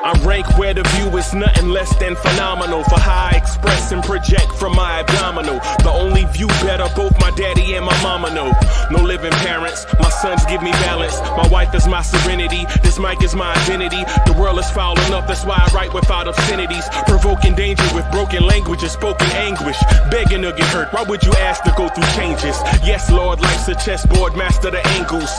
I rank where the view is nothing less than phenomenal for how I express and project from my abdominal. The only view better, both my daddy and my mama know. No living parents, my sons give me balance. My wife is my serenity, this mic is my identity. The world is foul enough, that's why I write without obscenities. Provoking danger with broken language and spoken anguish. Begging to get hurt, why would you ask to go through changes? Yes, Lord, life's a chessboard, master the angles.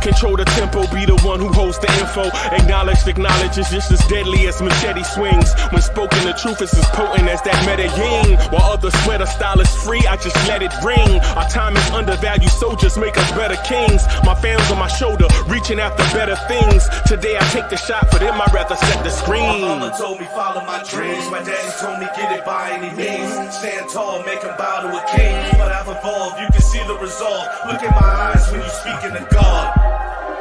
Control the tempo, be the one who holds the info. Acknowledge is just as deadly as machete swings. When spoken, the truth is as potent as that Medellin. While others swear the style is free, I just let it ring. Our time is undervalued, soldiers make us better kings. My fans on my shoulder, reaching after better things. Today I take the shot, for them I'd rather set the screen. My mama told me follow my dreams. My daddy told me get it by any means. Stand tall, make him bow to a king. But I've evolved, you can see the resolve. Look in my eyes when you speaking to God.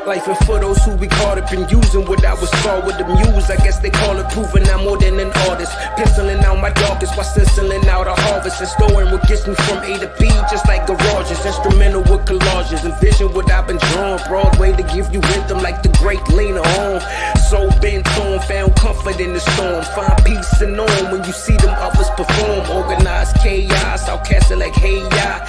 Life and for those who we caught up in using what I was taught with the muse. I guess they call it proving I'm more than an artist. Penciling out my darkest while stenciling out a harvest. And storing what gets me from A to B, just like garages. Instrumental with collages. Envision what I've been drawn. Broadway to give you rhythm like the great Lena Horne. So bent on, found comfort in the storm. Find peace and on when you see them others perform. Organized chaos, outcasted like hey ya.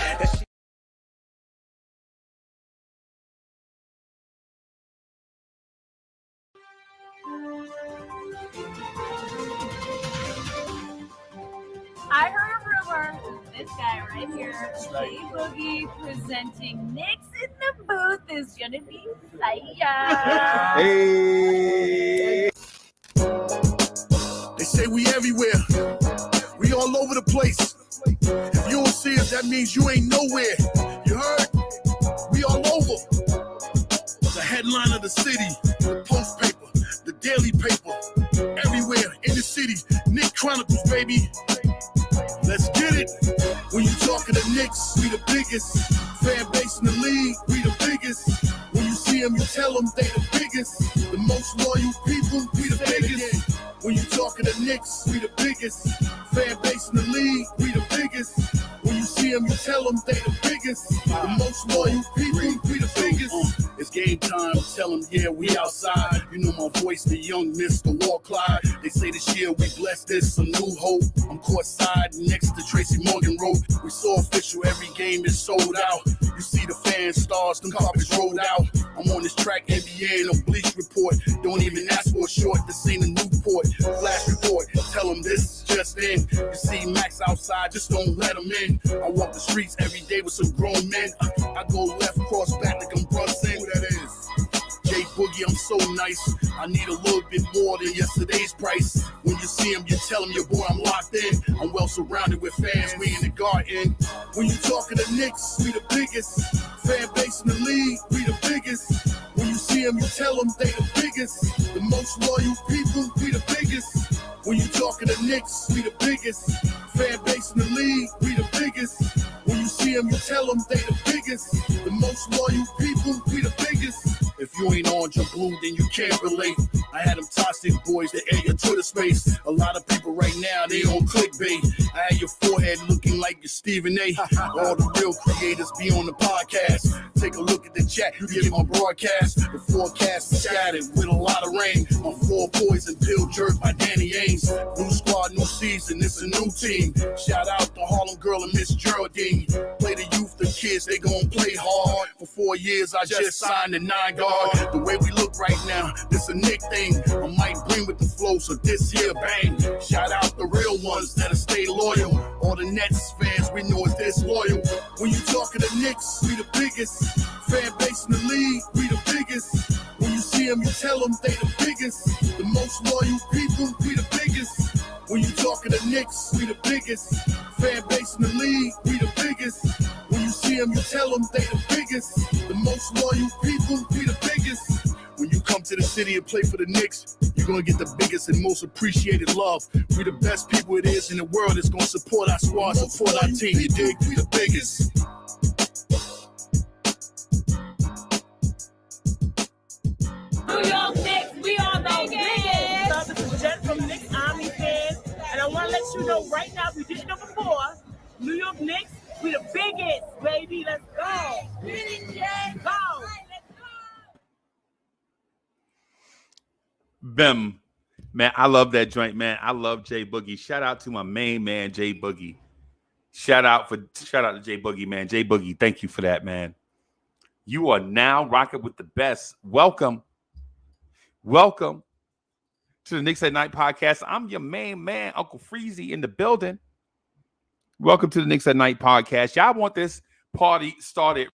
I heard a rumor, this guy right here, J Boogie, presenting Knicks in the booth, is gonna be fire. Hey. They say we everywhere. We all over the place. If you don't see us, that means you ain't nowhere. You heard? We all over. The headline of the city, the post paper, the daily paper, everywhere in the city. Knicks Chronicles, baby. Let's get it. When you talking to Knicks, we the biggest. Fan base in the league, we the biggest. When you see them, you tell them they the biggest. The most loyal people, we the biggest. When you talking to Knicks, we the biggest. Fan base in the league, we the biggest. When you see them, you tell them they the biggest. The most loyal people, we the biggest. It's game time, tell them, yeah, we outside. You know my voice, the young Mr. Clyde. They say this year we blessed this, some new hope. I'm courtside next to Tracy Morgan Road. We so official, every game is sold out. You see the fans, stars, them carpets rolled out. I'm on this track, NBA, no bleach report. Don't even ask for a short, this ain't a Newport. Flash report, tell them this is just in. You see Max outside, just don't let him in. I walk the streets every day with some grown men. I go left, cross back like I'm Brunson. Who that is? J Boogie, I'm so nice. I need a little bit more than yesterday's price. When you see him, you tell him, your boy, I'm locked in. I'm well surrounded with fans, we in the garden. When you talking to Knicks, we the biggest. Fan base in the league, we the biggest. When you see them, you tell them they the biggest. The most loyal people, we the biggest. When you talking to Knicks, we the biggest. Fan base in the league, we the biggest. When you see them, you tell them they the biggest. The most loyal people, we the biggest. If you ain't orange or blue, then you can't relate. I had them toxic boys that air your Twitter space. A lot of people right now, they on clickbait. I had your forehead looking like you're Stephen A. All the real creators be on the podcast. Take a look at the chat, you get my broadcast. The forecast is scattered with a lot of rain. My 4 poison pill jerk by Danny Ainge. New squad, new season, it's a new team. Shout out to Harlem Girl and Miss Geraldine. Play the youth, the kids, they gon' play hard. For 4 years, I just signed a 9-guard. The way we look right now, this a Nick thing. I might bring with the flow, so this here bang. Shout out the real ones that'll stay loyal. All the Nets fans, we know it's disloyal. When you talking to Knicks, we the biggest. Fan base in the league, we the biggest. When you see them, you tell them they the biggest. The most loyal people, we the biggest. When you talking to Knicks, we the biggest. Fan base in the league, we the biggest. When you see them, you tell them they the biggest. The most loyal people, we the biggest. When you come to the city and play for the Knicks, you're gonna get the biggest and most appreciated love. We the best people it is in the world that's gonna support our squad, support our team. You dig? We the biggest. New York Knicks, we are the biggest. This is Jen from Knicks Army fans, and I want to let you know right now, if you didn't know before, New York Knicks We the biggest, baby. Let's go. Let's go. Bim. Man, I love that joint, man. I love Jay Boogie. Shout out to my main man, Jay Boogie. Shout out to Jay Boogie, man. Jay Boogie, thank you for that, man. You are now rocking with the best. Welcome to the Knicks at Night podcast. I'm your main man, Uncle Freezy, in the building. Welcome to the Knicks at Night podcast. Y'all want this party started.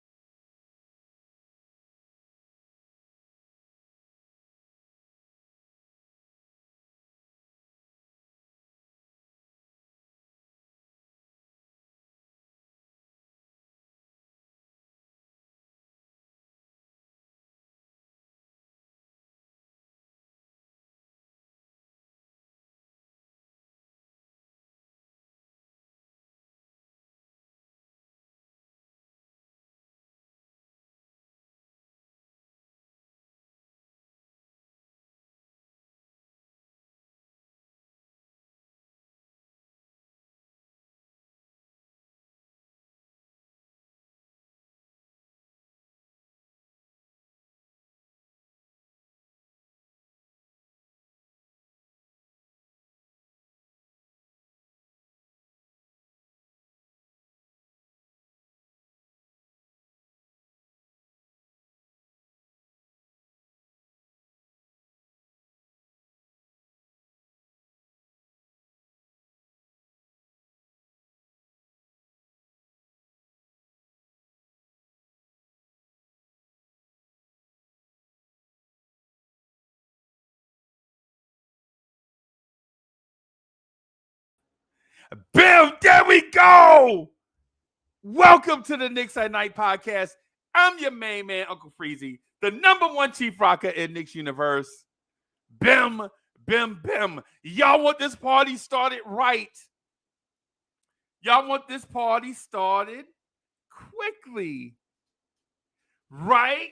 Bam! There we go. Welcome to the Knicks at Night podcast. I'm your main man, Uncle Freezy, the number one chief rocker in Knicks universe. Bim, bim, bim. Y'all want this party started right. Y'all want this party started quickly. Right?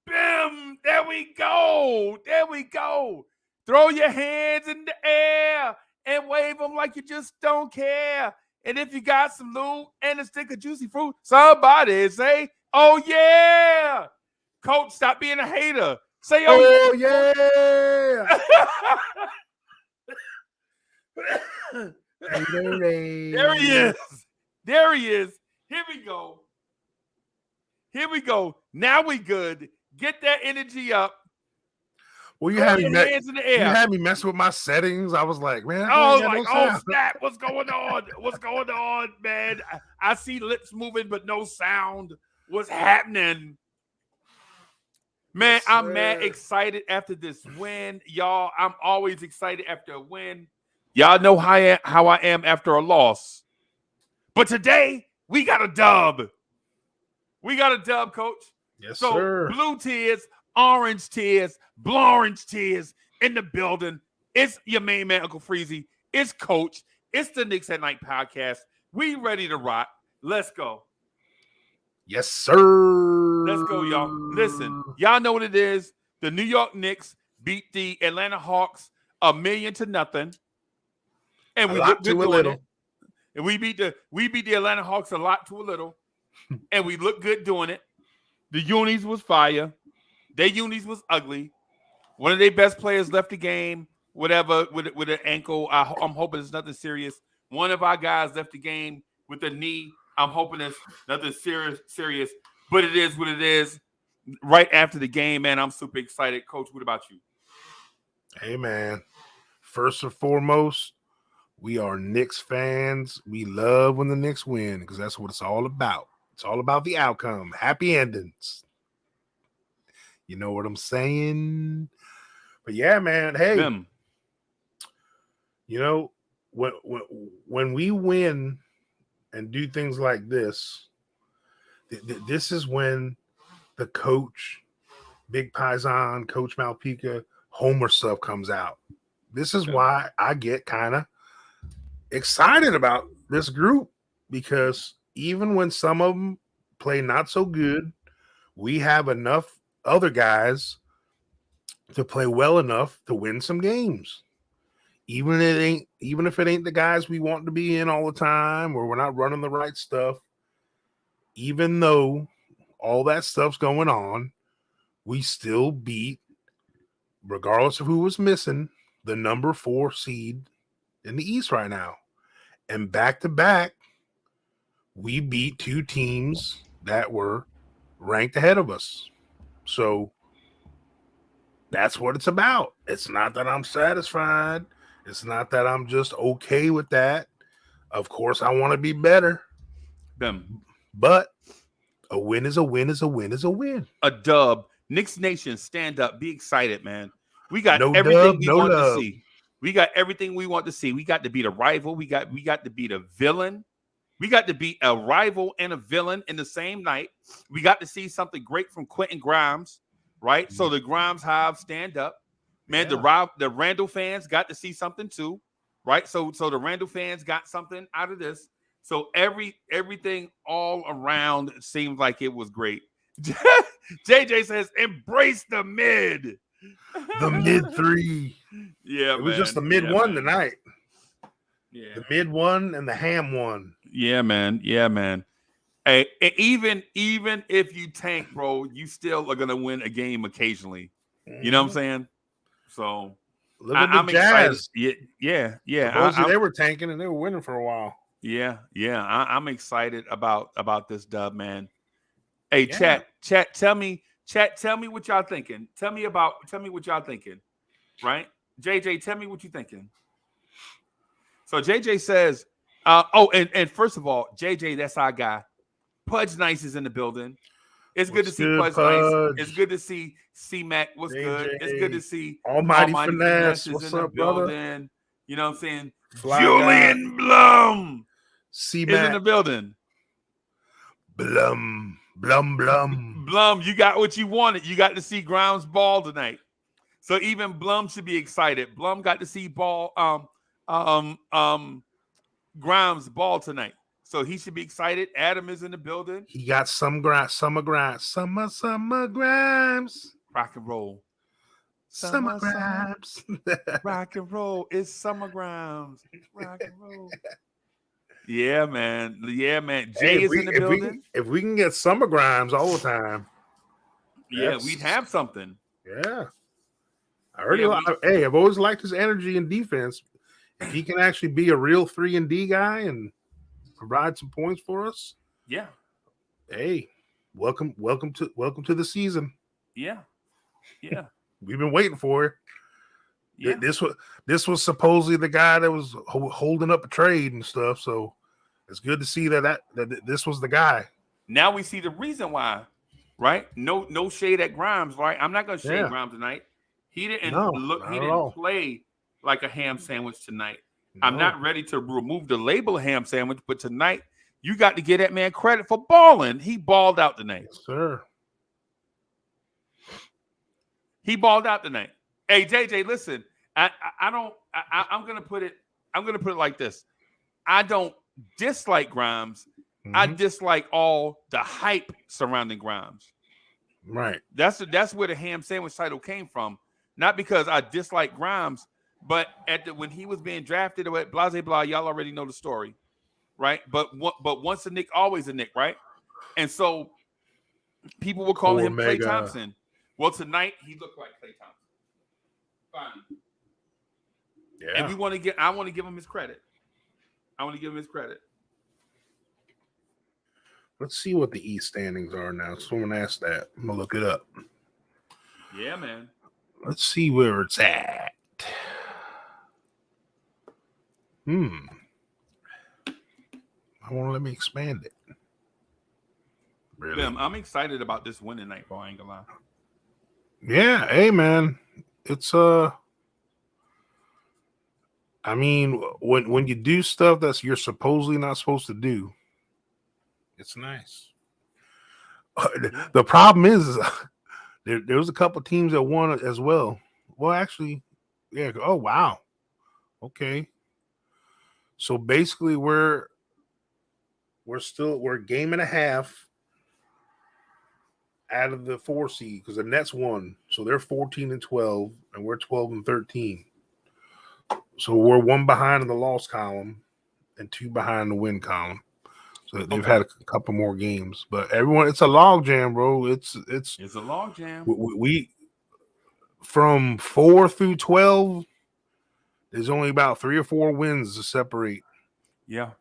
Bim! There we go. There we go. Throw your hands in the air and wave them like you just don't care. And if you got some loot and a stick of juicy fruit, somebody say, oh, yeah. Coach, stop being a hater. Say, oh yeah. There he is. There he is. Here we go. Here we go. Now we good. Get that energy up. Well, you Throw had me your hands in the air. You had me mess with my settings. I was like, man. I was like, oh, snap. What's going on? What's going on, man? I see lips moving, but no sound. What's happening? Man, Yes, I'm mad excited after this win. Y'all, I'm always excited after a win. Y'all know how I am after a loss. But today, we got a dub. We got a dub, Coach. Yes, so, sir. Blue tears, orange tears, blorange tears in the building. It's your main man, Uncle Freezy. It's Coach. It's the Knicks at Night podcast. We ready to rock. Let's go. Yes, sir. Let's go, y'all. Listen, y'all know what it is. The New York Knicks beat the Atlanta Hawks 1-0. And we look good doing it. And we beat the Atlanta Hawks a lot to a little. And we look good doing it. The unis was fire. Their unis was ugly. One of their best players left the game, whatever, with an ankle. I'm hoping it's nothing serious. One of our guys left the game with a knee. I'm hoping it's nothing serious. But it is what it is. Right after the game, man, I'm super excited. Coach, what about you? Hey, man. First and foremost, we are Knicks fans. We love when the Knicks win because that's what it's all about. It's all about the outcome. Happy endings. You know what I'm saying? But yeah, man. Hey, you know, when we win and do things like this, this is when the coach, Big Paisan, Coach Malpica, Homer stuff comes out. This is why I get kind of excited about this group, because even when some of them play not so good, we have enough other guys to play well enough to win some games. even if it ain't the guys we want to be in all the time, or we're not running the right stuff, even though all that stuff's going on, we still beat, regardless of who was missing, the number 4 seed in the East right now. And back to back, we beat 2 teams that were ranked ahead of us. So that's what it's about. It's not that I'm satisfied. It's not that I'm just okay with that. Of course, I want to be better. But a win is a win is a win is a win. A dub. Knicks Nation, stand up. Be excited, man. We got No everything dub, we no want love. to see. We got everything we want to see. We got to beat a rival. We got to beat a villain. We got to beat a rival and a villain in the same night. We got to see something great from Quentin Grimes, right? So the Grimes Hive stand up. Man, the Randle fans got to see something too, right? So the Randle fans got something out of this. So everything all around seemed like it was great. JJ says, embrace the mid. The mid 3. Yeah, it was just the mid 1 tonight. Yeah, the mid 1 and the ham 1. Yeah, man. Yeah, man. Hey, even if you tank, bro, you still are gonna win a game occasionally. You know what I'm saying? So I'm excited. Yeah. Supposedly they were tanking and they were winning for a while. Yeah. I'm excited about this dub, man. Hey, chat, tell me what y'all thinking. Tell me what y'all thinking. Right? JJ, tell me what you thinking. So JJ says, and first of all, JJ, that's our guy. Pudge Nice is in the building. It's good to see Pudge Nice. It's good to see C-Mac. What's JJ, good? It's good to see Almighty Finesse. is What's in the up, brother? building. You know what I'm saying? Fly Julian Blum C-Mac is in the building. Blum. Blum, you got what you wanted. You got to see Grimes ball tonight. So even Blum should be excited. Blum got to see Grimes ball tonight. So he should be excited. Adam is in the building. He got summer Grimes. Rock and roll. Summer Grimes. Rock and roll. It's Summer Grimes. Rock and roll. Yeah, man. Jay is in the building. If we can get Summer Grimes all the time. Yeah, we'd have something. Yeah. I've always liked his energy and defense. If he can actually be a real 3-and-D guy and provide some points for us. Yeah. Hey, welcome to the season. Yeah. We've been waiting for it. Yeah. This was supposedly the guy that was holding up a trade and stuff. So it's good to see that this was the guy. Now we see the reason why, right? No shade at Grimes, right? I'm not gonna shade Grimes tonight. He didn't play like a ham sandwich tonight. No. I'm not ready to remove the label ham sandwich, but tonight you got to give that man credit for balling. He balled out tonight. Yes, sir. He balled out tonight. Hey, JJ, listen. I'm gonna put it like this. I don't dislike Grimes. Mm-hmm. I dislike all the hype surrounding Grimes. Right. That's where the ham sandwich title came from. Not because I dislike Grimes, but when he was being drafted or at blah, blah, y'all already know the story, right? But once a Knick, always a Knick, right? And so people were calling him Klay Thompson. Well, tonight he looked like Klay Thompson. Fine. Yeah. And I want to give him his credit. Let's see what the East standings are now. Someone asked that. I'm gonna look it up. Yeah, man. Let's see where it's at. I want to let me expand it. Really? I'm excited about this win tonight, bro. I ain't gonna lie. Yeah, hey man. It's I mean, when you do stuff that you're supposedly not supposed to do, it's nice. The problem is there was a couple teams that won as well. Well, actually, yeah. Oh wow. Okay. So basically, we're a game and a half out of the 4 seed because the Nets won, so they're 14-12, and we're 12-13. So we're 1 behind in the loss column and 2 behind the win column. So they've had a couple more games, but everyone, it's a log jam, bro. It's a log jam. We from 4 through 12, there's only about 3 or 4 wins to separate. Yeah,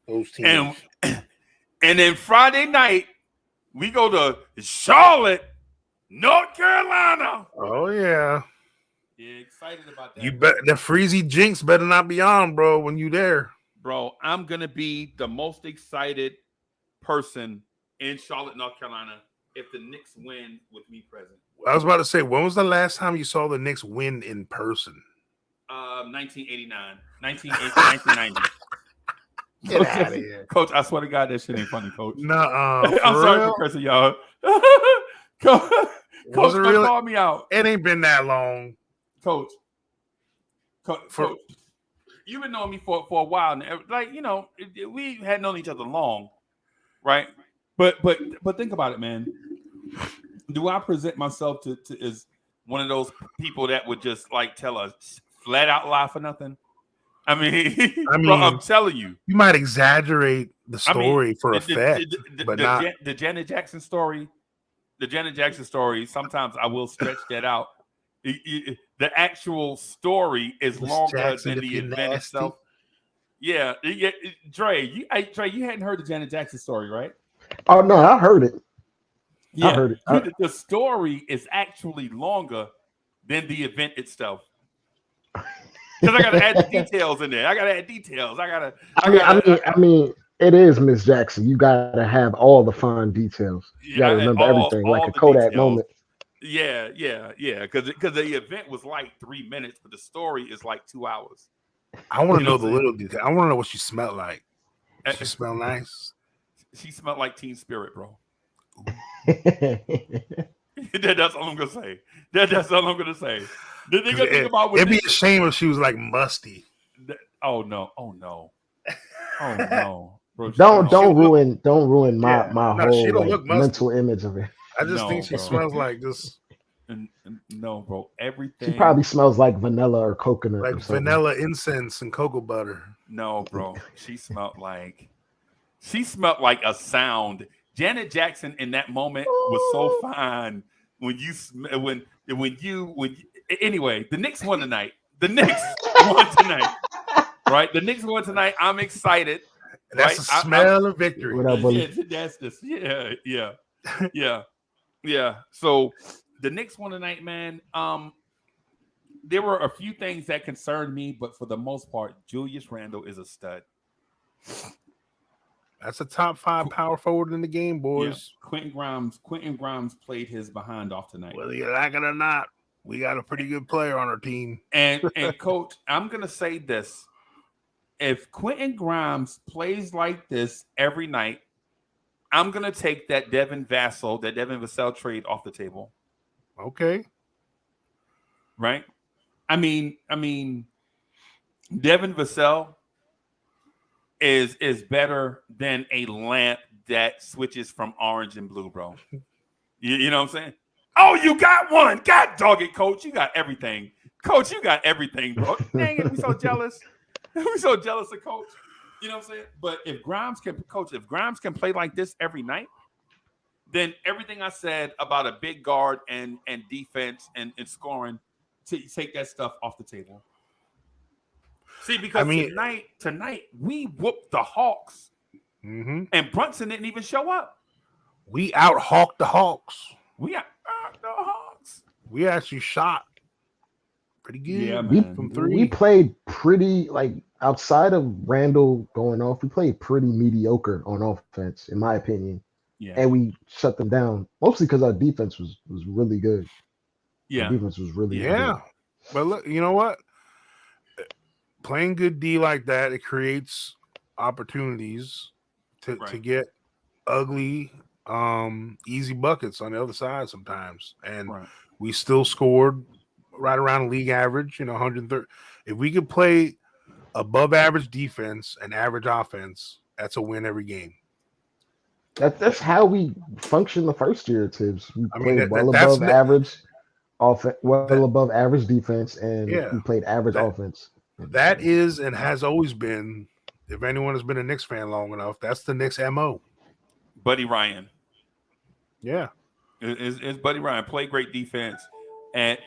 those teams. And then Friday night, we go to Charlotte, North Carolina. Oh yeah. Yeah, excited about that. You bet the Freezy jinx better not be on, bro, when you there. Bro, I'm gonna be the most excited person in Charlotte, North Carolina, if the Knicks win with me present. I was about to say, when was the last time you saw the Knicks win in person? 1989, 1990. Get out of here, Coach. I swear to God, that shit ain't funny, Coach. Nuh-uh. I'm sorry for cursing y'all. Coach, don't call me out. It ain't been that long, Coach. Coach, you've been knowing me for a while now. Like, we had known each other long, right? But think about it, man. Do I present myself to as one of those people that would just like tell a flat out lie for nothing? I mean, bro, I'm telling you, you might exaggerate the story for effect, but not the Janet Jackson story. The Janet Jackson story. Sometimes I will stretch that out. The actual story is longer than the event itself. Yeah, Dre, you hadn't heard the Janet Jackson story, right? Oh no, I heard it. Yeah, I heard it. The story is actually longer than the event itself. Because I gotta add the details in there. I mean, it is Miss Jackson. You gotta have all the fun details. You gotta remember everything, like a Kodak moment. Yeah. Because the event was like 3 minutes, but the story is like 2 hours. I want to know the little detail. I want to know what she smelled like. She smelled nice. She smelled like Teen Spirit, bro. That's all I'm gonna say. That's all I'm gonna say. The thing it'd be a shame if she was like musty. Oh no. Bro, don't ruin my whole mental image of it. I just think she smells like this. No, bro. Everything. She probably smells like vanilla or coconut. Like vanilla incense and cocoa butter. No, bro. She smelled like a sound. Janet Jackson in that moment was so fine. Anyway, the Knicks won tonight. Right? The Knicks won tonight. I'm excited. That's right? a smell of victory. That's this. Yeah. So the Knicks won tonight, man. There were a few things that concerned me, but for the most part, Julius Randle is a stud. That's a top 5 power forward in the game, boys. Yeah. Quentin Grimes played his behind off tonight. Whether you like it or not, we got a pretty good player on our team. And Coach, I'm gonna say this: if Quentin Grimes plays like this every night, I'm gonna take that Devin Vassell trade off the table. Okay. Right? I mean, Devin Vassell is better than a lamp that switches from orange and blue, bro. You know what I'm saying? Oh, you got one. God dog it, Coach. You got everything. Coach, you got everything, bro. Dang it, we so jealous. We're so jealous of Coach. You know what I'm saying? But if Grimes can play like this every night, then everything I said about a big guard and defense and scoring, to take that stuff off the table. See, because tonight we whooped the Hawks, and Brunson didn't even show up. We out-hawked the Hawks. We actually shot pretty good. Yeah, man. From 3. We played pretty, like, outside of Randle going off, we played pretty mediocre on offense, in my opinion. Yeah. And we shut them down, mostly because our defense was really good. Yeah. Our defense was really good. Yeah. But look, you know what? Playing good D like that, it creates opportunities to get ugly, easy buckets on the other side sometimes. And we still scored right around league average, 130. If we could play above average defense and average offense, that's a win every game. That's how we functioned the first year, Tibbs. We played well above average. well above average defense, and Yeah, we played average that offense. that is and has always been. If anyone has been a Knicks fan long enough, that's the Knicks MO. Buddy Ryan. Yeah, Is Buddy Ryan play great defense and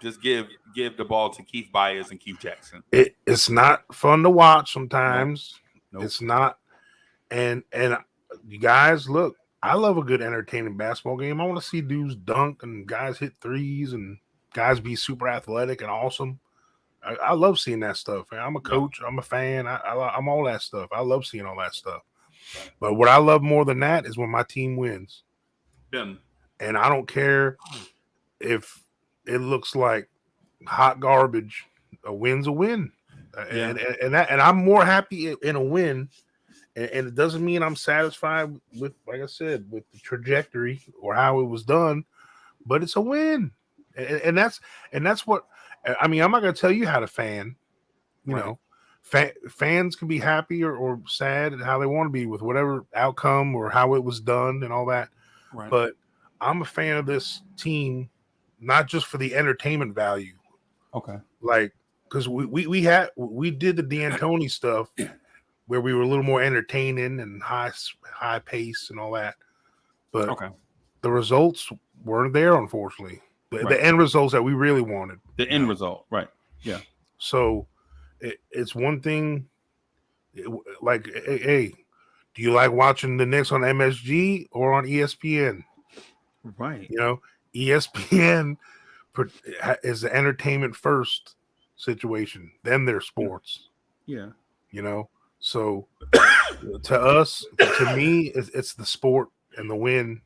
just give the ball to Keith Byers and Keith Jackson. it's not fun to watch sometimes. Nope. It's not, and you guys look. I love a good entertaining basketball game. I want to see dudes dunk and guys hit threes and guys be super athletic and awesome. I love seeing that stuff. I'm a coach. I'm a fan. I'm all that stuff. I love seeing all that stuff. But what I love more than that is when my team wins. And I don't care if it looks like hot garbage. A win's a win. And I'm more happy in a win. And it doesn't mean I'm satisfied with, like I said, with the trajectory or how it was done, but it's a win. And that's what I mean. I'm not going to tell you how to fan. You know, fans can be happy or sad at how they want to be with whatever outcome or how it was done and all that. Right. But I'm a fan of this team, not just for the entertainment value. Okay. Like, because we did the D'Antoni stuff where we were a little more entertaining and high pace and all that. But the results weren't there, unfortunately. The end results that we really wanted. The end result, right. Yeah. So it's one thing, like, hey, do you like watching the Knicks on MSG or on ESPN? Right. You know, ESPN is the entertainment first situation. Then there's sports. Yeah. You know, so to us, to me, it's the sport and the win.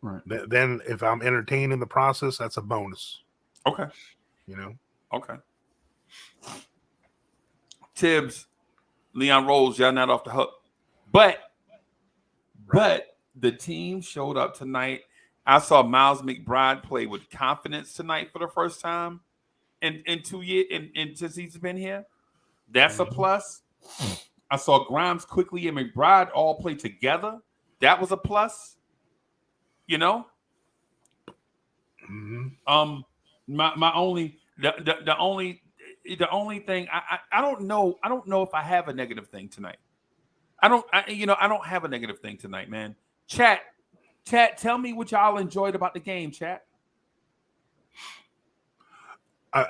Right. Then if I'm entertained in the process, that's a bonus. Okay. You know? Okay. Tibbs, Leon Rose, y'all not off the hook. But the team showed up tonight. I saw Miles McBride play with confidence tonight for the first time in 2 years and since he's been here. That's a plus. I saw Grimes quickly and McBride all play together. That was a plus. You know? Mm-hmm. My only the only thing I don't know if I have a negative thing tonight. I don't have a negative thing tonight, man. Chat, tell me what y'all enjoyed about the game, chat.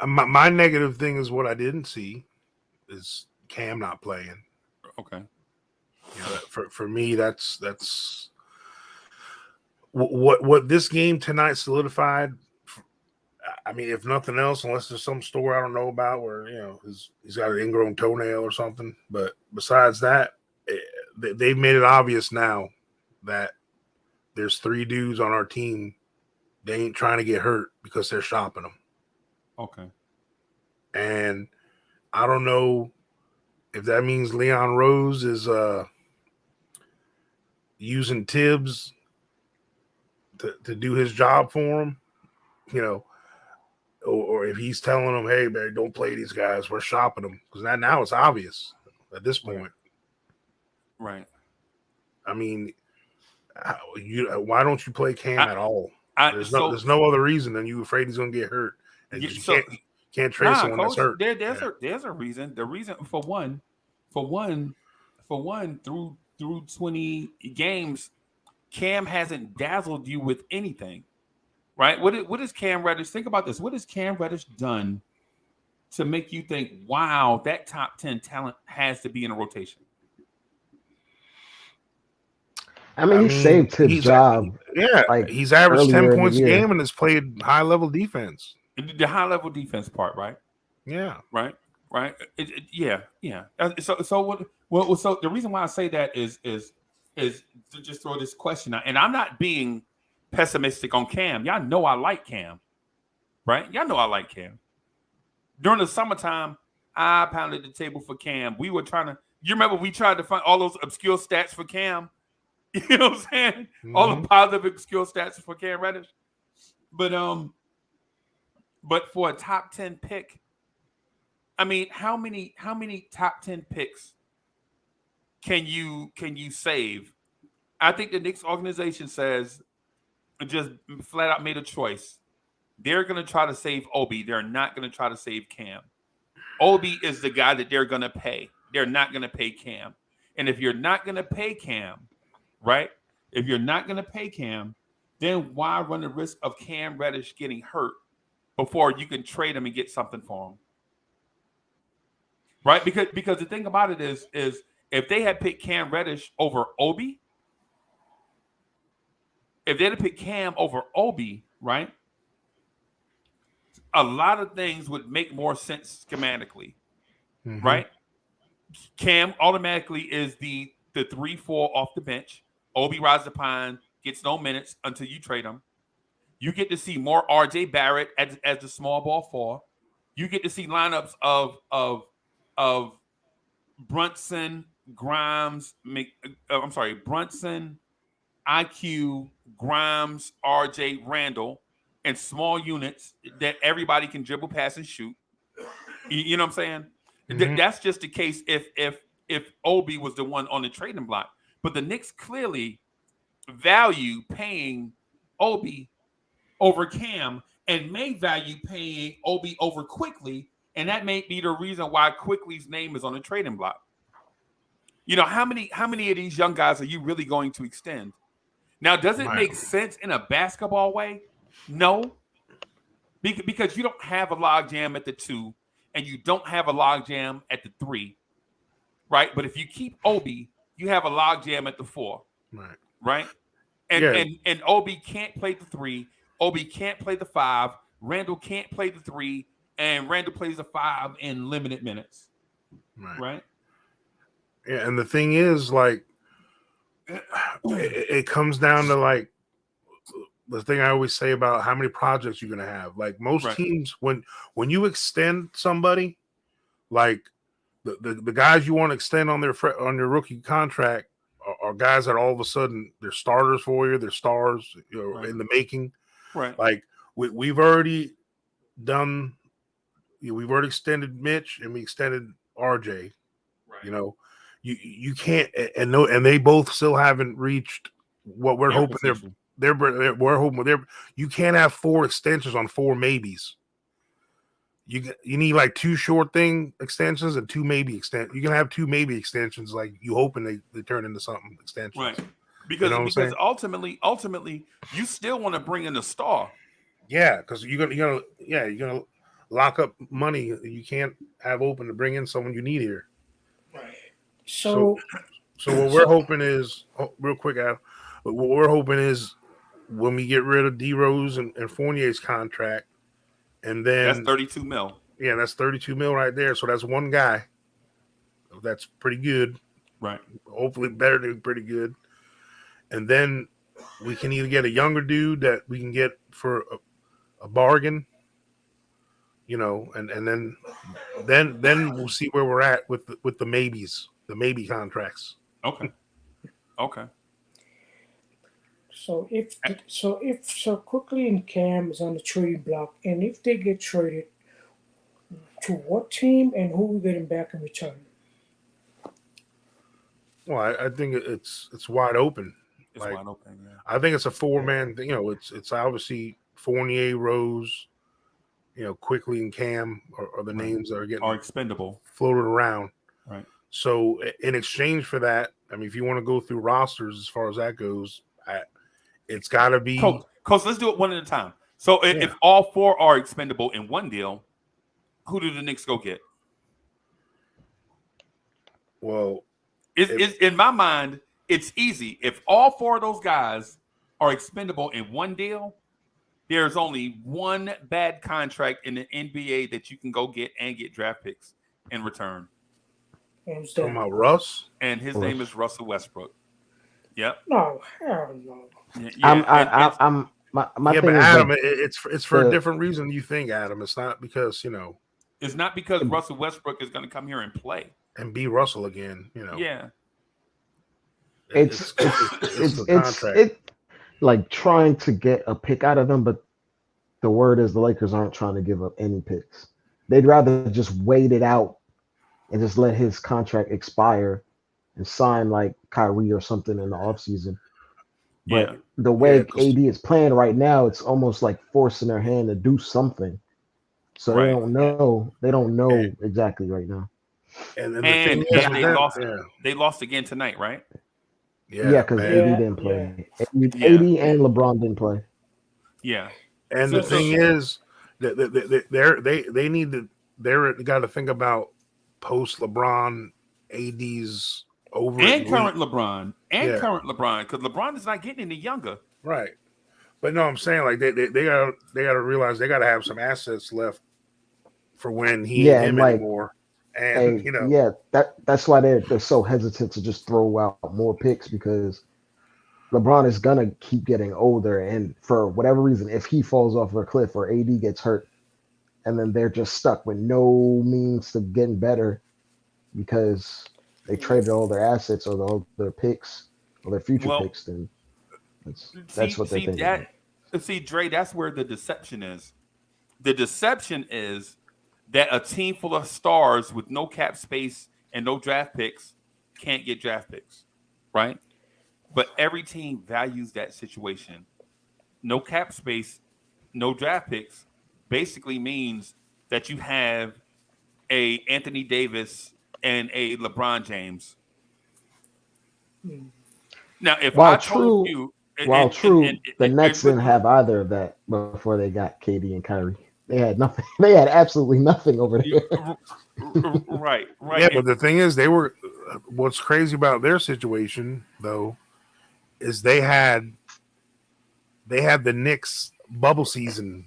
My negative thing is what I didn't see is Cam not playing. Okay. You know, for me, that's what this game tonight solidified. I mean, if nothing else, unless there's some story I don't know about where, you know, he's got an ingrown toenail or something. But besides that, they've made it obvious now that there's 3 dudes on our team. They ain't trying to get hurt because they're shopping them. Okay. And I don't know if that means Leon Rose is using Tibbs to do his job for him, you know, or if he's telling them, hey, man, don't play these guys. We're shopping them. Because now it's obvious at this point. Right. I mean, why don't you play Cam at all? There's no other reason than you afraid he's going to get hurt. And you can't trade someone Coach, that's hurt. There's a reason. The reason for one, through 20 games, Cam hasn't dazzled you with anything, right? What is Cam Reddish? Think about this. What has Cam Reddish done to make you think, wow, that top 10 talent has to be in a rotation? I mean, he saved his job. He's averaged 10 points a game and has played high-level defense. The high-level defense part, right? Yeah. Right. Yeah. So the reason why I say that is to just throw this question out, and I'm not being pessimistic on Cam. Y'all know I like Cam, right? Y'all know I like Cam. During the summertime, I pounded the table for Cam. We were trying to. You remember we tried to find all those obscure stats for Cam. You know what I'm saying? Mm-hmm. All the positive obscure stats for Cam Reddish. But for a top 10 pick, I mean, how many top 10 picks can you save? I think the Knicks organization says just flat out made a choice. they're going to try to save Obi. They're not going to try to save Cam. Obi is the guy that they're going to pay. They're not going to pay Cam. And if you're not going to pay Cam, right? If you're not going to pay Cam, then why run the risk of Cam Reddish getting hurt before you can trade him and get something for him? Right? Because the thing about it is if they had picked Cam Reddish over Obi, if they had picked Cam over Obi, right? A lot of things would make more sense schematically, right? Cam automatically is the 3-4 off the bench. Obi rides the pine, gets no minutes until you trade him. You get to see more RJ Barrett as the small ball 4. You get to see lineups of Brunson, Grimes, Brunson, IQ, Grimes, RJ, Randle, and small units that everybody can dribble, pass, and shoot. You know what I'm saying? That's just the case if Obi was the one on the trading block. But the Knicks clearly value paying Obi over Cam and may value paying Obi over Quickly, and that may be the reason why Quickly's name is on the trading block. You know, how many of these young guys are you really going to extend? Now, does it make sense in a basketball way? No. Because you don't have a logjam at the 2 and you don't have a logjam at the 3, right? But if you keep Obi, you have a logjam at the 4, right? And Obi can't play the 3. Obi can't play the 5. Randle can't play the 3, and Randle plays the 5 in limited minutes, right? Yeah, and the thing is, like, it comes down to like the thing I always say about how many projects you're gonna have. Like most teams, when you extend somebody, like the guys you want to extend on their rookie contract are guys that all of a sudden they're starters for you, they're stars, you know, in the making. Right. Like we've already done, we've already extended Mitch and we extended RJ. Right. You know, you can't, and they both still haven't reached what we're hoping we're hoping you can't have 4 extensions on 4 maybes. You need like 2 short thing extensions and 2 maybe extensions. You can have 2 maybe extensions, like you hoping they turn into something extensions. Right. Because ultimately you still want to bring in a star. Yeah, because you're gonna lock up money you can't have open to bring in someone you need here. Right. So what we're hoping is, real quick, Al, what we're hoping is when we get rid of D Rose and Fournier's contract, and then that's 32 mil. Yeah, that's 32 mil right there. So that's one guy. That's pretty good. Right. Hopefully better than pretty good. And then we can either get a younger dude that we can get for a bargain, you know, and then we'll see where we're at with the maybes, the maybe contracts. Okay. So if Quickly and Cam is on the trading block, and if they get traded, to what team and who we getting back in return? Well, I think it's wide open. It's wide open. Yeah. I think it's a 4-man thing. You know, it's obviously Fournier, Rose, you know, Quickly and Cam are the names that are expendable, floated around. Right. So in exchange for that, I mean, if you want to go through rosters as far as that goes, it's got to be. Coach, let's do it one at a time. So if all 4 are expendable in one deal, who do the Knicks go get? Well, in my mind, it's easy. If all 4 of those guys are expendable in one deal, there's only one bad contract in the NBA that you can go get and get draft picks in return. Talking about Russ? And his name is Russell Westbrook. Yep. No, hell no. My thing but is Adam, like, it's for a different reason you think, Adam. It's not because, you know. It's not because Russell Westbrook is going to come here and play. And be Russell again, you know. Yeah. It's like trying to get a pick out of them, but the word is the Lakers aren't trying to give up any picks. They'd rather just wait it out and just let his contract expire and sign like Kyrie or something in the offseason. But Yeah. the way Yeah, 'cause- AD is playing right now, it's almost like forcing their hand to do something. So they Right. don't know. They don't and, know exactly right now. and then the thing is, And with they them, lost. They lost again tonight, right? Yeah, because bad. AD Yeah, didn't yeah. play. AD Yeah. and LeBron didn't play. Yeah. And So- the thing is that they need to they got to think about post LeBron, AD's over And it current LeBron. And Yeah. current LeBron. Because LeBron is not getting any younger. right. But no, I'm saying like they gotta realize they gotta have some assets left for when he ain't Yeah, and him like, anymore. And hey, yeah, that's why they're so hesitant to just throw out more picks because LeBron is gonna keep getting older, and for whatever reason, if he falls off a cliff or AD gets hurt, and then they're just stuck with no means to getting better because they traded all their assets or all their picks or their future Well, picks, then that's what they're thinking. See, Dre, that's where the deception is. The deception is that a team full of stars with no cap space and no draft picks can't get draft picks, right? But every team values that situation. No cap space, no draft picks basically means that you have a Anthony Davis and a LeBron James. Now, if I told you, the Nets didn't have either of that before they got KD and Kyrie. They had nothing. They had absolutely nothing over there. right. Yeah, but the thing is, what's crazy about their situation though is they had the Knicks bubble season.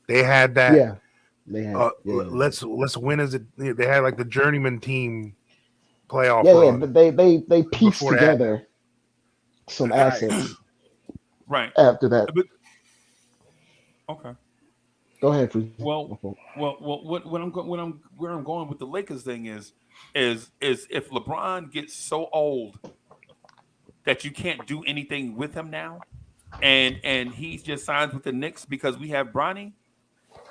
They had that. Yeah, they had. Let's win as they had like the journeyman team playoff. Yeah, but they pieced together some assets. Right after that. Okay. Go ahead, Free. Well, where I'm going with the Lakers thing is if LeBron gets so old that you can't do anything with him now, and he just signs with the Knicks because we have Bronny,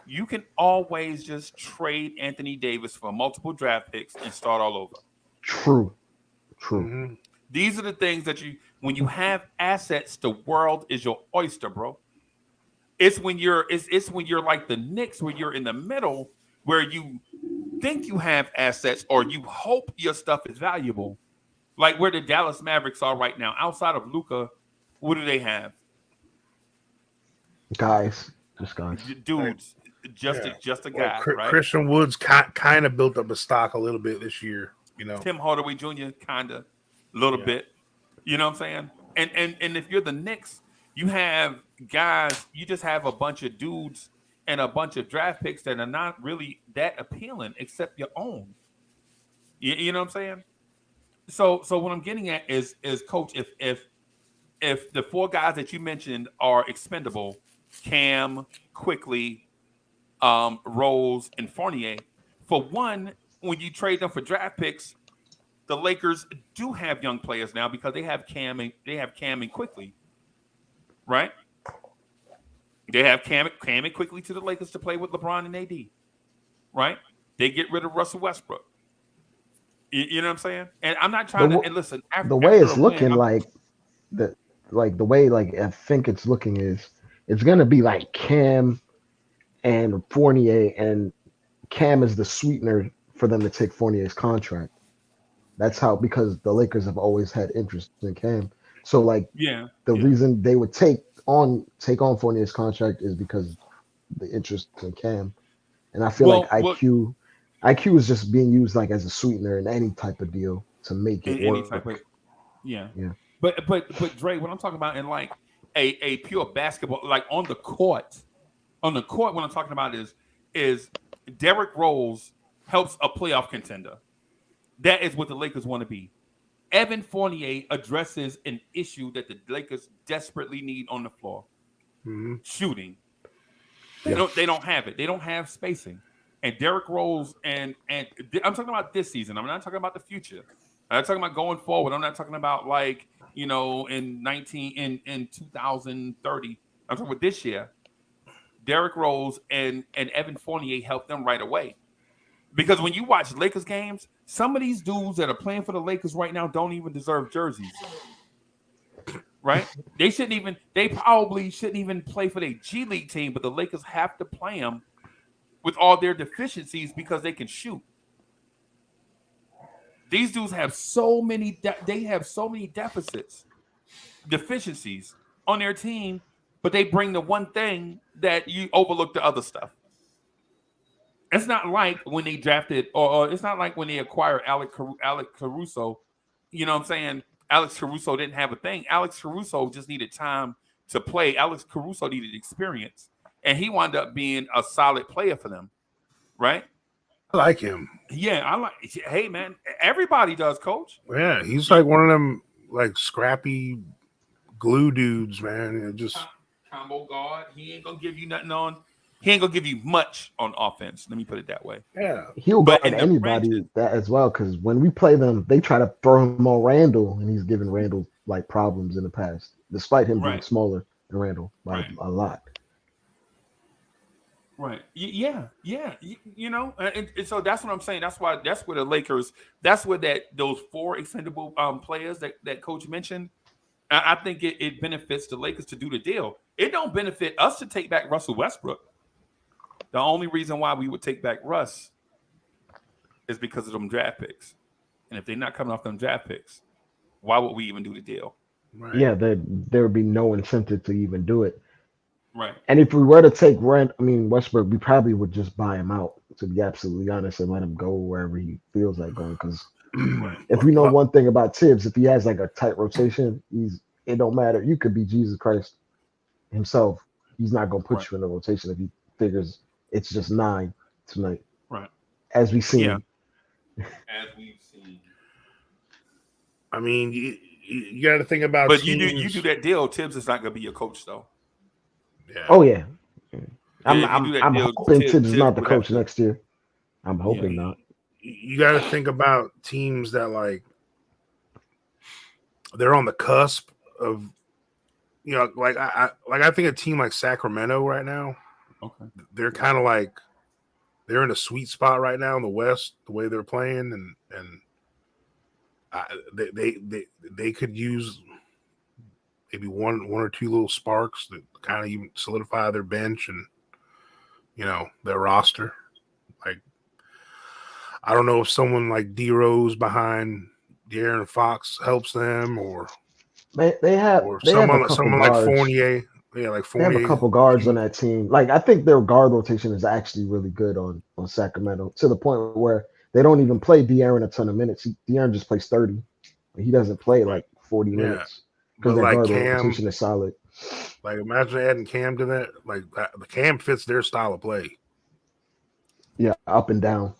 you can always just trade Anthony Davis for multiple draft picks and start all over. True. Mm-hmm. These are the things that when you have assets, the world is your oyster, bro. It's when you're like the Knicks, where you're in the middle, where you think you have assets or you hope your stuff is valuable. Like where the Dallas Mavericks are right now, outside of Luka, what do they have? Guys, just guys, dudes, just a guy. Right? Christian Woods kind of built up a stock a little bit this year. You know, Tim Hardaway Jr. kind of a little bit. You know what I'm saying? And if you're the Knicks, you have guys. You just have a bunch of dudes and a bunch of draft picks that are not really that appealing, except your own. You know what I'm saying? So what I'm getting at is Coach, if the four guys that you mentioned are expendable, Cam, Quickly, Rose, and Fournier, for one, when you trade them for draft picks, the Lakers do have young players now because they have Cam and Quickly, right? They have Cam and Quickly to the Lakers to play with LeBron and AD, right? They get rid of Russell Westbrook. You know what I'm saying? And I'm not trying to. And listen, the way it's looking like the way I think it's looking is it's gonna be like Cam and Fournier, and Cam is the sweetener for them to take Fournier's contract. That's how, because the Lakers have always had interest in Cam. So the reason they would take on Fournier's contract is because the interest in Cam. And I feel like IQ is just being used like as a sweetener in any type of deal to make it work. Yeah. But Dre, what I'm talking about in like a pure basketball, like on the court, what I'm talking about is Derrick Rose helps a playoff contender. That is what the Lakers want to be. Evan Fournier addresses an issue that the Lakers desperately need on the floor. Mm-hmm. Shooting. They don't have it. They don't have spacing. And Derrick Rose and I'm talking about this season. I'm not talking about the future. I'm talking about going forward. I'm not talking about in 2030. I'm talking about this year. Derrick Rose and Evan Fournier helped them right away. Because when you watch Lakers games, some of these dudes that are playing for the Lakers right now don't even deserve jerseys. right? They probably shouldn't even play for their G League team, but the Lakers have to play them with all their deficiencies because they can shoot. These dudes have so many deficits, deficiencies on their team, but they bring the one thing that you overlook the other stuff. It's not like when they drafted, or it's not like when they acquired Alex Caruso. You know what I'm saying? Alex Caruso didn't have a thing. Alex Caruso just needed time to play. Alex Caruso needed experience, and he wound up being a solid player for them, right? I like him. Yeah, I like. Hey, man, everybody does, Coach. Yeah, he's like one of them like scrappy glue dudes, man. It just combo guard. He ain't gonna give you nothing on. He ain't gonna give you much on offense. Let me put it that way. Yeah, he'll guard anybody that as well. Because when we play them, they try to throw him on Randle, and he's given Randle like problems in the past, despite him being smaller than Randle by a lot. Right. Yeah. You know, and so that's what I'm saying. That's where the Lakers. That's where those 4 expendable players that Coach mentioned. I think it benefits the Lakers to do the deal. It don't benefit us to take back Russell Westbrook. The only reason why we would take back Russ is because of them draft picks. And if they're not coming off them draft picks, why would we even do the deal? Right. Yeah, there would be no incentive to even do it. Right. And if we were to take Westbrook, we probably would just buy him out, to be absolutely honest, and let him go wherever he feels like going. Because if we know one thing about Tibbs, if he has like a tight rotation, it don't matter. You could be Jesus Christ himself. He's not gonna put you in a rotation if he figures it's just 9 tonight. Right. As we've seen. Yeah. As we've seen. I mean, you got to think about. But you do that deal. Tibbs is not gonna be your coach though. Yeah. Oh yeah. I'm deal, hoping Tibbs is not the would coach have to- next year. I'm hoping not. You got to think about teams that like they're on the cusp of, you know, like I think a team like Sacramento right now. Okay. They're kind of like they're in a sweet spot right now in the West, the way they're playing, and they could use maybe one or two little sparks that kind of even solidify their bench and, you know, their roster. Like, I don't know if someone like D Rose behind De'Aaron Fox helps them, or they have someone a couple like guards. Fournier. Yeah, like They have Fournier. a couple guards on that team. Like, I think their guard rotation is actually really good on Sacramento, to the point where they don't even play De'Aaron a ton of minutes. De'Aaron just plays 30. He doesn't play like 40 minutes because their like guard Cam, rotation is solid. Like, imagine adding Cam to that. Like, the Cam fits their style of play. Yeah, up and down.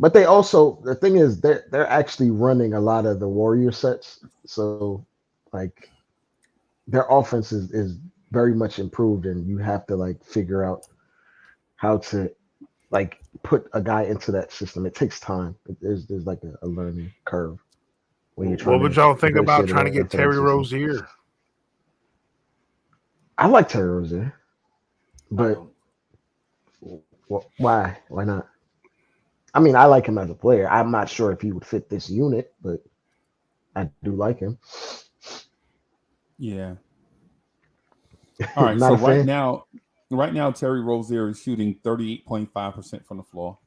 But they also, the thing is, they're actually running a lot of the Warrior sets. So, like, their offense is very much improved, and you have to like figure out how to like put a guy into that system. It takes time. There's like a learning curve when you're trying. What would y'all think about trying to get Terry Rozier? I like Terry Rozier, but why? Why not? I mean, I like him as a player. I'm not sure if he would fit this unit, but I do like him. Yeah. All right. So right now, Terry Rozier is shooting 38.5% from the floor.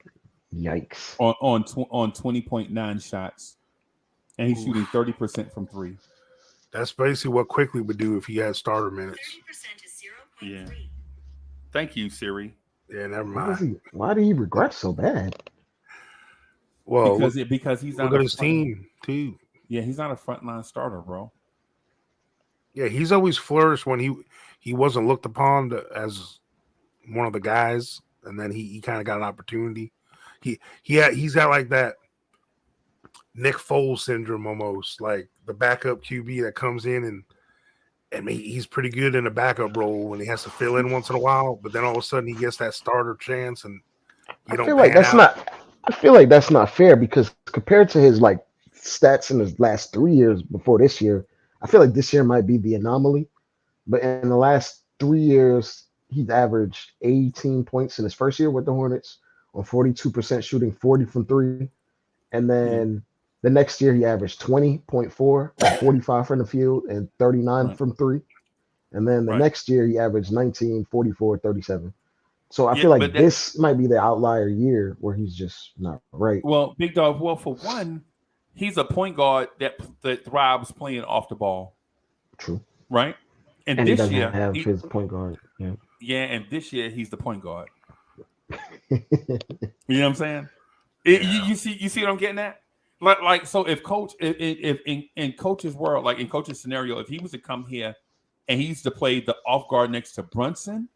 Yikes! On 20.9 shots, and he's shooting 30% from 3. That's basically what Quickly would do if he had starter minutes. 30% is 0.3. Yeah. Thank you, Siri. Yeah, never mind. Why did he regret so bad? Well, because he's not look at his team too. Yeah, he's not a frontline starter, bro. Yeah, he's always flourished when he wasn't looked upon as one of the guys, and then he kind of got an opportunity. He's got like that Nick Foles syndrome almost, like the backup QB that comes in and he's pretty good in a backup role when he has to fill in once in a while, but then all of a sudden he gets that starter chance, and I feel like that's not fair, because compared to his like stats in his last 3 years before this year, I feel like this year might be the anomaly. But in the last 3 years, he's averaged 18 points in his first year with the Hornets on 42% shooting, 40 from 3. And then The next year, he averaged 20.4 on 45 from the field and 39 Right. from three. And then the Right. next year, he averaged 19, 44, 37. So I Yeah, feel like but this might be the outlier year where he's just not right. well, Big Dog. Well, for one, he's a point guard that thrives playing off the ball, True. right? And And he this doesn't year, have his point guard. and this year he's the point guard. Yeah. You know what I'm saying? You see what I'm getting at? Like so, if coach, if in coach's world, like in coach's scenario, if he was to come here and he used to play the off guard next to Brunson,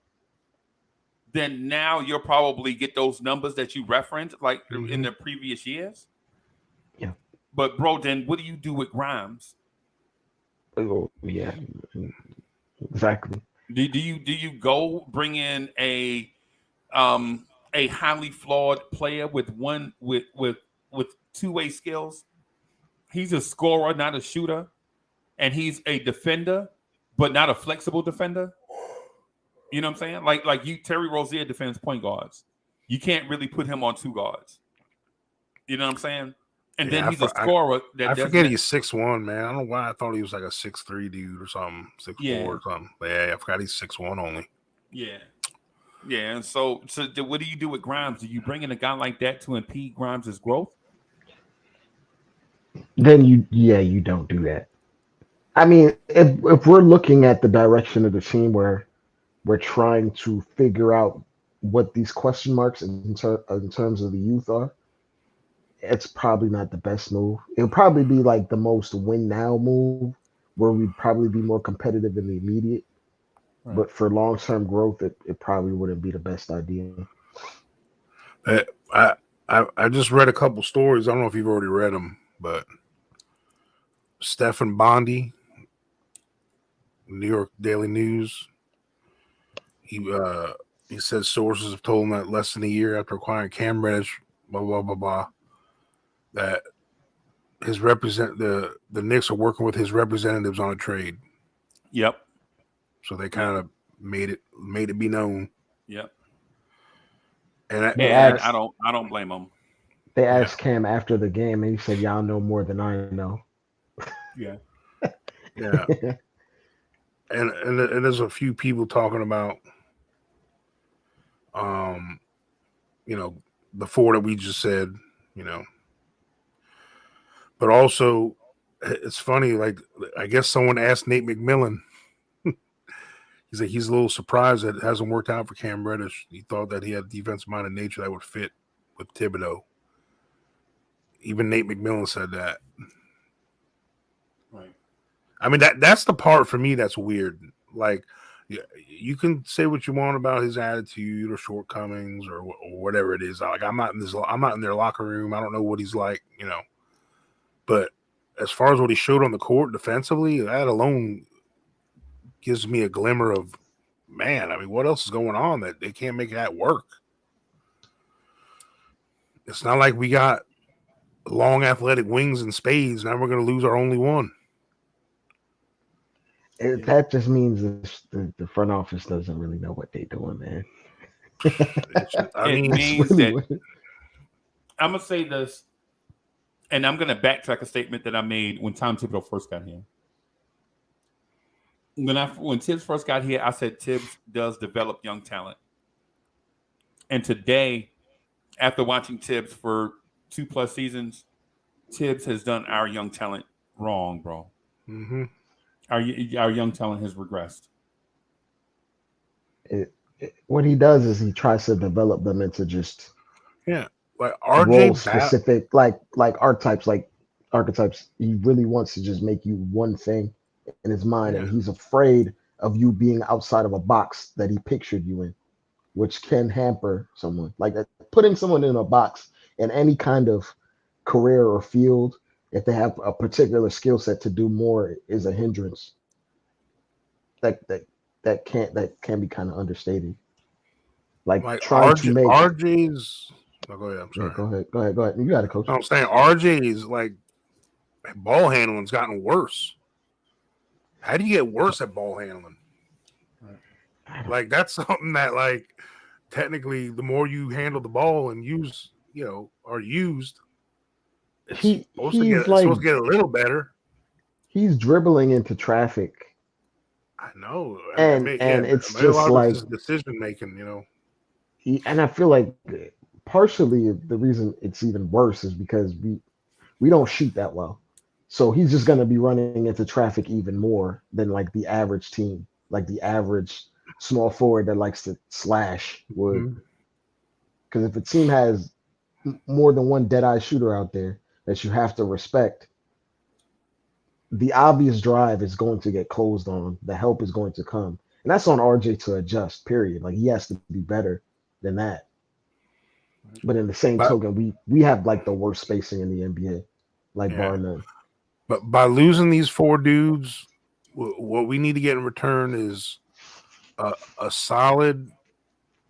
then now you'll probably get those numbers that you referenced, like in the previous years. Yeah. But bro, then what do you do with Grimes? Oh, yeah. Exactly. Do you go bring in a highly flawed player with two-way skills? He's a scorer, not a shooter, and he's a defender, but not a flexible defender. You know what I'm saying? Like you, Terry Rozier defends point guards. You can't really put him on two guards. You know what I'm saying? And then he's a scorer. I forget he's 6'1", man. I don't know why I thought he was like a 6'3" dude or something, 6'4" or something. But yeah, I forgot he's 6'1" only. Yeah. Yeah, and so what do you do with Grimes? Do you bring in a guy like that to impede Grimes' growth? Then you don't do that. I mean, if we're looking at the direction of the team where we're trying to figure out what these question marks in terms of the youth are, it's probably not the best move. It'll probably be like the most win now move, where we'd probably be more competitive in the immediate. Right. But for long term growth, it probably wouldn't be the best idea. I just read a couple stories. I don't know if you've already read them, but Stephen Bondi, New York Daily News, he says sources have told him that less than a year after acquiring Cam Reddish, blah blah blah blah, that the Knicks are working with his representatives on a trade. Yep. So they kind of made it be known. Yep. And I don't blame them. They asked Cam after the game, and he said, "Y'all know more than I know." Yeah. Yeah. And there's a few people talking about, the four that we just said, but also it's funny. Like, I guess someone asked Nate McMillan. He's like, he's a little surprised that it hasn't worked out for Cam Reddish. He thought that he had a defensive-minded nature that would fit with Thibodeau. Even Nate McMillan said that. Right. I mean, that's the part for me that's weird. Like, you can say what you want about his attitude or shortcomings or whatever it is. Like, I'm not in their locker room. I don't know what he's like, But as far as what he showed on the court defensively, that alone gives me a glimmer of, man, I mean, what else is going on that they can't make that work? It's not like we got long athletic wings and spades. Now we're going to lose our only one. That just means the front office doesn't really know what they're doing, man. It means that I'm going to say this, and I'm going to backtrack a statement that I made when Tom Thibodeau first got here. When Tibbs first got here, I said Tibbs does develop young talent. And today, after watching Tibbs for 2+ seasons, Tibbs has done our young talent wrong, bro. Mm-hmm. Our young talent has regressed. What he does is he tries to develop them into just like role specific, like archetypes. He really wants to just make you one thing in his mind, and he's afraid of you being outside of a box that he pictured you in, which can hamper someone. Like putting someone in a box in any kind of career or field, if they have a particular skill set to do more, is a hindrance. That can be kind of understated. Like trying to make RJ's. Oh, go ahead. I'm sorry. Yeah, go ahead. You got it, coach. I'm saying RJ's like ball handling's gotten worse. How do you get worse at ball handling? Like, that's something that, like, technically, the more you handle the ball and are used, It's he's supposed to get a little better. he's dribbling into traffic, I know. and it's Maybe a just lot of like this is decision making, and I feel like partially the reason it's even worse is because we don't shoot that well. So he's just going to be running into traffic even more than like the average team, like the average small forward that likes to slash would. Mhm. Because if a team has more than one dead eye shooter out there that you have to respect, the obvious drive is going to get closed on. The help is going to come. And that's on RJ to adjust, period. Like he has to be better than that. But in the same But token, we have like the worst spacing in the NBA, like yeah, bar none. but by losing these 4 dudes, what we need to get in return is a solid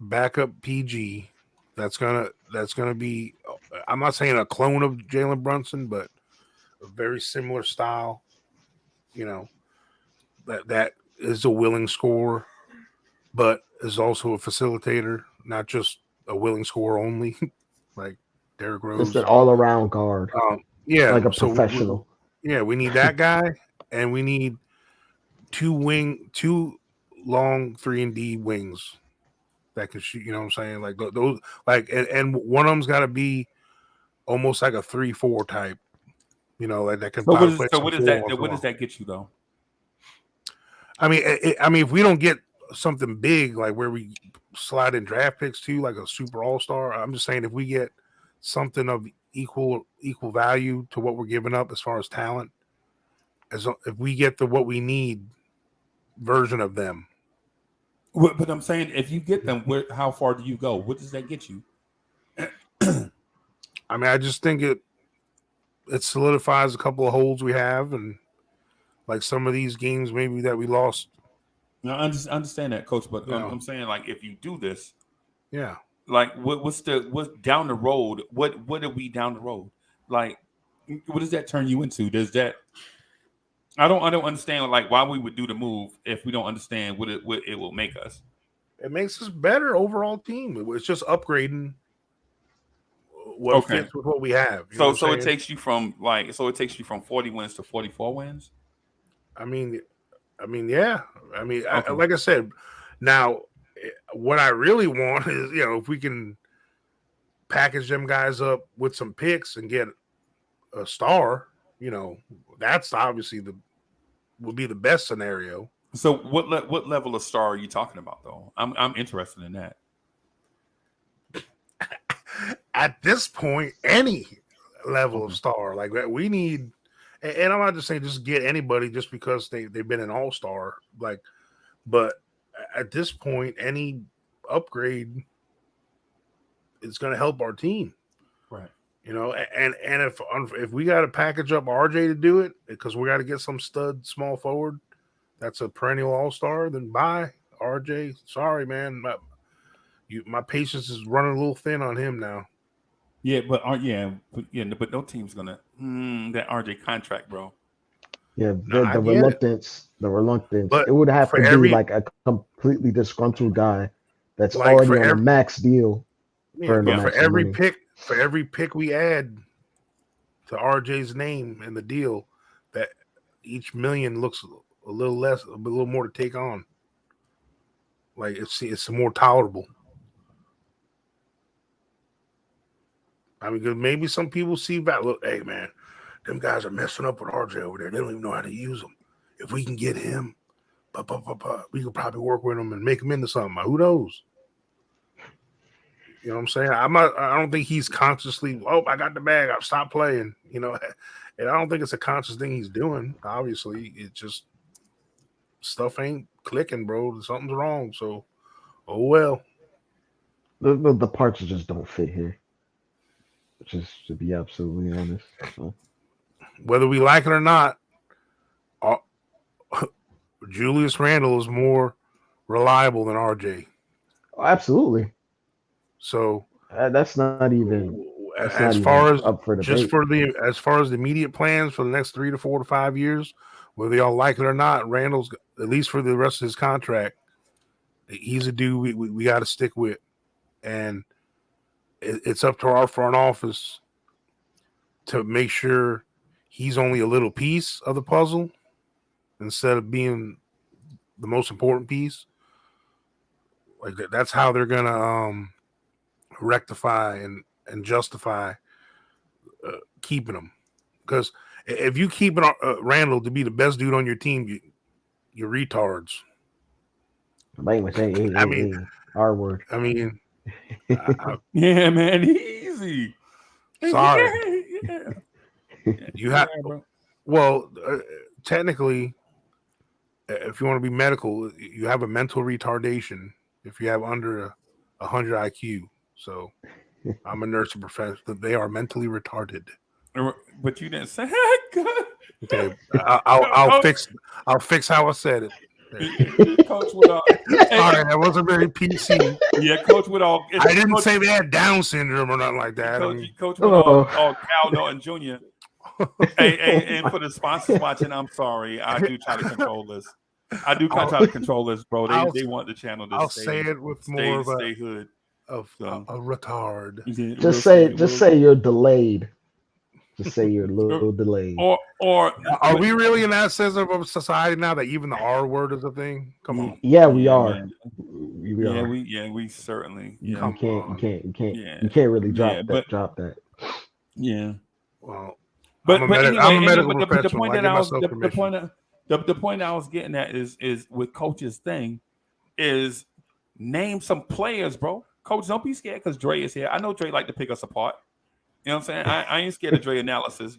backup PG. That's gonna be. I'm not saying a clone of Jalen Brunson, but a very similar style. That is a willing scorer, but is also a facilitator, not just a willing scorer only, like Derrick Just Rose. an all around guard, Yeah, like a so professional. we need that guy, and we need 2 long 3-and-D wings that can shoot. You know what I'm saying? Like those, like, and one of them's got to be almost like a 3-4 type. Like that can So play some what is 4 that? on What does 4. that get you though? I mean, if we don't get something big like where we slide in draft picks to, like a super all-star, I'm just saying if we get something of equal value to what we're giving up as far as talent, if we get the what we need version of them. But I'm saying if you get them, how far do you go? What does that get you? I mean, I just think it solidifies a couple of holes we have, and like some of these games maybe that we lost. No, I understand that, Coach. But I'm saying, like, if you do this, yeah, like what's down the road? What are we down the road? Like, what does that turn you into? Does that? I don't understand like why we would do the move if we don't understand what it will make us. It makes us better overall team. It's just upgrading what fits with what we have. So it takes you from 40 wins to 44 wins. I mean, yeah. I mean, like I said, now what I really want is if we can package them guys up with some picks and get a star, that's obviously would be the best scenario. So what level of star are you talking about though? I'm interested in that. At this point, any level of star like that, we need. And I'm not just saying just get anybody just because they've been an all-star, but at this point, any upgrade is going to help our team, right? And if we got to package up RJ to do it because we got to get some stud small forward that's a perennial all-star, then bye RJ. Sorry, man, my patience is running a little thin on him now. Yeah, but no team's gonna that RJ contract, bro. Yeah, the reluctance. But it would have to be like a completely disgruntled guy that's like already on a max deal. For every pick we add to RJ's name in the deal, that each million looks a little less, a little more to take on. Like it's more tolerable. I mean, because maybe some people see that. Look, hey man, them guys are messing up with RJ over there. They don't even know how to use him. If we can get him, we could probably work with him and make him into something. Who knows? You know what I'm saying? I don't think he's consciously. Oh, I got the bag. I've stopped playing. And I don't think it's a conscious thing he's doing. Obviously, it just stuff ain't clicking, bro. Something's wrong. So, oh well. The parts just don't fit here. Just to be absolutely honest. So. Whether we like it or not, Julius Randle is more reliable than RJ. Oh, absolutely. So that's not even as far as up for debate. As far as the immediate plans for the next 3 to 4 to 5 years, whether y'all like it or not, Randle's, at least for the rest of his contract, he's a dude we got to stick with, and it's up to our front office to make sure he's only a little piece of the puzzle instead of being the most important piece. Like that's how they're gonna rectify and justify keeping him. Because if you keep Randle to be the best dude on your team, you're retards. I mean, R word. I mean, yeah, man, easy. Sorry, yeah. You have. Well, technically, if you want to be medical, you have a mental retardation if you have under 100 IQ. So, I'm a nursing professional. They are mentally retarded. But you didn't say good. Okay, I'll fix how I said it. Coach with all. Sorry, that wasn't very PC. Yeah, Coach with all. I didn't say they had Down syndrome or nothing like that. Coach with all Cal Norton Jr. And for the sponsors watching, I'm sorry. I do try to control this. I do try to control this, bro. They want the channel to I'll stay. say it with more stay hood. Of a retard. Just say you're delayed. Just say you're a little delayed. Or are we really in that sense of society now that even the R word is a thing? Come on. Yeah, we are. We are. We certainly. Yeah. You can't really drop that. Yeah. Well, I'm a medical professional. The point I was getting at is with Coach's thing is name some players, bro. Coach, don't be scared because Dre is here. I know Dre like to pick us apart. You know what I'm saying? I ain't scared of Dre analysis.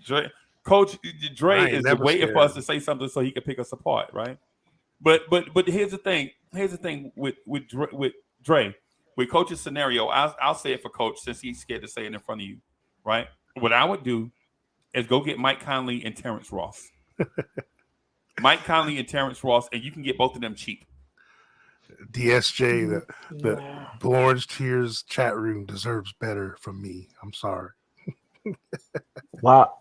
Coach Dre is waiting for us to say something so he can pick us apart, right? But here's the thing. Here's the thing with Dre. With Coach's scenario, I'll say it for Coach since he's scared to say it in front of you, right? What I would do is go get Mike Conley and Terrence Ross. Mike Conley and Terrence Ross, and you can get both of them cheap. DSJ, the Orange Tears chat room deserves better from me. I'm sorry. Wow,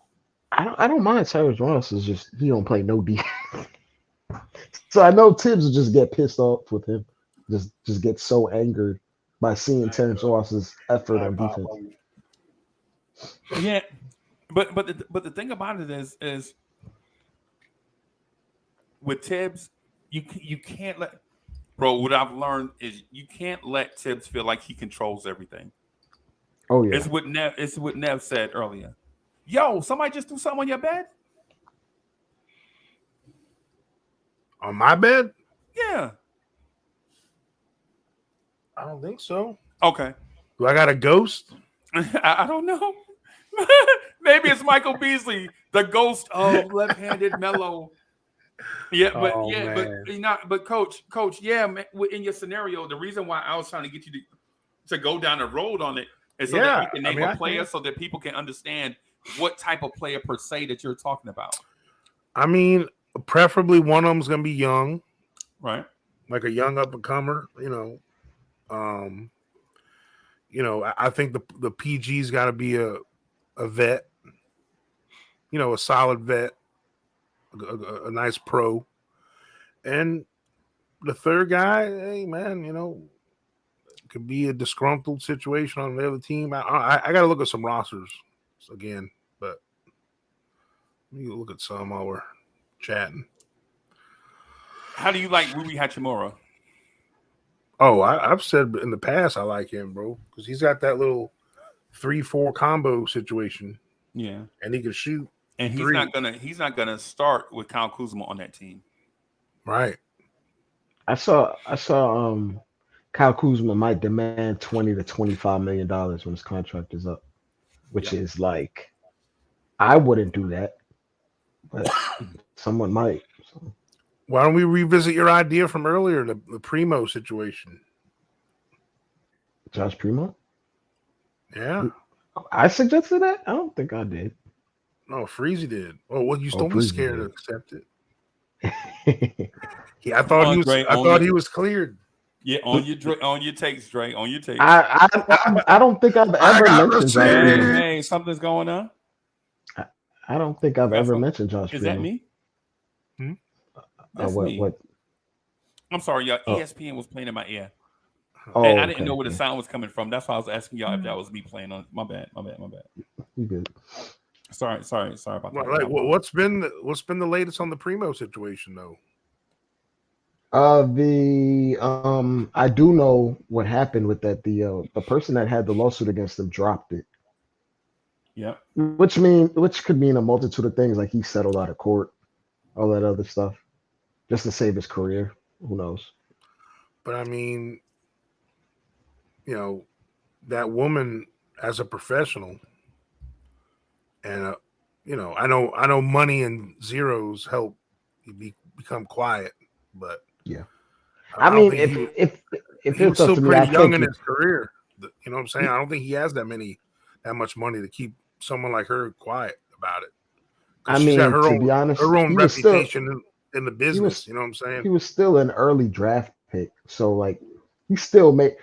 I don't mind Terrence Ross. Is just he don't play no defense. So I know Tibbs will just get pissed off with him. Just get so angered by seeing Terrence Ross's effort on defense. Yeah, but the thing about it is with Tibbs, you can't let. Bro, what I've learned is you can't let Tibbs feel like he controls everything. Oh yeah, it's what Nev said earlier. Yo, somebody just threw something on your bed? On my bed? Yeah. I don't think so. Okay. Do I got a ghost? I don't know. Maybe it's Michael Beasley, the ghost of left-handed Melo. Yeah, but coach, yeah, man, in your scenario, the reason why I was trying to get you to go down the road on it is so that you can name a player so that people can understand what type of player per se that you're talking about. I mean, preferably one of them's gonna be young, right? Like a young up and comer, I think the PG's got to be a vet, a solid vet. A nice pro, and the third guy, hey man, could be a disgruntled situation on the other team. I got to look at some rosters again, but let me look at some while we're chatting. How do you like Rui Hachimura? Oh, I've said in the past I like him, bro, because he's got that little 3-4 combo situation. Yeah, and he can shoot. And he's not gonna start with Kyle Kuzma on that team. Right. I saw Kyle Kuzma might demand $20 to $25 million when his contract is up, which is like, I wouldn't do that, but someone might. So. Why don't we revisit your idea from earlier, the Primo situation? Josh Primo? Yeah. I suggested that? I don't think I did. No, Freezy did. Oh, well, you still be scared to accept it. I thought he was cleared. Yeah, on your takes, Dre. On your takes. I don't think I've ever mentioned Josh Primo. Hey, something's going on. I don't think I've ever mentioned Josh Primo. Is that me? That's me. What? I'm sorry, y'all. ESPN was playing in my ear. Oh, and I didn't know where the sound was coming from. That's why I was asking y'all if that was me playing on. My bad. You good? Sorry about that. Like, what's been the latest on the Primo situation though? I do know what happened with that. The person that had the lawsuit against him dropped it. Yeah. Which could mean a multitude of things, like he settled out of court, all that other stuff, just to save his career. Who knows? But I mean, that woman as a professional, and I know money and zeros help you become quiet, but yeah, I mean, think if he was it's up still to me, pretty I young think in his career. You know what I'm saying? I don't think he has that much money to keep someone like her quiet about it. I She's got mean, to be honest, her own he was still reputation in the business. You know what I'm saying? he was still an early draft pick, so like he still make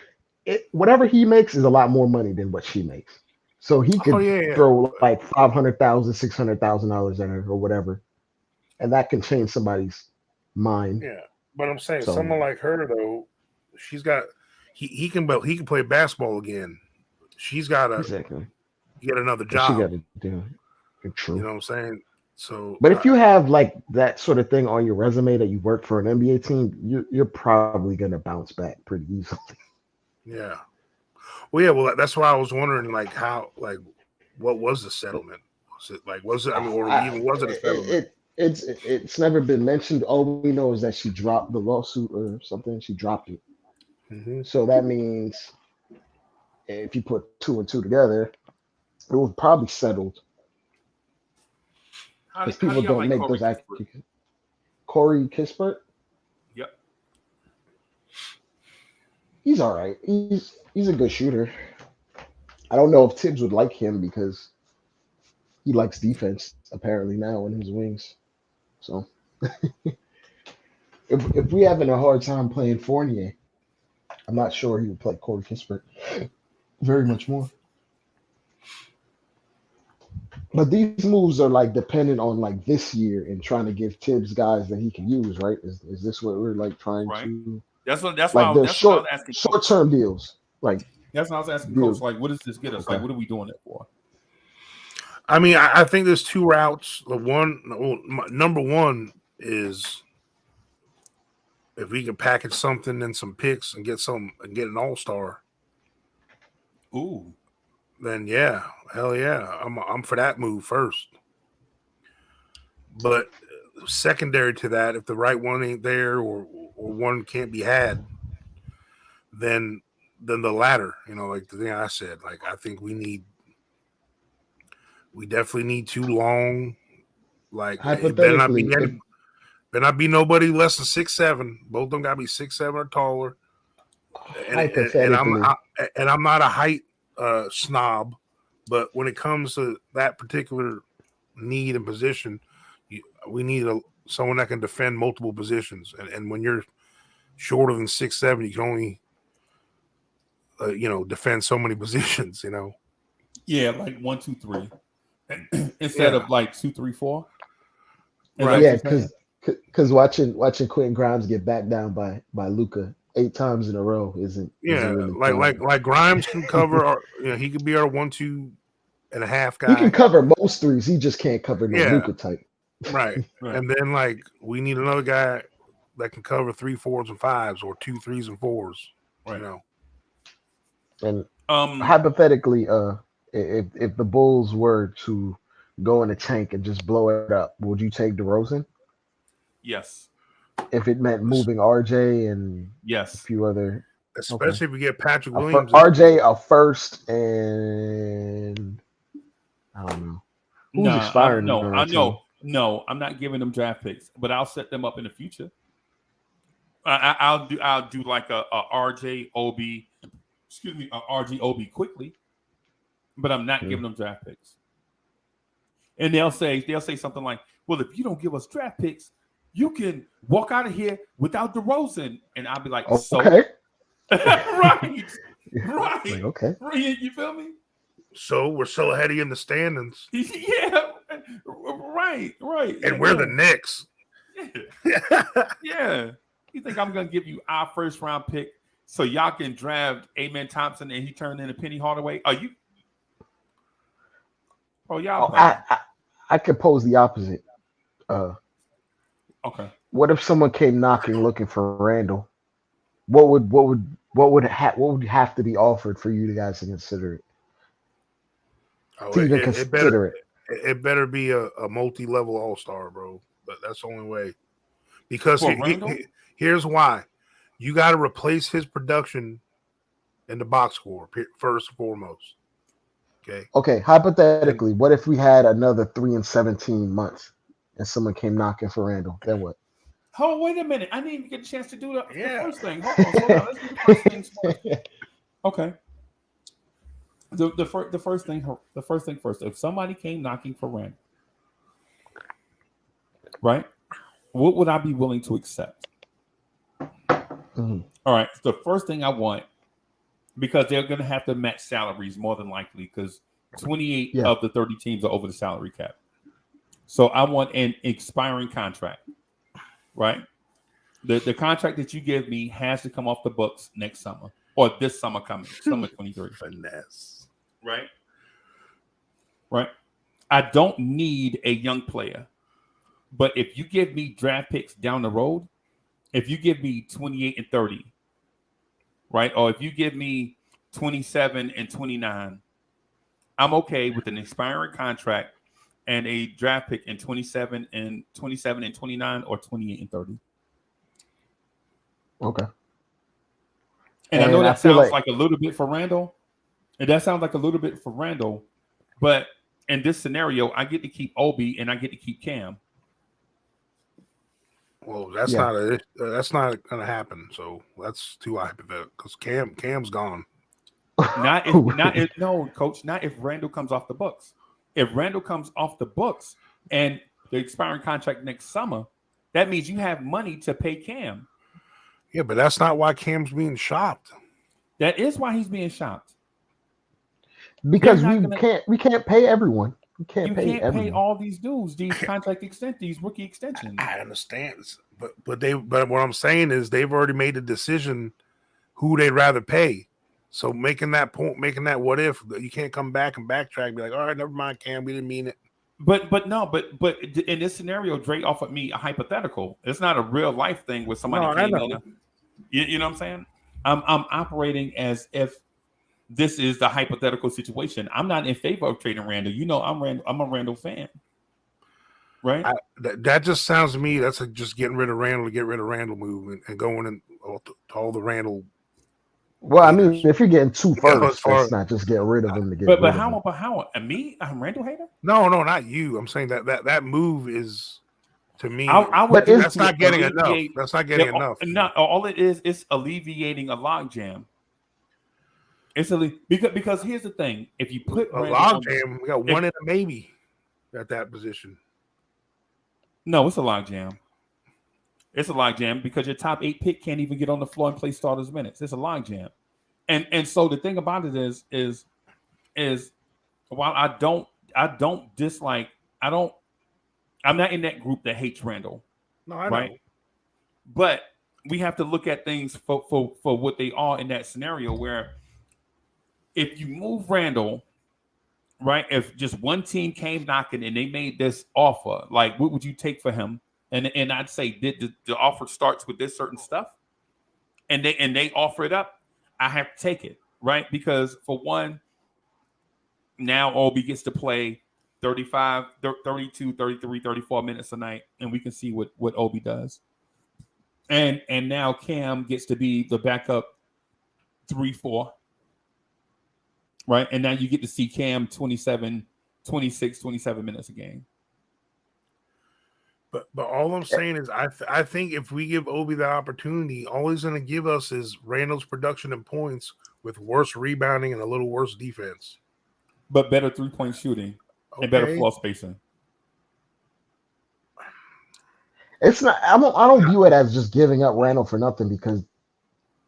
it. Whatever he makes is a lot more money than what she makes. So he could throw like $500,000, $600,000 at her or whatever, and that can change somebody's mind. Yeah, but I'm saying someone like her though, she's got he can play basketball again. She's got to get another job. She got to do it. True. You know what I'm saying? So, but if you have like that sort of thing on your resume that you work for an NBA team, you're probably gonna bounce back pretty easily. Yeah. Well, that's why I was wondering, like, what was the settlement? Was it a settlement? It's never been mentioned. All we know is that she dropped the lawsuit or something. She dropped it. Mm-hmm. So that means if you put two and two together, it was probably settled. Because people don't make those accusations. Corey Kispert? Yep. He's all right. He's a good shooter. I don't know if Tibbs would like him because he likes defense apparently now in his wings. So if we having a hard time playing Fournier, I'm not sure he would play Corey Kispert very much more. But these moves are like dependent on like this year and trying to give Tibbs guys that he can use, right? Is this what we're like trying to? That's like what I was asking. Short-term deals, like that's what I was asking Coach. Like, what does this get us? Okay. Like, what are we doing it for? I mean, I think there's two routes. Number one is if we can package something and some picks and get an all-star. Ooh. Then yeah, hell yeah, I'm for that move first. But secondary to that, if the right one ain't there or one can't be had, then the latter. Like the thing I said, like I think we definitely need two long. Like hypothetically, better not be nobody less than 6'7". Both of them gotta be 6'7" or taller. Hypothetically, and I'm not a height snob, but when it comes to that particular need and position, we need someone that can defend multiple positions. And when you're shorter than 6'7", you can only defend so many positions. Yeah, like 1, 2, 3, instead of like 2, 3, 4. Right? Yeah, because watching Quentin Grimes get backed down by Luka 8 times in a row isn't really like Grimes can cover our, he could be our 1, 2.5 guy. He can cover most threes. He just can't cover no Luka type. Right. And then like we need another guy that can cover 3, 4s, and 5s, or 2, 3s, and 4s. Right. And hypothetically, if the Bulls were to go in a tank and just blow it up, would you take DeRozan? Yes. If it meant moving RJ and a few other, especially if we get Patrick Williams, RJ a first, and I don't know who's expiring. No, I'm not giving them draft picks, but I'll set them up in the future. I'll do like a RJ Obi, a RJ Obi quickly, but I'm not giving them draft picks. And they'll say something like, "Well, if you don't give us draft picks, you can walk out of here without DeRozan," and I'll be like, "Okay, right, like, okay, you feel me?" So we're so ahead of you in the standings. Yeah, right. And we're the Knicks. Yeah. You think I'm gonna give you our first round pick so y'all can draft Amen Thompson and he turned into Penny Hardaway? Are you? Oh, y'all. I could pose the opposite. Okay. What if someone came knocking looking for Randle? What would have to be offered for you guys to consider it? Oh, To even it better consider it. it better be a multi-level all-star, bro. But that's the only way. Because here's why. You got to replace his production in the box score first and foremost. Okay, hypothetically, what if we had another 3 and 17 months and someone came knocking for Randle? Then what? Oh, wait a minute. I didn't even get a chance to do the first thing. Hold on, slow down. Let's do the first things first. Okay. The first thing first. If somebody came knocking for Randle, right? What would I be willing to accept? Mm-hmm. All right. The first thing I want, because they're going to have to match salaries more than likely, because 28 of the 30 teams are over the salary cap. So I want an expiring contract, right? The contract that you give me has to come off the books next summer or this summer coming, summer 23. Finesse. Right? Right. I don't need a young player, but if you give me draft picks down the road, if you give me 28 and 30, right? Or if you give me 27 and 29, I'm okay with an expiring contract and a draft pick in 27 and 29 or 28 and 30. Okay. And I know that sounds like a little bit for Randle. And that sounds like a little bit for Randle. But in this scenario, I get to keep Obi and I get to keep Cam. Well, that's not going to happen. So that's too hypothetical because Cam's gone. Not if Randle comes off the books. If Randle comes off the books and the expiring contract next summer, that means you have money to pay Cam. Yeah, but that's not why Cam's being shopped. That is why he's being shopped. Because we can't pay everyone. You can't pay all these dudes, these contract these rookie extensions. I understand, but what I'm saying is they've already made a decision who they'd rather pay. So making that what if, you can't come back and backtrack and be like, all right, never mind, Cam, we didn't mean it. But in this scenario, Dre offered me a hypothetical. It's not a real life thing where somebody came in. You know what I'm saying? I'm operating as if this is the hypothetical situation. I'm not in favor of trading Randle. You know, I'm a Randle fan, right? That just sounds to me that's like just getting rid of Randle to get rid of Randle move and going in to all the Randle. Well, I mean, if you're getting two first, that's not just get rid of him to get rid of him. But how? And me? I'm a Randle hater? No, not you. I'm saying that move is, to me, that's not getting enough. That's not getting enough. Not all it is. It's alleviating a logjam. It's because here's the thing: if you put a logjam, we got one in a maybe at that position. No, it's a logjam. It's a logjam because your top 8 pick can't even get on the floor and play starters minutes. It's a logjam, and so the thing about it is while I don't dislike, I'm not in that group that hates Randle. No, I right? know. But we have to look at things for what they are in that scenario where if you move Randle, right? If just one team came knocking and they made this offer, like what would you take for him? And I'd say the offer starts with this certain stuff, and they offer it up, I have to take it, right? Because for one, now Obi gets to play 35, 32, 33, 34 minutes a night, and we can see what Obi does. And now Cam gets to be the backup 3-4. Right. And now you get to see Cam 26, 27 minutes a game. But all I'm saying is I think if we give Obi that opportunity, all he's going to give us is Randle's production and points with worse rebounding and a little worse defense. But better 3-point shooting and better floor spacing. It's not. I don't view it as just giving up Randle for nothing because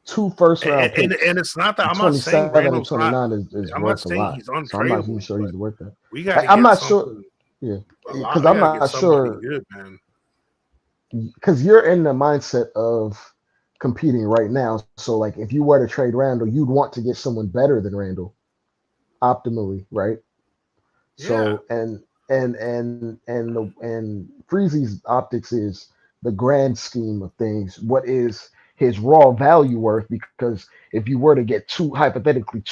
2 first round picks and it's not that I'm not saying Randle's 29 is I'm worth not a lot. he's untradeable. So I'm not even sure he's worth that. We got. I'm not sure. Yeah, because I'm not sure. Good, man. Because you're in the mindset of competing right now. So like, if you were to trade Randle, you'd want to get someone better than Randle, optimally, right? So and Freezy's optics is the grand scheme of things. What is his raw value worth? Because if you were to get hypothetically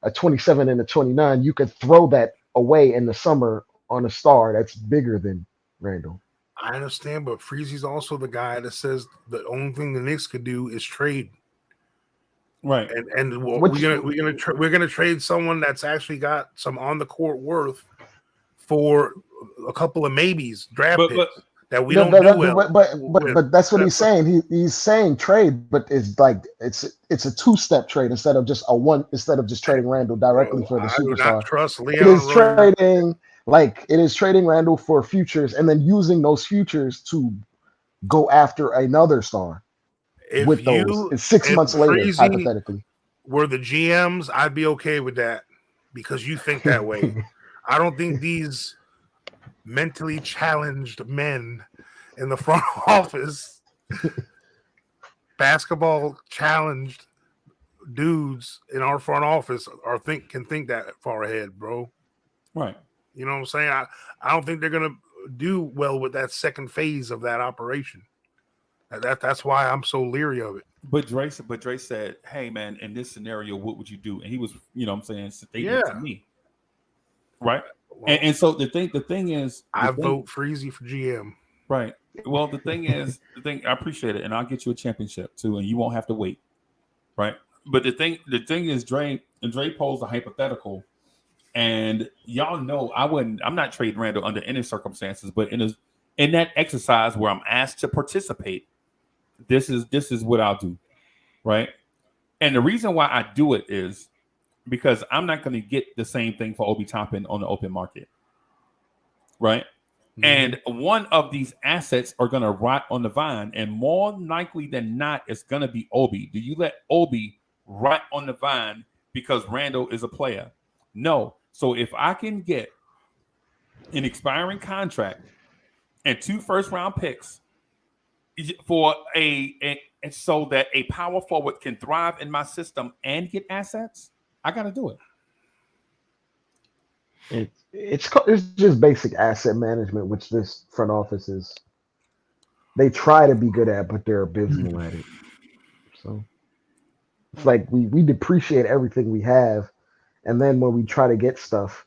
a 27 and a 29, you could throw that away in the summer on a star that's bigger than Randle. I understand, but Freezy's also the guy that says the only thing the Knicks could do is trade. Right. And we're gonna trade someone that's actually got some on the court worth for a couple of maybes draft picks that we don't do well. But that's what he's saying. He's saying trade, but it's like it's a two-step trade instead of just trading Randle directly for the superstar. I do not trust Leon. It is trading Randle for futures and then using those futures to go after another star. With those 6 months later, hypothetically. Were the GMs, I'd be okay with that because you think that way. I don't think these mentally challenged men in the front office, basketball challenged dudes in our front office can think that far ahead, bro. Right. You know what I'm saying? I don't think they're gonna do well with that second phase of that operation. That's why I'm so leery of it. But Dre said, "Hey man, in this scenario, what would you do?" And he was, you know what I'm saying, stating it to me. Right? Well, and so the thing is I vote Freezy for GM. Right. Well, the thing is, I appreciate it, and I'll get you a championship too, and you won't have to wait. Right. But the thing is, Dre posed a hypothetical, and y'all know I'm not trading Randle under any circumstances, but in that exercise where I'm asked to participate, this is what I'll do. Right. And the reason why I do it is because I'm not going to get the same thing for Obi Toppin on the open market. Right. Mm-hmm. And one of these assets are going to rot on the vine, and more likely than not, it's going to be Obi. Do you let Obi rot on the vine because Randle is a player? No. So if I can get an expiring contract and 2 first-round picks for so that a power forward can thrive in my system and get assets, I got to do it. It's just basic asset management, which this front office they try to be good at, but they're abysmal at it. So it's like we depreciate everything we have, and then when we try to get stuff,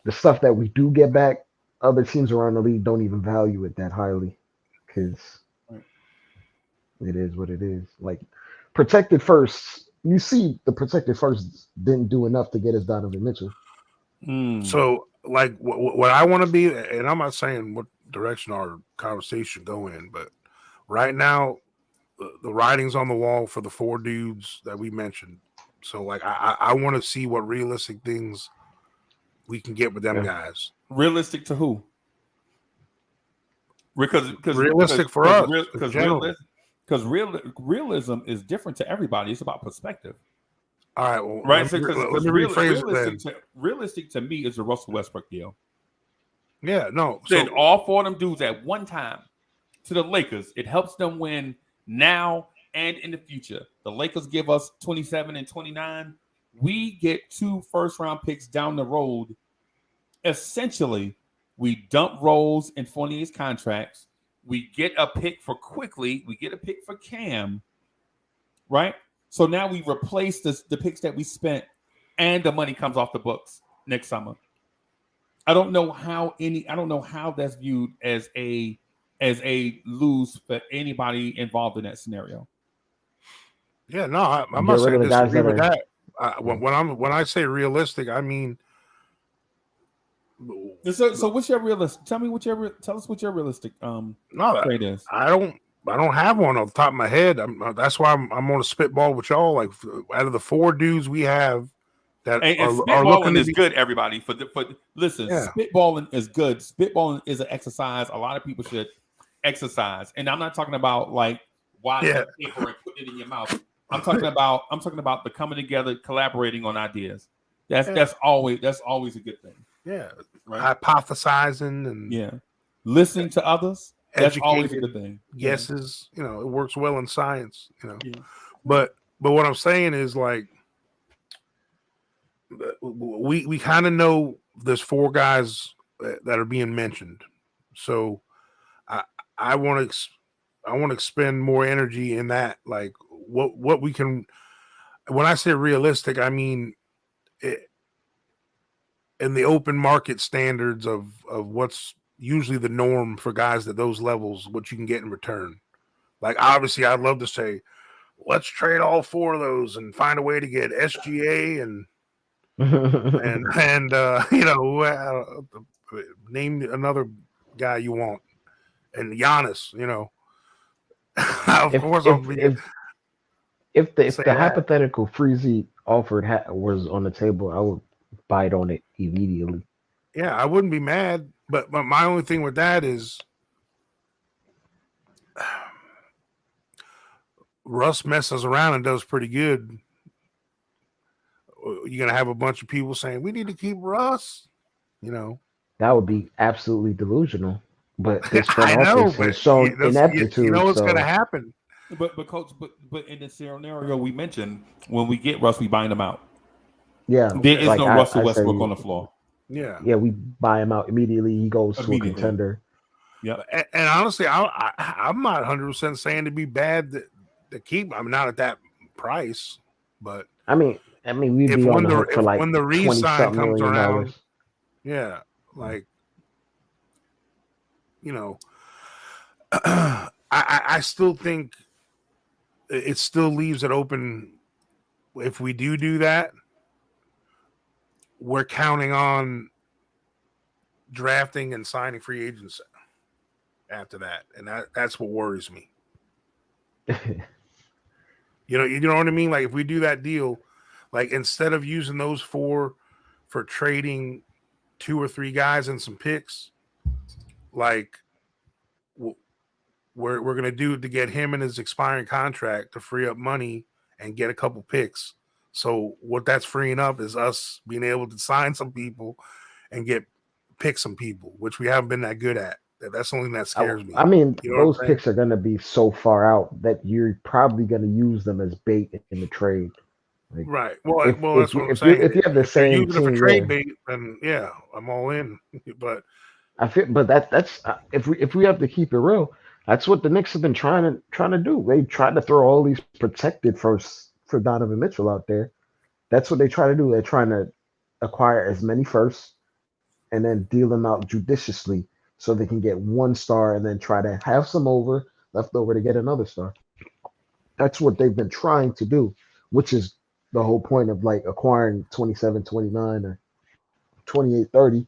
the stuff that we do get back, other teams around the league don't even value it that highly because it is what it is. Like protected first, you see the protected first didn't do enough to get us Donovan Mitchell. So, like, what I want to be, and I'm not saying what direction our conversation go in, but right now, the writing's on the wall for the 4 dudes that we mentioned. So, like, I want to see what realistic things we can get with them guys. Realistic to who? Because realistic for us. Because realism is different to everybody. It's about perspective. All right, well, right. Let me rephrase it. Realistic to me is the Russell Westbrook deal. Yeah, no. Send all 4 of them dudes at one time to the Lakers. It helps them win now and in the future. The Lakers give us 27 and 29. We get 2 first-round picks down the road. Essentially, we dump Rose and Fournier's contracts. We get a pick for Quickly. We get a pick for Cam. Right? So now we replace the picks that we spent, and the money comes off the books next summer. I don't know how that's viewed as a lose for anybody involved in that scenario. Yeah, no, I'm not saying disagree with that. When I say realistic, I mean. So what's your realistic? Tell us what your realistic trade is. I don't have one off the top of my head. That's why I'm on a spitball with y'all. Like out of the 4 dudes we have that are looking is good. Everybody, listen, spitballing is good. Spitballing is an exercise a lot of people should exercise, and I'm not talking about like washing paper and putting it in your mouth. I'm talking about the coming together, collaborating on ideas. That's always a good thing. Yeah, right? Hypothesizing and listening to others. That's always a good thing. Guesses, it works well in science, But what I'm saying is like we kind of know there's 4 guys that are being mentioned. So I want to expend more energy in that. Like what we can. When I say realistic, I mean in the open market standards of what's usually the norm for guys at those levels, what you can get in return. Like obviously, I'd love to say, let's trade all 4 of those and find a way to get SGA and name another guy you want, and Giannis. Of course, if the that. hypothetical Freezy offered was on the table, I would bite on it immediately. Yeah, I wouldn't be mad, but my only thing with that is Russ messes around and does pretty good. You're gonna have a bunch of people saying we need to keep Russ. That would be absolutely delusional. But this front I know, office but has shown ineptitude. You know what's so. gonna happen. But coach, but in the scenario we mentioned, when we get Russ, we bind him out. Yeah, there is no Russell Westbrook on the floor. Yeah, we buy him out immediately. He goes to a contender. Yeah, and honestly, I'm not 100% saying to be bad to keep. I'm not at that price, but I mean, we'd be on the hook for like when the re-sign comes around. Yeah, like I still think it still leaves it open. If we do that, we're counting on drafting and signing free agents after that, and that's what worries me. You know what I mean? Like if we do that deal, like instead of using those 4 for trading 2 or 3 guys and some picks, like we're going to do to get him and his expiring contract to free up money and get a couple picks. So what that's freeing up is us being able to sign some people and pick some people, which we haven't been that good at. That's the only thing that scares me. I mean, those picks are going to be so far out that you're probably going to use them as bait in the trade. Like, right. Well, that's what I'm saying. If you have the same team, for trade bait, then yeah, I'm all in. But that's if we have to keep it real, that's what the Knicks have been trying to do. They tried to throw all these protected firsts for Donovan Mitchell out there. That's what they try to do. They're trying to acquire as many firsts and then deal them out judiciously so they can get 1 star and then try to have some left over to get another star. That's what they've been trying to do, which is the whole point of like acquiring 27, 29 or 28, 30,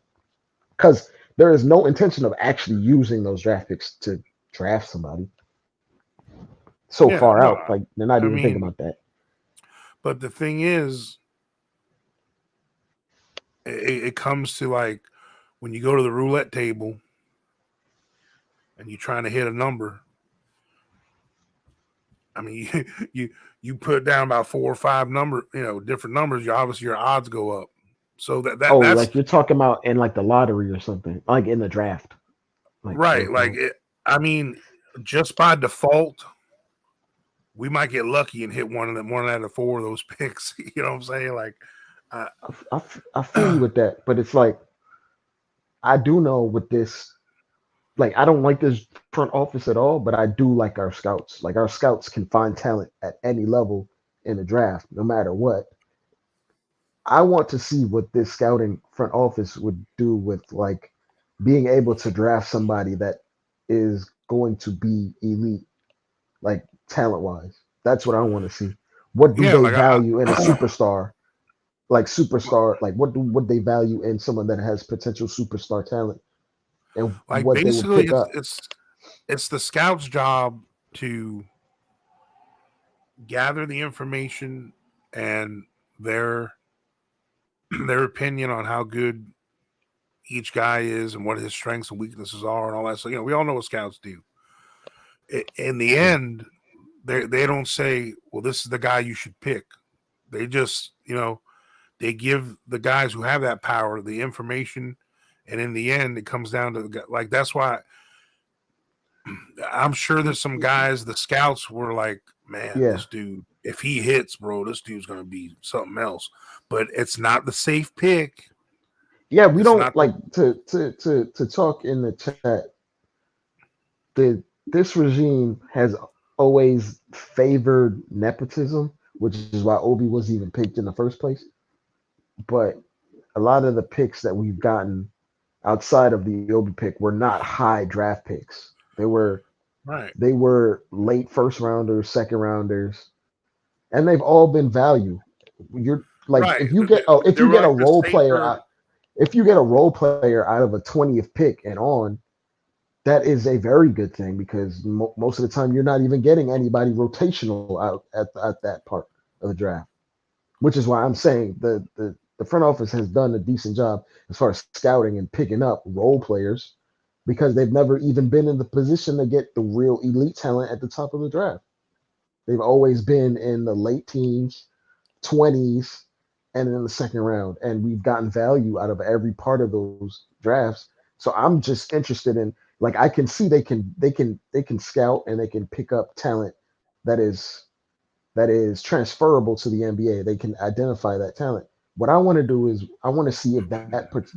because there is no intention of actually using those draft picks to draft somebody. Far out, like they're not even thinking about that. But the thing is, it comes to like when you go to the roulette table and you're trying to hit a number. I mean, you put down about 4 or 5 different numbers. Obviously your odds go up. So that's like you're talking about in like the lottery or something, like in the draft, right? Like I mean, just by default, we might get lucky and hit one out of 4 of those picks. You know what I'm saying? Like, I feel you with that, but it's like I do know with this. Like, I don't like this front office at all, but I do like our scouts. Like, our scouts can find talent at any level in the draft, no matter what. I want to see what this scouting front office would do with, like, being able to draft somebody that is going to be elite, like, talent-wise. That's what I want to see. What do they value in a superstar? Like, what they value in someone that has potential superstar talent? And like what basically, they would pick it's the scout's job to gather the information and their opinion on how good each guy is and what his strengths and weaknesses are and all that. So we all know what scouts do. In the end, they don't say, "Well, this is the guy you should pick." They just they give the guys who have that power the information. And in the end, it comes down to like that's why I'm sure there's some guys, the scouts were like, man, this dude, if he hits, bro, this dude's gonna be something else. But it's not the safe pick. Yeah, we It's don't not the like to talk in the chat. This regime has always favored nepotism, which is why Obi was even picked in the first place. But a lot of the picks that we've gotten outside of the Obi pick were not high draft picks. right, They were late first rounders, second rounders, and they've all been value. You're like right. if They you were get a like the role player safer. out if you get a role player out of a 20th pick and on, that is a very good thing because most of the time you're not even getting anybody rotational out at that part of the draft, which is why I'm saying the front office has done a decent job as far as scouting and picking up role players because they've never even been in the position to get the real elite talent at the top of the draft. They've always been in the late teens, 20s, and in the second round. And we've gotten value out of every part of those drafts. So I'm just interested in like I can see they can scout and they can pick up talent that is transferable to the NBA. They can identify that talent. What I want to do is I want to see if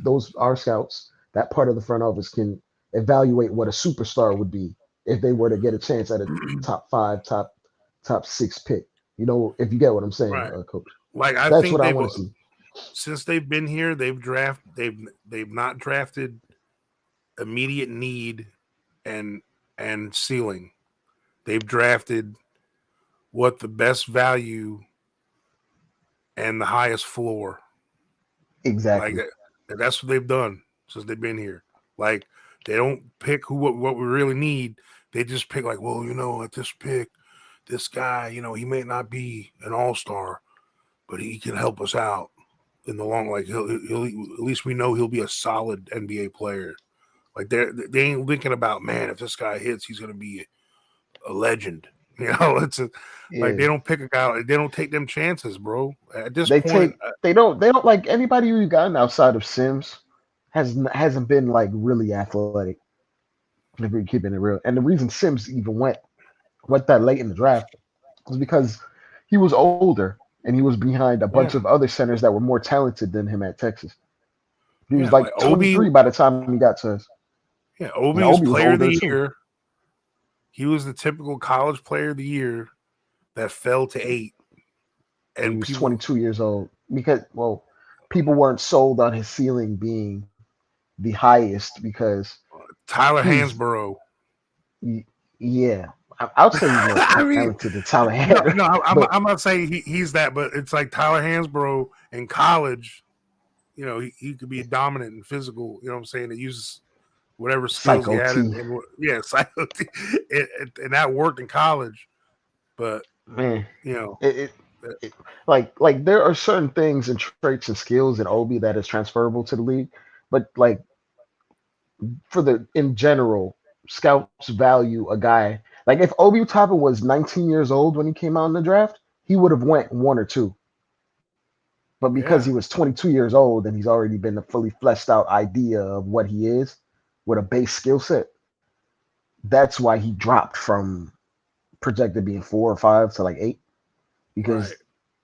those our scouts, that part of the front office can evaluate what a superstar would be if they were to get a chance at a top five, top six pick. If you get what I'm saying, Right. Coach. Like I That's think what I they've want to see. since they've been here, they've not drafted immediate need and ceiling. They've drafted what the best value and the highest floor. Like Exactly. that's what they've done since they've been here. Like they don't pick what we really need. They just pick like, well, at this pick, this guy, he may not be an all-star, but he can help us out in the long. Like he'll at least we know he'll be a solid NBA player. Like they ain't thinking about, man, if this guy hits, he's gonna be a legend. Like Yeah. they don't pick a guy. They don't take them chances, bro. At this They point, take they don't like anybody we've gotten outside of Sims hasn't been like really athletic. If we're keeping it real. And the reason Sims even went that late in the draft was because he was older and he was behind a bunch yeah, of other centers that were more talented than him at Texas. He was yeah, like like Obi, 23 by the time he got to us. yeah, And Obi was Obi was player of older the too. year. He was the typical college player of the year that fell to 8, And he and was people 22 years old because, well, people weren't sold on his ceiling being the highest because Tyler he's, Hansborough. yeah, I'll say he's more I mean, talented than Tyler no, Hatter, no, but I'm not saying he's that, but it's like Tyler Hansborough in college. He could be dominant and physical. You know what I'm saying? It uses whatever skills he Psycho had, T, yeah, and that worked in college. But man, you know, it, it, it like there are certain things and traits and skills in Obi that is transferable to the league, but like for the in general, scouts value a guy like if Obi Toppin was 19 years old when he came out in the draft, he would have went one or two. But because yeah, he was 22 years old and he's already been a fully fleshed out idea of what he is with a base skill set, that's why he dropped from projected being 4 or 5 to like 8 right, because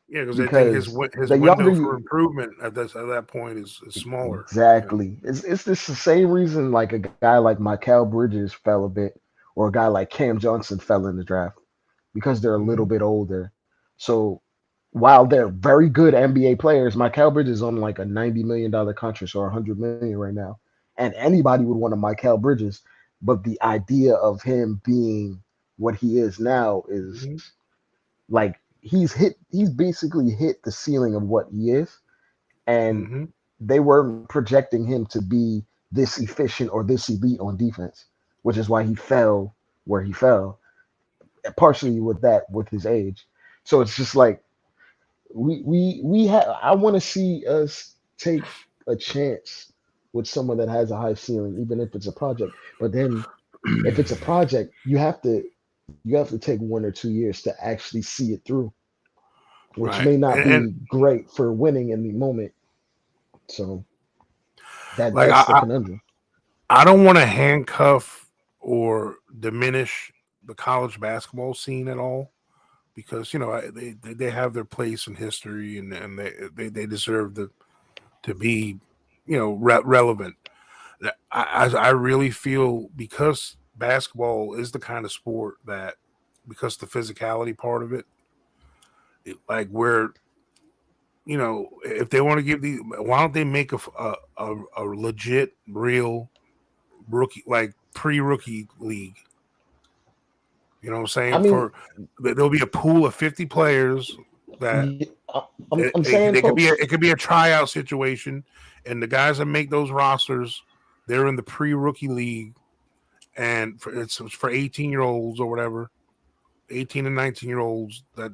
yeah, because I think his because his the younger window for you improvement at that point is smaller. exactly it's this the same reason like a guy like Mikal Bridges fell a bit or a guy like Cam Johnson fell in the draft because they're a little Mhm. bit older. So while they're very good NBA players, Mikal Bridges is on like a $90 million contract or $100 million right now, and anybody would want a Mikal Bridges. But the idea of him being what he is now is Mhm. like he's basically hit the ceiling of what he is, and Mhm. they weren't projecting him to be this efficient or this elite on defense, which is why he fell where he fell, partially with his age. So it's just like we have. I want to see us take a chance with someone that has a high ceiling, even if it's a project. But then, if it's a project, you have to take 1 or 2 years to actually see it through, which Right, may not and be great for winning in the moment. So like that's the conundrum. I don't want to handcuff or diminish the college basketball scene at all because they have their place in history and they deserve to be relevant. I really feel because basketball is the kind of sport that, because the physicality part of it, like where, if they want to give why don't they make a legit, real rookie, like pre-rookie league? You know what I'm I saying? mean, There'll be a pool of 50 players that I'm saying, Coach, it could be a tryout situation, and the guys that make those rosters, they're in the pre-rookie league, and it's for 18-year-olds or whatever, 18 and 19-year-olds that,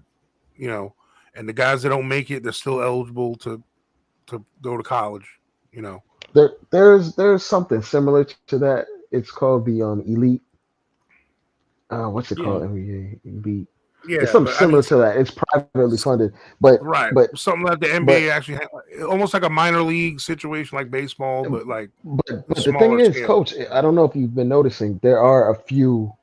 and the guys that don't make it, they're still eligible to go to college. there's something similar to that. It's called the elite. What's it Yeah. called? NBA elite. Yeah, It's something but similar to that. It's privately funded, but right, but something like the NBA actually almost like a minor league situation, like baseball, but like but the smaller thing is, scale. Coach, I don't know if you've been noticing, there are a few.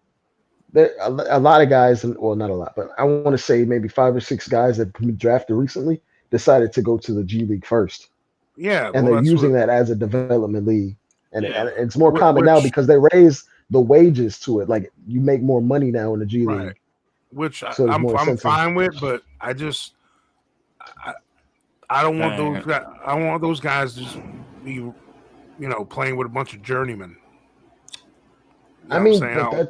There a lot of guys, and well, not a lot, but I want to say maybe 5 or 6 guys that been drafted recently decided to go to the G League first, Yeah, and well, they're that's using what, that as a development league, and Yeah. it's more common now which because they raise the wages to it. Like you make more money now in the G right, League, which so there's I'm more incentive. fine with, but I don't want those guys. I want those guys to just be, playing with a bunch of journeymen. You know I what I'm mean, saying?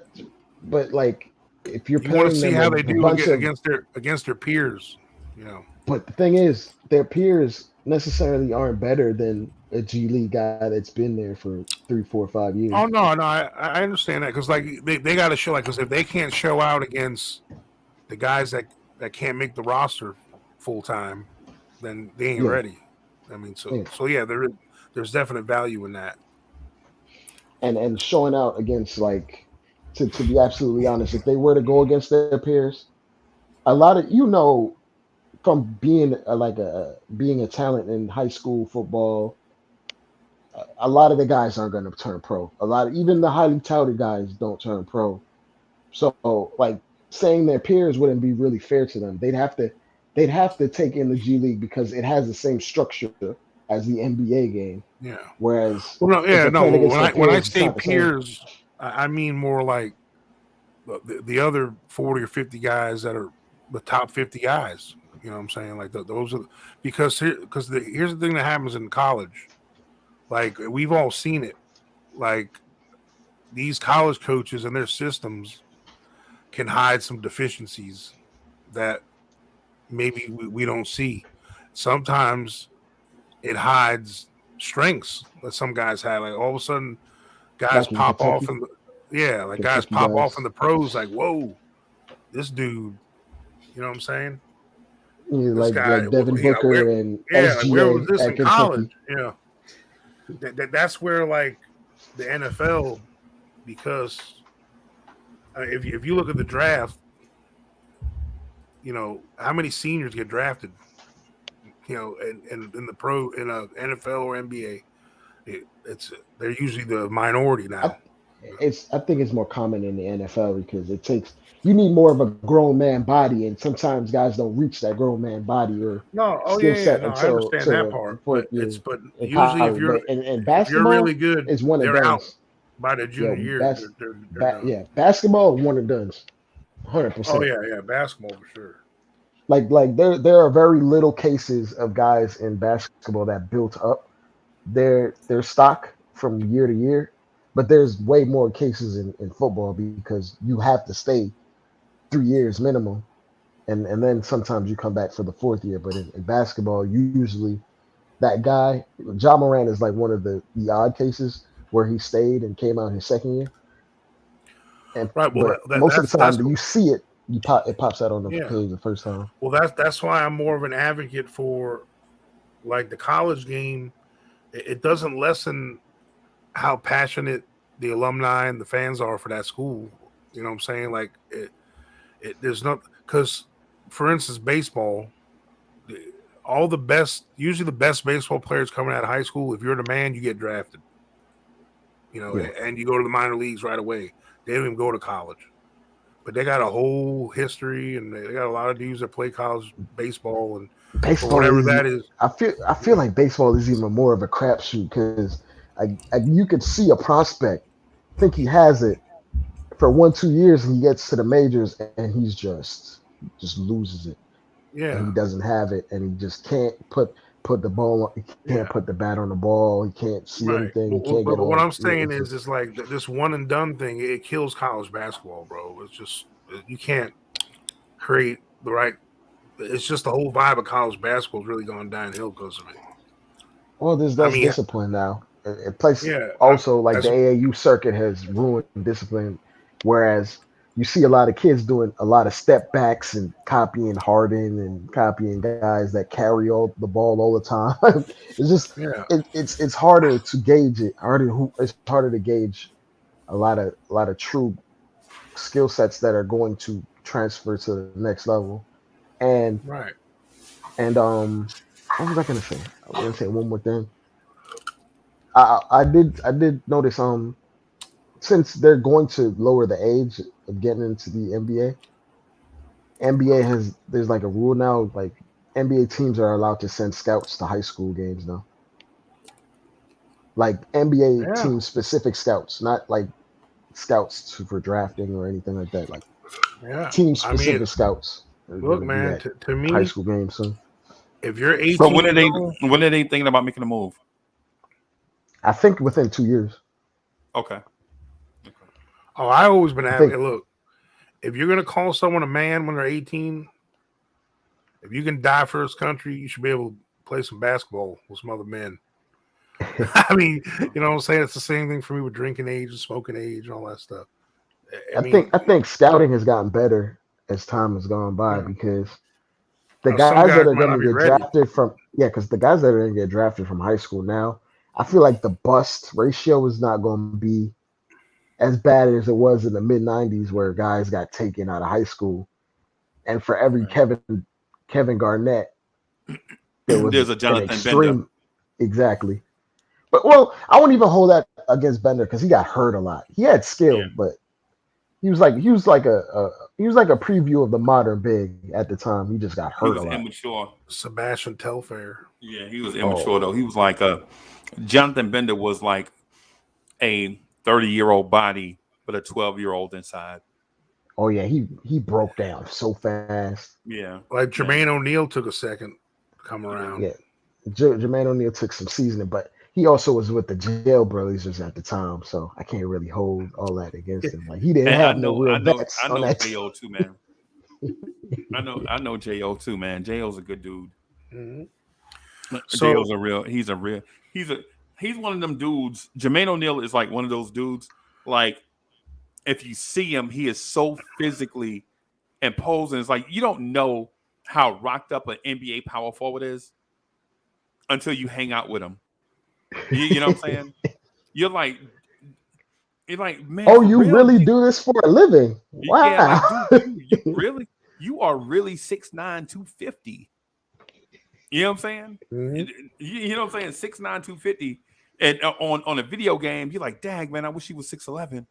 but like if you're You want to paying see them how they a do bunch of, against their peers. but the thing is, their peers necessarily aren't better than a G League guy that's been there for 3, 4, 5 years. Oh no, I understand that because like they got to show, like, because if they can't show out against the guys that can't make the roster full time, then they ain't Yeah, ready. I mean, yeah. so yeah, there's definite value in that. And showing out against, like, to be absolutely honest, if they were to go against their peers, a lot of, from being being a talent in high school football, a lot of the guys aren't going to turn pro. A lot of, even the highly touted guys don't turn pro. So, like, saying their peers wouldn't be really fair to them. They'd have to take in the G League because it has the same structure as the NBA game. Yeah. Whereas Well, no, if yeah, they're no. playing against their When I peers, it's say not the same. peers, I mean more like the other 40 or 50 guys that are the top 50 guys. You know what I'm saying? Like those are, because here's the thing that happens in college. Like we've all seen it. Like these college coaches and their systems can hide some deficiencies that maybe we don't see. Sometimes it hides strengths that some guys have. Like all of a sudden, guys Like in pop off, Kentucky, and guys Kentucky pop off guys. in the pros. Like, whoa, this dude. You know what I'm saying? This guy, Like Devin where, Booker and yeah, like where was SGA this at in college? Kentucky. Yeah, that's where like the NFL, because if you look at the draft, how many seniors get drafted, in the pro, in a NFL or NBA, they're usually the minority I, now. I think it's more common in the NFL because you need more of a grown man body, and sometimes guys don't reach that grown man body or No, oh skill yeah, set no, I until understand that part, before but you're in usually college. But in if you're really basketball, good, it's one and they're out done's. by their junior Yo, year. They're done. yeah, basketball one and done's, Oh 100%. yeah, basketball for sure. Like there are very little cases of guys in basketball that built up their stock from year to year, but there's way more cases in football because you have to stay 3 years minimum, and then sometimes you come back for the fourth year. But in basketball, usually that guy, John Moran, is like one of the odd cases where he stayed and came out his second year. And Right. Well, but most of the time that's that you see it, it pops out on the yeah. page the first time. Well, that's why I'm more of an advocate for like the college game. It doesn't lessen how passionate the alumni and the fans are for that school. You know what I'm saying? Like there's not, because, for instance, baseball, usually the best baseball players coming out of high school, if you're the man, you get drafted. Yeah. And you go to the minor leagues right away. They don't even go to college. But they got a whole history, and they got a lot of dudes that play college baseball, and Baseball whatever is. that is. I feel like baseball is even more of a crapshoot because you could see a prospect think he has it for 1-2 years and he gets to the majors and he's just loses it and Yeah, he doesn't have it and he just can't put the ball. He can't yeah, put the bat on the ball. He can't see right. anything. He But, can't get what on. I'm saying is, it's like this one and done thing. It kills college basketball, bro. It's just you can't create the right. It's just the whole vibe of college basketball has really gone downhill because of it. Well, there's I less mean, discipline now. Plus, yeah, also like that's the AAU circuit has ruined discipline, whereas you see a lot of kids doing a lot of step backs and copying Harden and copying guys that carry all the ball all the time. It's just yeah, it's harder to gauge it. It's harder to gauge a lot of true skill sets that are going to transfer to the next level. And right. what was I gonna say? I was gonna say one more thing. I did notice since they're going to lower the age of getting into the NBA there's like a rule now, like NBA teams are allowed to send scouts to high school games now. Like NBA Yeah, team specific scouts, not like scouts for drafting or anything like that. Like yeah. team I mean, specific scouts are look, gonna be man. at To high me, school games soon. if you're So 18 when are years they old, thinking about making a move? I think within 2 years. Okay. I always been I having. think Look, if you're gonna call someone a man when they're 18, if you can die for this country, you should be able to play some basketball with some other men. I mean, you know what I'm saying? It's the same thing for me with drinking age and smoking age and all that stuff. I mean, I think scouting has gotten better as time has gone by yeah. because the Now, some guys guys that are might going not to be get ready. drafted from because the guys that are going to get drafted from high school now, I feel like the bust ratio is not going to be as bad as it was in the mid '90s where guys got taken out of high school, and for every Right. Kevin Garnett, there was There's a an Jonathan Bender. extreme exactly. But well, I won't even hold that against Bender because he got hurt a lot. He had Yeah. skill, but he was like a preview of the modern big at the time. He just got He hurt a was lot. immature. Sebastian Telfair. Yeah, he was Oh, immature though. He was like Jonathan Bender was like a 30-year-old body, but a 12-year-old inside. oh yeah, he broke down so fast. Yeah. Like Yeah. Jermaine O'Neal took a second to come around. Yeah, Jermaine O'Neal took some seasoning, but he also was with the Jailblazers at the time, so I can't really hold all that against him. Like he didn't And have no real vets I on know that team. Jo too, man. I know Jo too, man. Jo's a good dude. Mhm. Jo's So, he's one of them dudes. Jermaine O'Neal is like one of those dudes. Like if you see him, he is so physically imposing. It's like you don't know how rocked up an NBA power forward is until you hang out with him. You know what I'm saying? You're like, man, Oh, for you real? really do this for a living? Yeah, like, Wow. dude, you are really 6'9", 250. You know what I'm saying? mhm. You know what I'm saying? 6'9", 250. And on a video game, you're like, dang, man, I wish he was 6'11".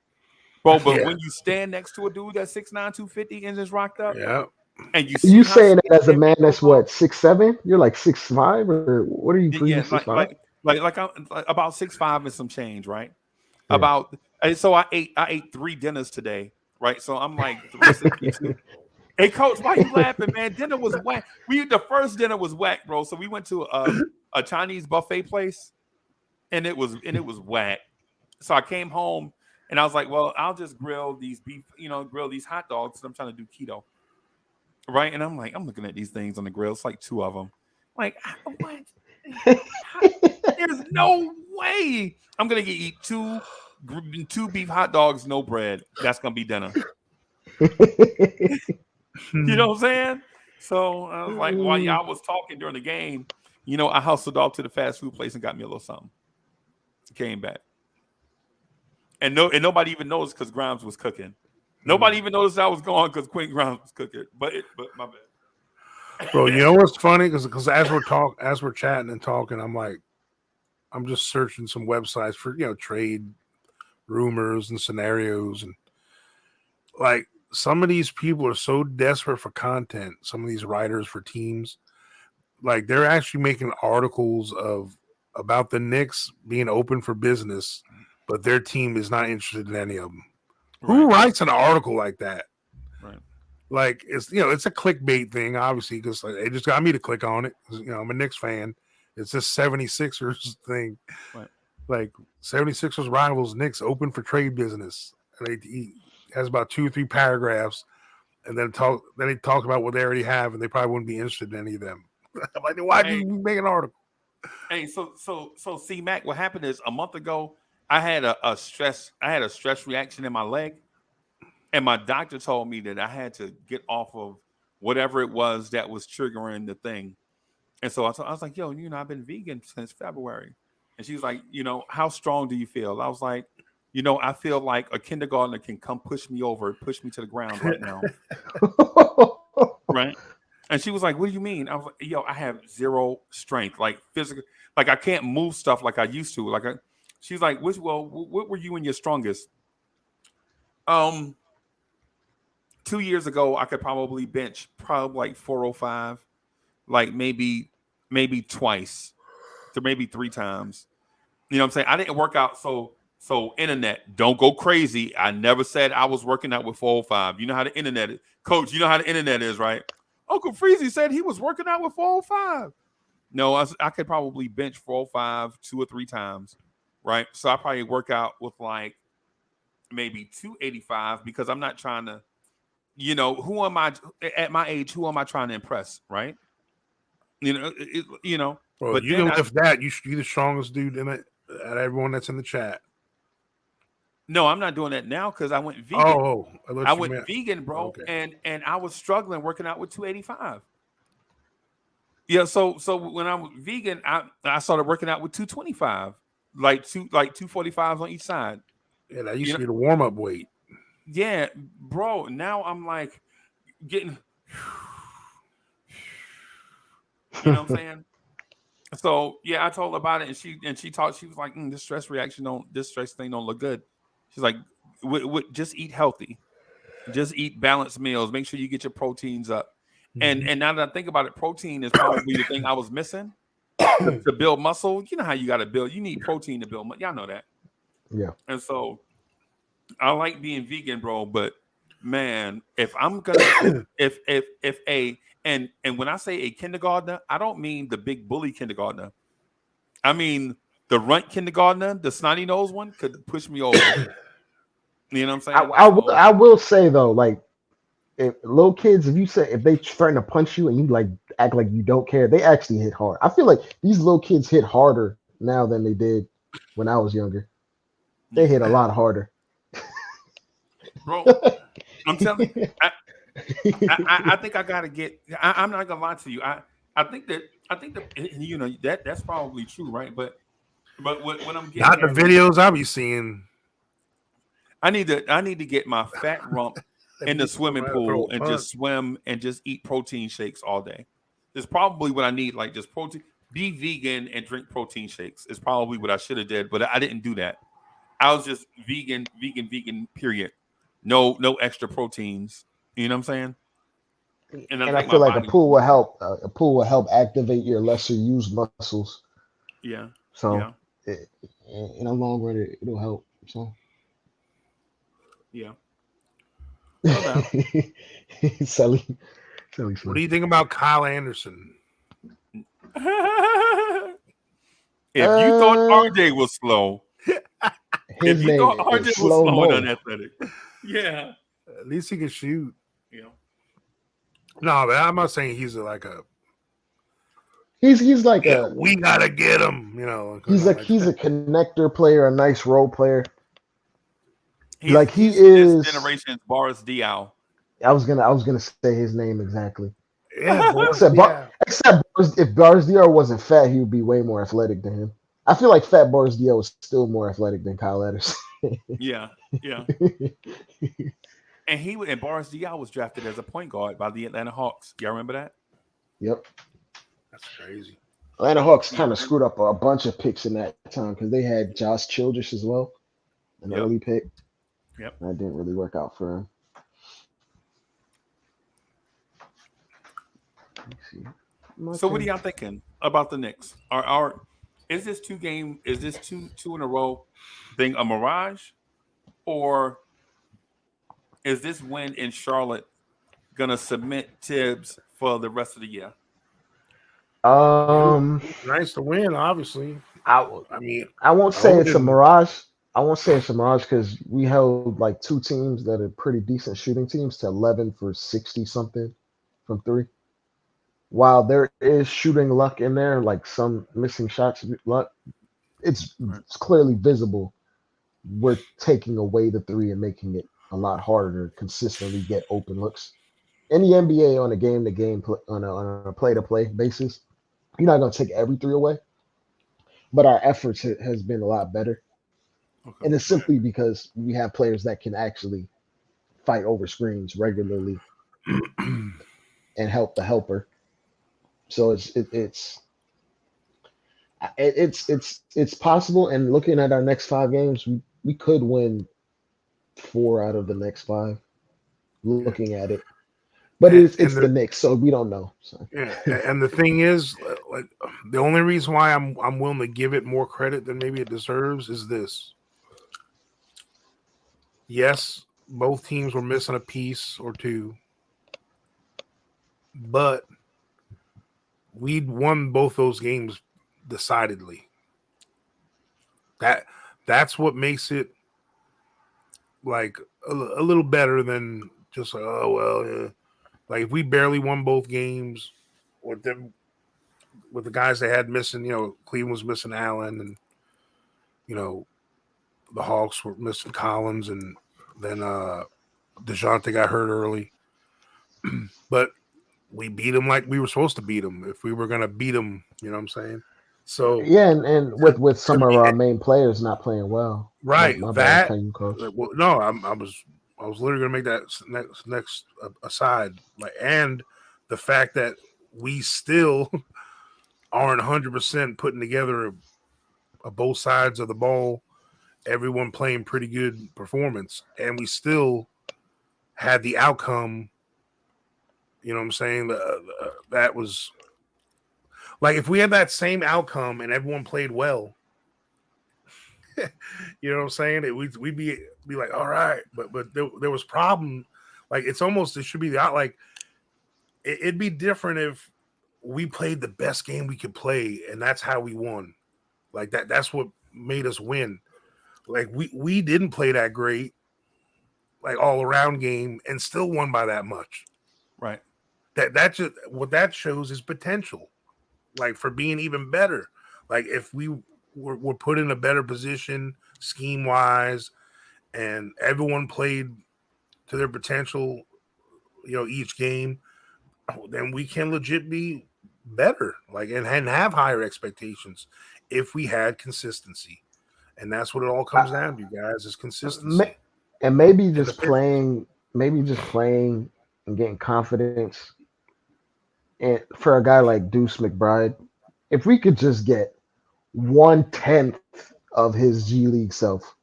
Bro, but Yeah, when you stand next to a dude that's 6'9", 250 and just rocked up, yeah. and you You see how saying it as a skinny man that that's dude was, what 6'7"? You're like 6'5", or what are you? yeah, 6'5"? I'm like about 6'5" and some change, right? Yeah. And so I ate 3 dinners today, right? So I'm like 362. Hey, coach, why you laughing, man? Dinner was whack. The first dinner was whack, bro. So we went to a Chinese buffet place, and it was whack. So I came home and I was like, well, I'll just grill these hot dogs. I'm trying to do keto, right? And I'm looking at these things on the grill. It's like 2 of them. Like, what? There's no way I'm gonna eat 2 beef hot dogs, no bread. That's gonna be dinner. You know what I'm saying? So I was like, while y'all was talking during the game, I hustled off to the fast food place and got me a little something. Came back. And nobody even noticed because Grimes was cooking. Nobody even noticed I was gone because Quentin Grimes was cooking. But my bad. Bro, you know what's funny? Because as we're chatting and talking, I'm just searching some websites for trade rumors and scenarios, and like some of these people are so desperate for content. Some of these writers for teams, like they're actually making articles about the Knicks being open for business, but their team is not interested in any of them. Right. Who writes an article like that? Right. Like it's it's a clickbait thing, obviously, because they just got me to click on it. I'm a Knicks fan. It's this 76ers thing. Right. Like 76ers rivals Knicks open for trade business. And he has about 2 or 3 paragraphs, and then they talk about what they already have, and they probably wouldn't be interested in any of them. I'm like, why did you make an article? Hey, so C Mac, what happened is a month ago I had a stress reaction in my leg, and my doctor told me that I had to get off of whatever it was that was triggering the thing. And so I was like, yo, I've been vegan since February. And she was like, how strong do you feel? I was like, I feel like a kindergartner can come push me over, push me to the ground right now. Right. And she was like, what do you mean? I was like, yo, I have zero strength, like physical, like I can't move stuff like I used to. She's like, what were you in your strongest? 2 years ago, I could probably bench like 405, like maybe twice to maybe 3 times. You know what I'm saying? I didn't work out. So internet, don't go crazy. I never said I was working out with 405. You know how the internet is. Coach, you know how the internet is, right? Uncle Freezy said he was working out with 405. No, I could probably bench 405 2 or 3 times, right? So I probably work out with like maybe 285 because I'm not trying to, who am I at my age? Who am I trying to impress, right? Well, but you can lift that. You should be the strongest dude in it at everyone that's in the chat. No, I'm not doing that now because I went vegan. I went vegan, bro, okay. and I was struggling working out with 285. Yeah, so when I was vegan, I started working out with 225, like 245s on each side. Yeah, that used to be the warm up weight. Yeah, bro. Now I'm like getting, you know what I'm saying? So yeah, I told her about it, and she talked. She was like, "This stress thing don't look good." She's like, "Just eat healthy, just eat balanced meals. Make sure you get your proteins up." Mm-hmm. And now that I think about it, protein is probably the thing I was missing to build muscle. You know how you got to build. You need protein to build muscle. Y'all know that. Yeah. And so I like being vegan, bro. But man, if I'm gonna, and when I say a kindergartner, I don't mean the big bully kindergartner. I mean the runt kindergartner, the snotty nose one, could push me over. You know what I'm saying? I will say though, like if little kids, if they threaten to punch you and you like act like you don't care, they actually hit hard. I feel like these little kids hit harder now than they did when I was younger. They hit a lot harder. Bro, I'm telling you, I think I gotta get. I'm not gonna lie to you. I think that that's probably true, right? But when I'm getting not the videos I be seeing, I need to get my fat rump in the swimming pool and just swim and just eat protein shakes all day. It's probably what I need, like just protein. Be vegan and drink protein shakes is probably what I should have did, but I didn't do that. I was just vegan, period. No extra proteins. You know what I'm saying? And I feel like a pool will help. A pool will help activate your lesser used muscles. Yeah. So in the long run, it'll help. So. Yeah. Sally. What do you think about Kyle Anderson? If you thought RJ was slow, his name thought RJ was slow and unathletic, yeah, at least he can shoot. Yeah. No, but I'm not saying he's like we gotta get him. He's a connector player, a nice role player. He is this generation's Boris Diaw. I was gonna say his name exactly. Yeah, except if Boris Diaw wasn't fat, he would be way more athletic than him. I feel like fat Boris Diaw was still more athletic than Kyle Anderson. Yeah. And Boris Diaw was drafted as a point guard by the Atlanta Hawks. Y'all remember that? Yep. That's crazy. Atlanta Hawks kind of screwed up a bunch of picks in that time because they had Josh Childress as well, an early pick. Yep. That didn't really work out for him. Let me see. So what are y'all thinking about the Knicks? Is this two in a row thing a mirage, or is this win in Charlotte gonna submit Tibbs for the rest of the year? It's nice to win, obviously. I I mean, I won't I say hope it it's a didn't. mirage. I won't say it's a mirage because we held like two teams that are pretty decent shooting teams to 11 for 60 something from three. While there is shooting luck in there, like some missing shots luck, it's clearly visible. We're taking away the three and making it a lot harder to consistently get open looks. In the NBA, on a game to game, on a play to play basis, you're not going to take every three away, but our efforts has been a lot better. And it's simply because we have players that can actually fight over screens regularly and help the helper. So it's possible. And looking at our next five games, we could win four out of the next five. Looking at it, but it's the Knicks, so we don't know. So. Yeah, and the thing is, like, the only reason why I'm willing to give it more credit than maybe it deserves is this. Yes, both teams were missing a piece or two, but we'd won both those games decidedly. That's what makes it like a little better than just like, oh well, yeah. Like if we barely won both games with them, with the guys they had missing, Cleveland was missing Allen, and the Hawks were missing Collins, and then Dejounte got hurt early. But we beat them like we were supposed to beat them. If we were going to beat them, you know what I'm saying? So yeah, and with some of our main players not playing well, right? my that bad, coach. Well, no, I was literally going to make that next aside, like, and the fact that we still aren't 100% putting together both sides of the ball. Everyone playing pretty good performance, and we still had the outcome. You know what I'm saying? That was like if we had that same outcome and everyone played well. You know what I'm saying? We'd be like, all right, but there was problem. Like it should be like it'd be different if we played the best game we could play, and that's how we won. Like that's what made us win. Like we didn't play that great, like all around game, and still won by that much. Right. That just what that shows is potential, like for being even better. Like if we were put in a better position scheme wise, and everyone played to their potential, each game, then we can legit be better, like and have higher expectations if we had consistency. And that's what it all comes down to, guys, is consistency. And maybe just playing and getting confidence. And for a guy like Deuce McBride, if we could just get 1/10 of his G League self,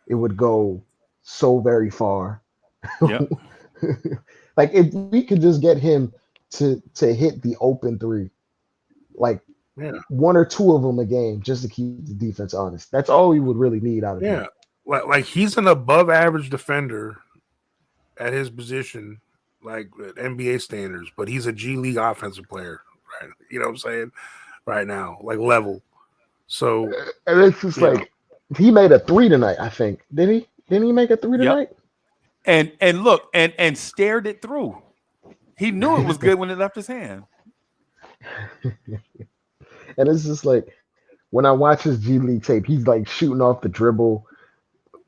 it would go so very far. Yeah. Like if we could just get him to hit the open three, like one or two of them a game, just to keep the defense honest. That's all we would really need out of him. Yeah, like he's an above average defender at his position, like at NBA standards, but he's a G League offensive player, right? You know what I'm saying? Right now, like level. So and it's just like he made a three tonight, I think. Didn't he make a three tonight? And look and stared it through. He knew it was good when it left his hand. And it's just like when I watch his G League tape, he's like shooting off the dribble,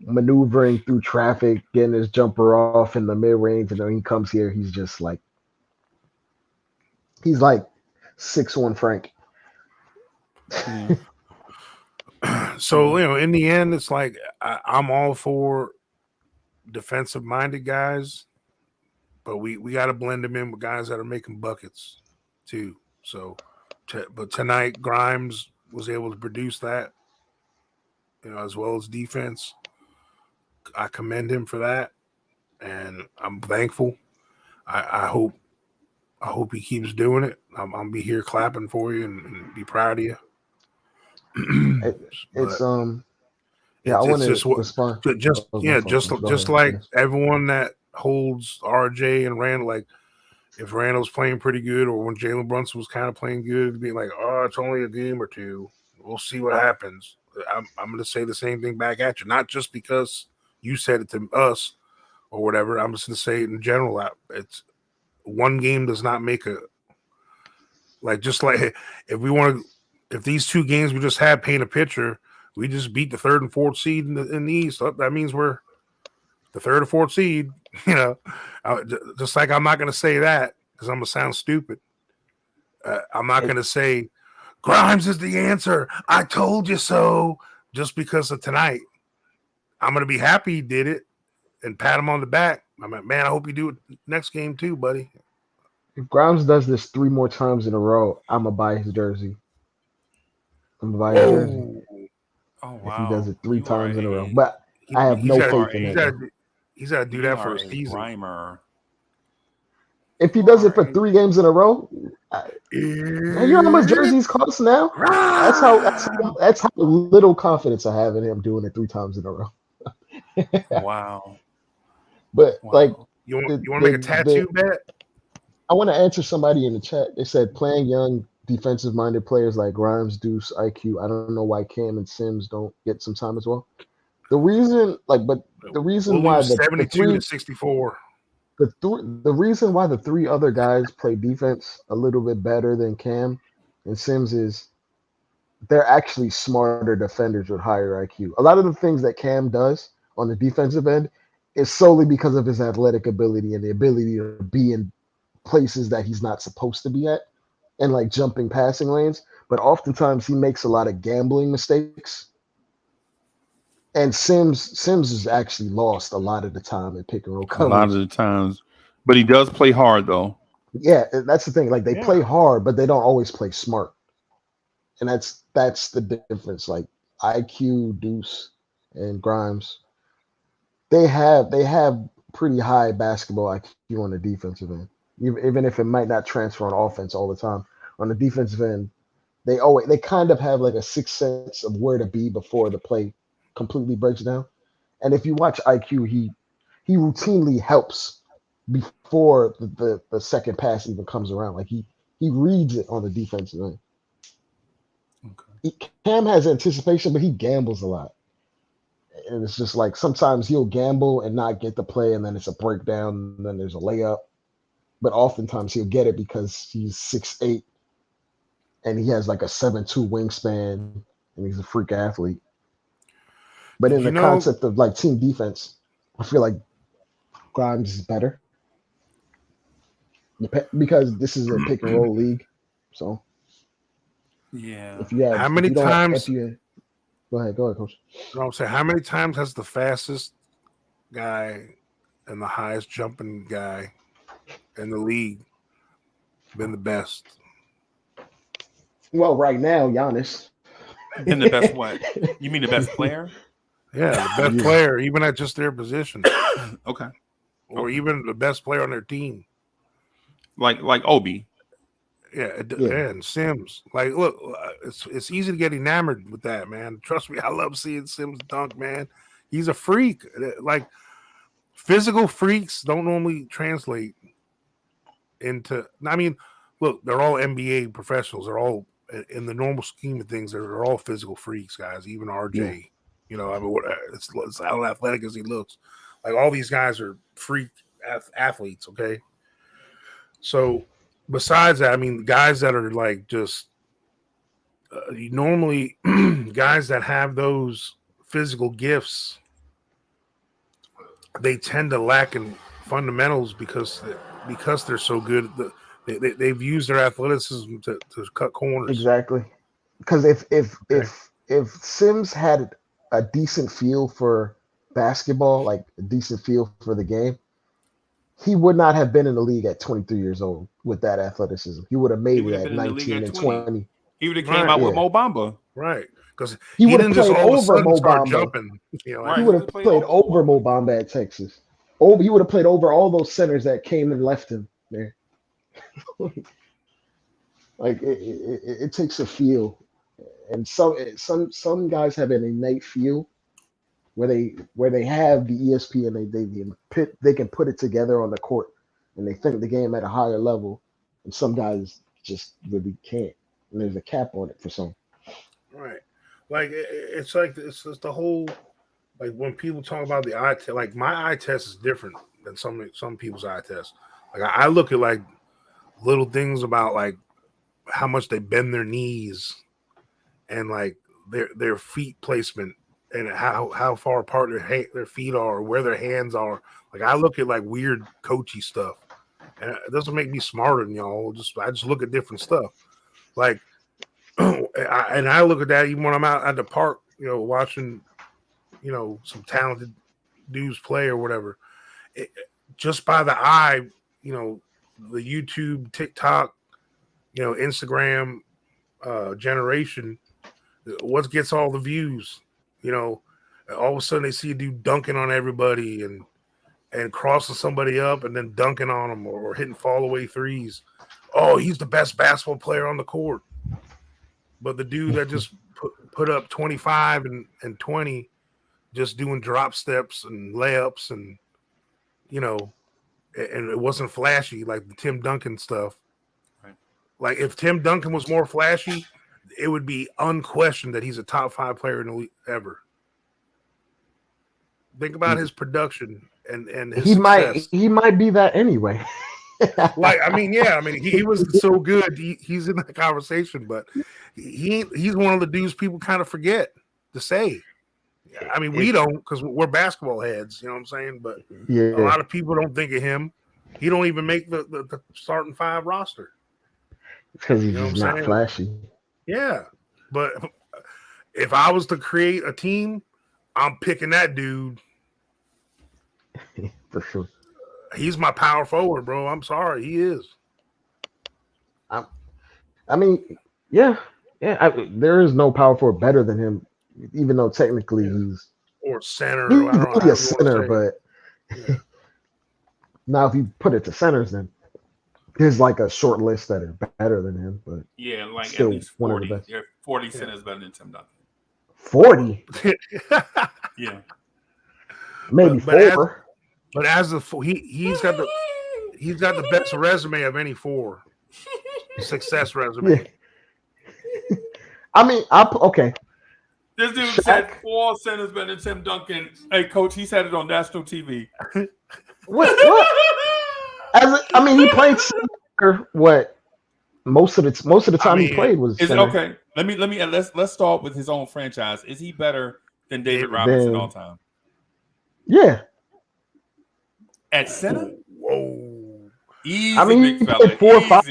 maneuvering through traffic, getting his jumper off in the mid range, and then he comes here, he's just like 6'1" Frank. So in the end, it's like I'm all for defensive minded guys, but we got to blend them in with guys that are making buckets too. So, but tonight Grimes was able to produce that, as well as defense. I commend him for that, and I'm thankful. I hope I hope he keeps doing it. I'll be here clapping for you and be proud of you. It's I want just to respond. Just like everyone that holds RJ and Randle, like if Randle's playing pretty good, or when Jalen Brunson was kind of playing good, it'd be like, oh, it's only a game or two. We'll see what happens. I'm going to say the same thing back at you, not just because you said it to us or whatever. I'm just going to say it in general. It's one game does not make a just like if these two games we just had paint a picture, we just beat the third and fourth seed in the East. That means we're the third or fourth seed. Just like I'm not going to say that because I'm going to sound stupid. I'm not going to say Grimes is the answer. I told you so. Just because of tonight, I'm going to be happy he did it and pat him on the back. I'm like, man, I hope you do it next game too, buddy. If Grimes does this 3 more times in a row, I'm going to buy his jersey. I'm going to buy his jersey. Oh, wow. If he does it 3 times in a row. But I have no faith in it. He's got to do that for a season. Grimer. If he does it for 3 games in a row, you know how much jerseys cost now? That's how little confidence I have in him doing it 3 times in a row. Wow. But like, you want to make a tattoo bet? I want to answer somebody in the chat. They said playing young defensive-minded players like Grimes, Deuce, IQ. I don't know why Cam and Sims don't get some time as well. The reason why the 72 to 64. The reason why the 3 other guys play defense a little bit better than Cam and Sims is they're actually smarter defenders with higher IQ. A lot of the things that Cam does on the defensive end is solely because of his athletic ability and the ability to be in places that he's not supposed to be at and like jumping passing lanes. But oftentimes he makes a lot of gambling mistakes. And Sims is actually lost a lot of the time in pick and roll coverage. A lot of the times. But he does play hard, though. Yeah, that's the thing. Like, they play hard, but they don't always play smart. And that's the difference. Like, IQ, Deuce, and Grimes, they have pretty high basketball IQ on the defensive end. Even if it might not transfer on offense all the time. On the defensive end, they kind of have like a sixth sense of where to be before the play completely breaks down. And if you watch IQ, he routinely helps before the second pass even comes around. Like he reads it on the defensive end. Okay. Cam has anticipation, but he gambles a lot. And it's just like sometimes he'll gamble and not get the play, and then it's a breakdown, and then there's a layup. But oftentimes he'll get it because he's 6'8", and he has like a 7'2" wingspan, and he's a freak athlete. But in the concept of like team defense, I feel like Grimes is better because this is a pick and roll league. So yeah, go ahead, Coach. I'm saying, how many times has the fastest guy and the highest jumping guy in the league been the best? Well, right now, Giannis. Been the best what? You mean the best player? Yeah, the best player, even at just their position. Okay. Or even the best player on their team. Like Obi. Yeah, and Sims. Like, look, it's easy to get enamored with that, man. Trust me, I love seeing Sims dunk, man. He's a freak. Like, physical freaks don't normally translate into. I mean, look, they're all NBA professionals. They're all, in the normal scheme of things, they're all physical freaks, guys. Even RJ. Yeah. You know, I mean, it's how athletic as he looks. Like, all these guys are freak athletes, okay? So, besides that, I mean, guys that are like just normally guys that have those physical gifts, they tend to lack in fundamentals because they're so good. They've used their athleticism to cut corners. Exactly. Because if Sims had a decent feel for basketball, like a decent feel for the game, he would not have been in the league at 23 years old with that athleticism. He would have made it at 19 and 20. He would have came out with Mo Bamba. Right. Because he would have played over Mo Bamba. Jumping, you know, he would have played over Mo Bamba at Texas. He would have played over all those centers that came and left him there. Like it takes a feel, and some guys have an innate feel where they have the ESP and they can put it together on the court, and they think the game at a higher level, and some guys just really can't. And there's a cap on it for some. Right. Like it's like it's just the whole like when people talk about the eye test. Like my eye test is different than some people's eye test. Like I look at like little things about like how much they bend their knees and like their feet placement and how far apart their feet are or where their hands are. Like I look at like weird coachy stuff, and it doesn't make me smarter than y'all. I just look at different stuff. Like, and I look at that even when I'm out at the park, watching, some talented dudes play or whatever. Just by the eye, the YouTube, TikTok, Instagram generation, what gets all the views? All of a sudden they see a dude dunking on everybody and crossing somebody up and then dunking on them or hitting fall away threes. Oh, he's the best basketball player on the court. But the dude that just put up 25 and 20, just doing drop steps and layups and it wasn't flashy like the Tim Duncan stuff. Right. Like if Tim Duncan was more flashy, it would be unquestioned that he's a top 5 player in the league ever. Think about his production and his success. He might be that anyway. He was so good. He's in that conversation, but he's one of the dudes people kind of forget to say. I mean, we don't because we're basketball heads, you know what I'm saying? But a lot of people don't think of him. He don't even make the starting 5 roster. Because he's not flashy. Yeah, but if I was to create a team, I'm picking that dude. For sure. He's my power forward, bro. I'm sorry, he is. There is no power forward better than him, even though technically he's or center. He's really a center, but now if you put it to centers, then there's like a short list that are better than him. But like still at least 40. One of the best. 40 centers better than Tim Duncan. 40? Yeah, maybe 4. But as he's got the best resume of any 4 success resume. Yeah. Okay. This dude said 4 centers better than Tim Duncan. Hey, coach, he said it on national TV. What? He played center. What? Most of the time he played was center. Okay. Let's start with his own franchise. Is he better than David Robinson all time? Yeah. At center? Whoa. Easy, big fella. 4 or 5.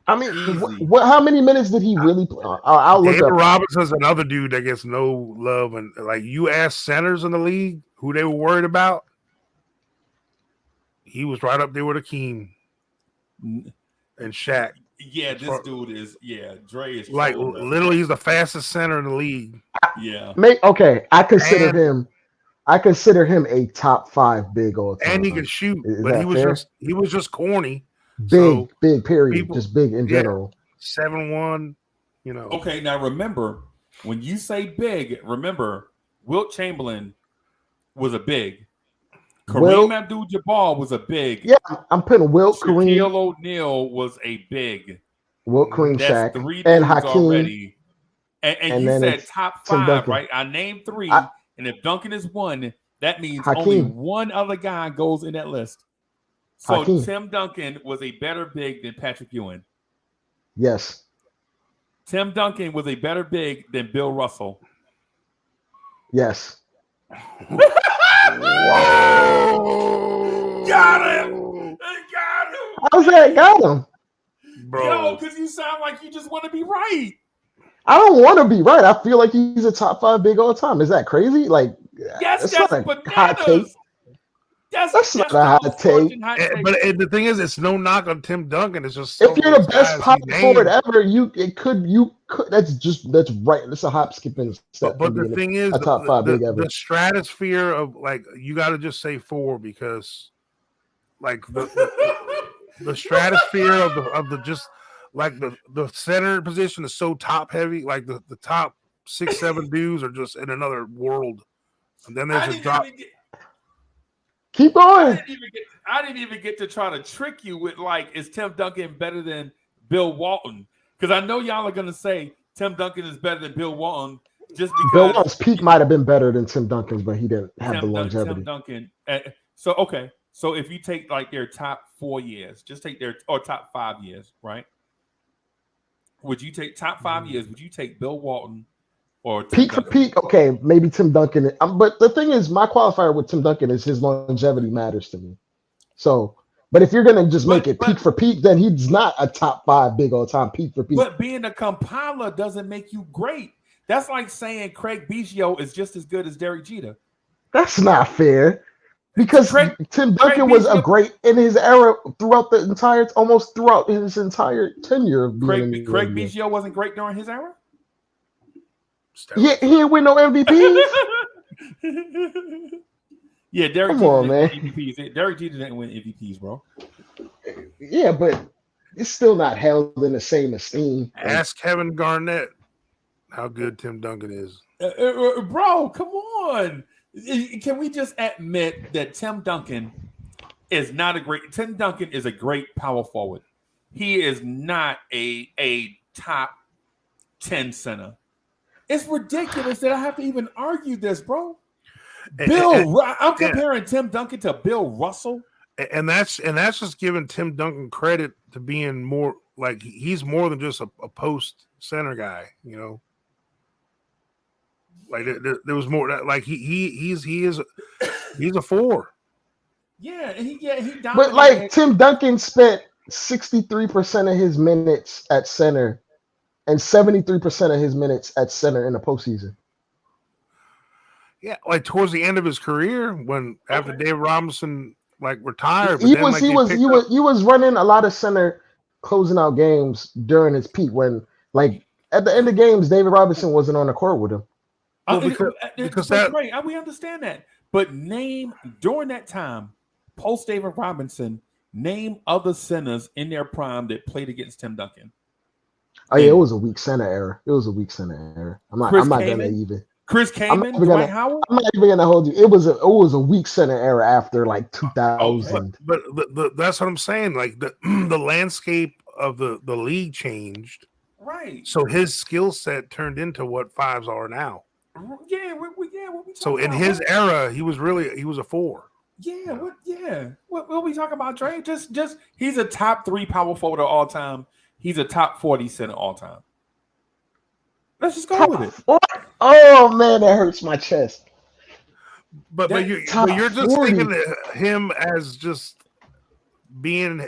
How many minutes did he really play? I'll look David up. Robinson's another dude that gets no love. And like you ask centers in the league who they were worried about, he was right up there with Akeem and Shaq. Yeah, this dude is. Yeah, Dre is like literally he's the fastest center in the league. Yeah. I consider him a top 5 big all time. And he can shoot, but he was just corny. Big period. Just big in general. 7'1", Okay, now remember, when you say big, remember Wilt Chamberlain was a big. Kareem Abdul-Jabbar was a big. Yeah, I'm putting Wilt, Shaquille Kareem. O'Neal was a big. Wilt, Kareem, That's Shaq, 3 and dudes Hakeem. already. And you said top 5, right? I named 3, and if Duncan is 1, that means only one other guy goes in that list. So Hakeem. Tim Duncan was a better big than Patrick Ewing. Yes. Tim Duncan was a better big than Bill Russell. Yes. Whoa! Got him! Got him! How's that got him? Bro. Yo, because you sound like you just want to be right. I don't want to be right. I feel like he's a top 5 big all time. Is that crazy? Like, yes, that's not a hot take. That's not a hot take. But the thing is, it's no knock on Tim Duncan. It's just if you're the best power forward ever, that's right. That's a hop, skipping step. But the thing is, a top 5 big ever. The stratosphere of like you got to just say 4 because like the stratosphere of the just like the center position is so top heavy. Like the top 6-7 dudes are just in another world, and then there's a drop. Keep going. I didn't even get to try to trick you with like, is Tim Duncan better than Bill Walton? Because I know y'all are gonna say Tim Duncan is better than Bill Walton just because Bill Walton's peak might have been better than Tim Duncan's, but he didn't have the longevity. Tim Duncan. So okay, so if you take like their top 4 years, just take their top 5 years, right? Would you take top 5 years? Would you take Bill Walton or Tim peak Duncan? for peak? Okay, maybe Tim Duncan. But the thing is, my qualifier with Tim Duncan is his longevity matters to me. So, but if you're gonna just make it peak for peak, then he's not a top 5 big all time peak for peak. But being a compiler doesn't make you great. That's like saying Craig Biggio is just as good as Derek Jeter. That's not fair. Because Tim Duncan was a great in his era throughout his entire tenure of being Craig Biggio wasn't great during his era? Yeah, he didn't win no MVPs. Yeah, Derek Jeter didn't win MVPs. Derek Jeter didn't win MVPs, bro. Yeah, but it's still not held in the same esteem. Ask Kevin Garnett how good Tim Duncan is. Bro, come on. Can we just admit that Tim Duncan is a great power forward. He is not a top 10 center. It's ridiculous that I have to even argue this, bro. I'm comparing Tim Duncan to Bill Russell. And that's just giving Tim Duncan credit to being more like he's more than just a post center guy, you know. Like there was more like he's a 4. Yeah, he dominated. But like Tim Duncan spent 63% of his minutes at center and 73% of his minutes at center in the postseason. Yeah, like towards the end of his career, when after Dave Robinson like retired, he was running a lot of center, closing out games during his peak. When like at the end of games, David Robinson wasn't on the court with him. Because great, we understand that. But name during that time, post David Robinson, name other centers in their prime that played against Tim Duncan. Oh yeah, it was a weak center era. I'm not gonna even. Chris Kaman, Dwight Howard. I'm not even gonna hold you. It was a weak center era after like 2000. But that's what I'm saying. Like the landscape of the league changed. Right. So his skill set turned into what 5s are now. Yeah, so in his era, he was a 4. Yeah, what we talking about, Dre? Just he's a top 3 power forward of all time. He's a top 40 center all time. Let's just go with it. Oh man, that hurts my chest. But you're just 40. Thinking of him as just being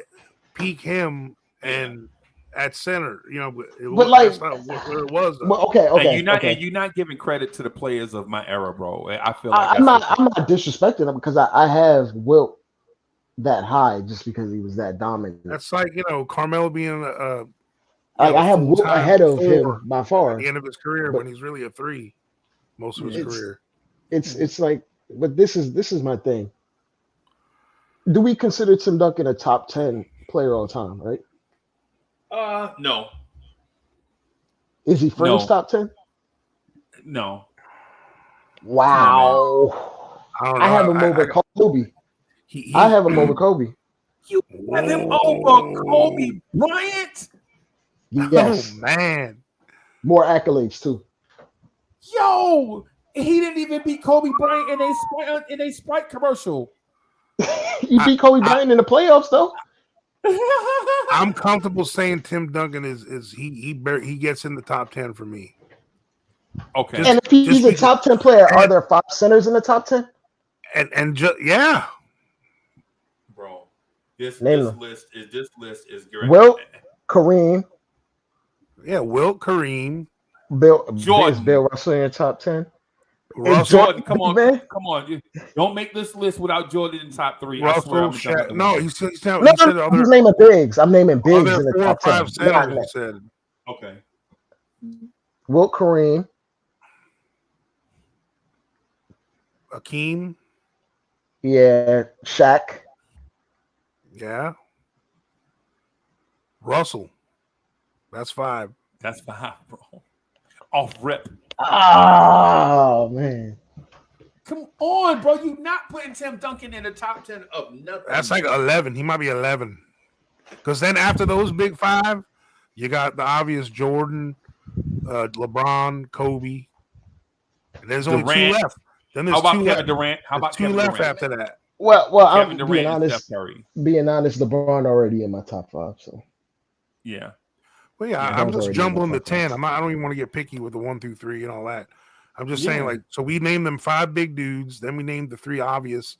peak him and at center, you know. That's not where it was. Well, okay. And you're not giving credit to the players of my era, bro. I feel like I'm not disrespecting him because I have Wilt that high just because he was that dominant. That's like Carmelo being I have Wilt ahead of him by far at the end of his career, when he's really a 3 most of his career. It's like, but this is my thing. Do we consider Tim Duncan a top 10 player all time? Right? No. Is he fringe top 10? No. Wow. I have him over Kobe. I have him over Kobe. You have him over Kobe Bryant? Yes. Oh, man. More accolades too. Yo, he didn't even beat Kobe Bryant in a Sprite commercial. He beat Kobe Bryant in the playoffs though. I'm comfortable saying Tim Duncan is he gets in the top 10 for me. Okay. And if he's a top 10 player, are there 5 centers in the top 10? And just yeah. Bro, this list is great. Wilt, Kareem. Yeah, Wilt, Kareem. Jordan. Is Bill Russell in your top 10? Jordan, come on. Don't make this list without Jordan in top 3. Russell, he's naming bigs. I'm naming bigs in the top 10. Centers, he said. Okay. Wilt, Kareem. Akeem. Yeah, Shaq. Yeah. Russell. That's 5. That's 5, bro. Off rip. Oh man. Come on, bro. You not putting Tim Duncan in the top 10 of nothing. That's like 11. He might be 11. Because then after those big 5, you got the obvious Jordan, LeBron, Kobe. And there's only Durant. 2 left. Then there's How about 2 Kevin left. Durant? How about 2 Kevin left Durant? after that. Well, Kevin I'm Durant being and honest. Steph Curry. Being honest, LeBron already in my top 5. So Yeah. Well, yeah, Yeah, I'm LeBron's just already jumbling in the the top 10. I don't even want to get picky with the 1 through 3 and all that. I'm just Yeah. saying, like, so we named them 5 big dudes. Then we named the 3 obvious,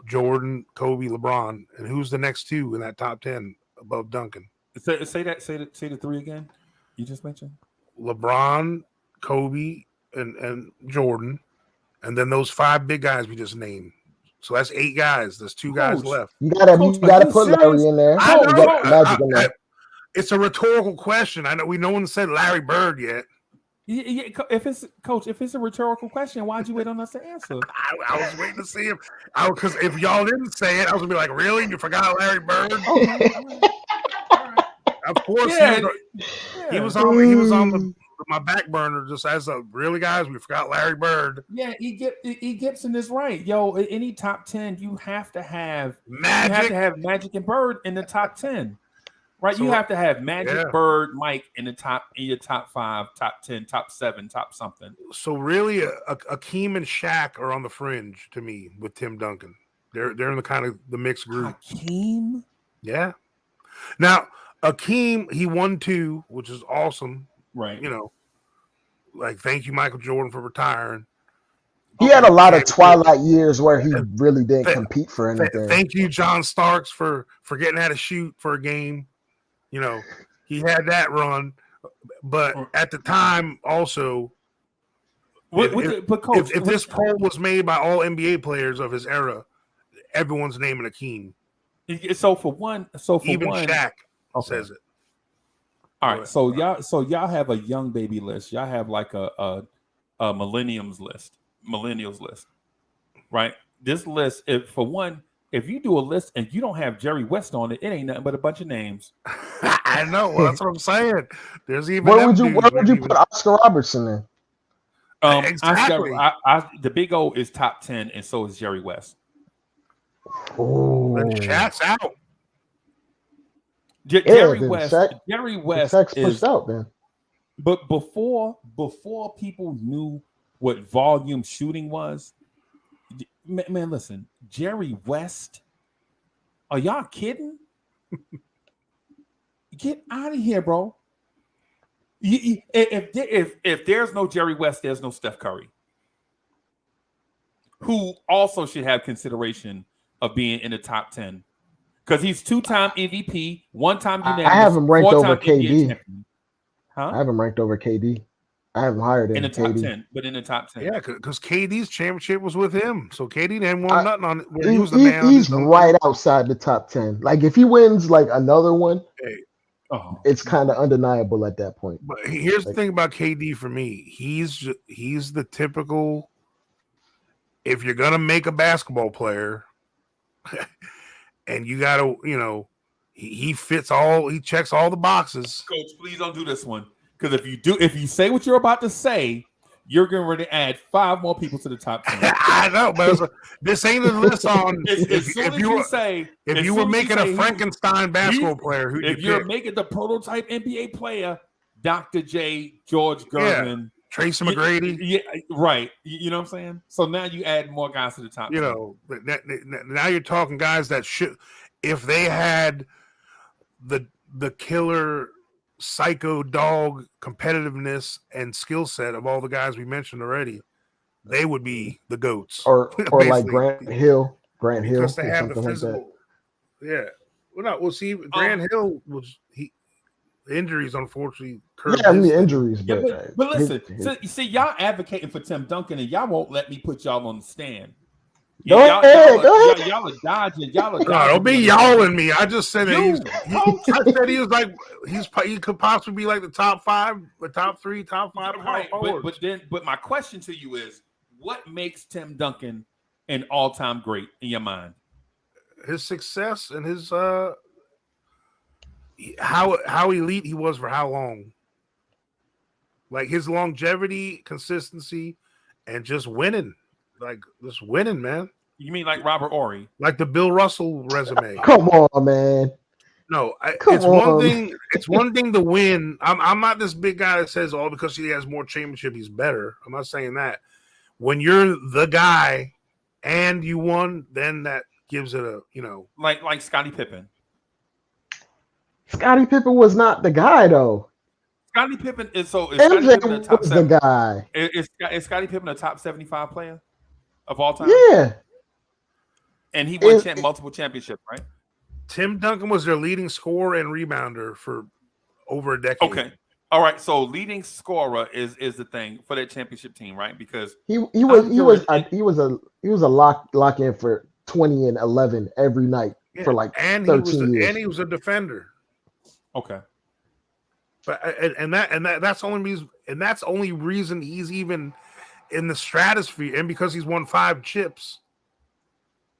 Jordan, Kobe, LeBron. And who's the next 2 in that top 10 above Duncan? Say the 3 again. You just mentioned LeBron, Kobe, and Jordan. And then those 5 big guys we just named. So that's 8 guys. There's 2 guys left. you gotta put serious? Larry in there. I know. Get Magic in there. It's a rhetorical question. I know no one said Larry Bird yet. Yeah, if it's a rhetorical question, why'd you wait on us to answer? I was waiting to see him. Because if y'all didn't say it, I was gonna be like, really? You forgot Larry Bird? Of course, he was on my back burner just as a really guys. We forgot Larry Bird. Yeah, E. Gibson is right. Yo, any top 10, you have to have Magic. You have to have Magic and Bird in the top 10. Right, So, you have to have Magic, yeah. Bird, Mike in your top 5, top 10, top 7, top something. So really, Akeem and Shaq are on the fringe to me with Tim Duncan. They're in the kind of the mixed group. Akeem, yeah. Now Akeem, he won 2, which is awesome. Right. Like thank you, Michael Jordan, for retiring. He had a lot of twilight years where he really didn't compete for anything. Thank you, John Starks, for getting how to shoot for a game. He had that run, but at the time also, if this poll was made by all NBA players of his era, everyone's naming Akeem. So for one, even Shaq says it. All right, so y'all have a young baby list. Y'all have like a millennials list, right? This list, if you do a list and you don't have Jerry West on it, it ain't nothing but a bunch of names. I know. Well, that's what I'm saying. There's even where would you put Oscar Robertson in? Exactly. The Big O is top 10, and so is Jerry West. Oh, Shaq's out. Jerry West Shaq's is pushed out then. But before people knew what volume shooting was, man, listen, Jerry West, are y'all kidding? Get out of here, bro. If there's no Jerry West, there's no Steph Curry, who also should have consideration of being in the top 10 because he's 2-time MVP, 1-time unanimous. I have him ranked over KD. Huh? I have him ranked over KD. I have him higher than in the KD. top 10, but in the top 10. Yeah, because KD's championship was with him, so KD didn't win nothing on it. He's right outside the top 10. Like if he wins like another one, it's kind of undeniable at that point. But here's the thing about KD for me: he's the typical. If you're gonna make a basketball player, and you gotta, he fits all, he checks all the boxes. Coach, please don't do this one. Because if you say what you're about to say, you're going to add 5 more people to the top 10. I know, but this ain't a list on. If you were making a Frankenstein basketball player, who if you're making the prototype NBA player, Dr. J, George Gervin, Tracy McGrady, yeah, right. You know what I'm saying? So now you add more guys to the top. Now you're talking guys that should, if they had the killer psycho dog competitiveness and skill set of all the guys we mentioned already, they would be the GOATs. Or like Grant Hill. Because they have the physical. Like Yeah. We'll see. Grant Hill was injuries, unfortunately. Injuries. But listen, see, y'all advocating for Tim Duncan, and y'all won't let me put y'all on the stand. Go ahead. Y'all are dodging. Don't be yawing me. I just said I said he was like he could possibly be like the top 5, the top 3, top 5. Right. But my question to you is, what makes Tim Duncan an all-time great in your mind? his success and his how elite he was for how long. Like his longevity, consistency, and just winning. Like just winning, man. You mean like Robert Ory? Like the Bill Russell resume. Come on, man. No, Come it's on. one thing. It's one thing to win. I'm not this big guy that says, "Oh, because he has more championship, he's better." I'm not saying that. When you're the guy and you won, then that gives it a like Scottie Pippen. Scottie Pippen was not the guy though. Scottie Pippen is so. Is MJ Scottie Pippen a top was the guy. Is Scottie Pippen a top 75 player of all time? Yeah. And he won multiple championships, right? Tim Duncan was their leading scorer and rebounder for over a decade. Okay. All right. So leading scorer is the thing for that championship team, right? Because he was a lock in for 20 and 11 every night for like 13 years. And he was a defender. Okay. But that's only reason he's even in the stratosphere, and because he's won 5 chips.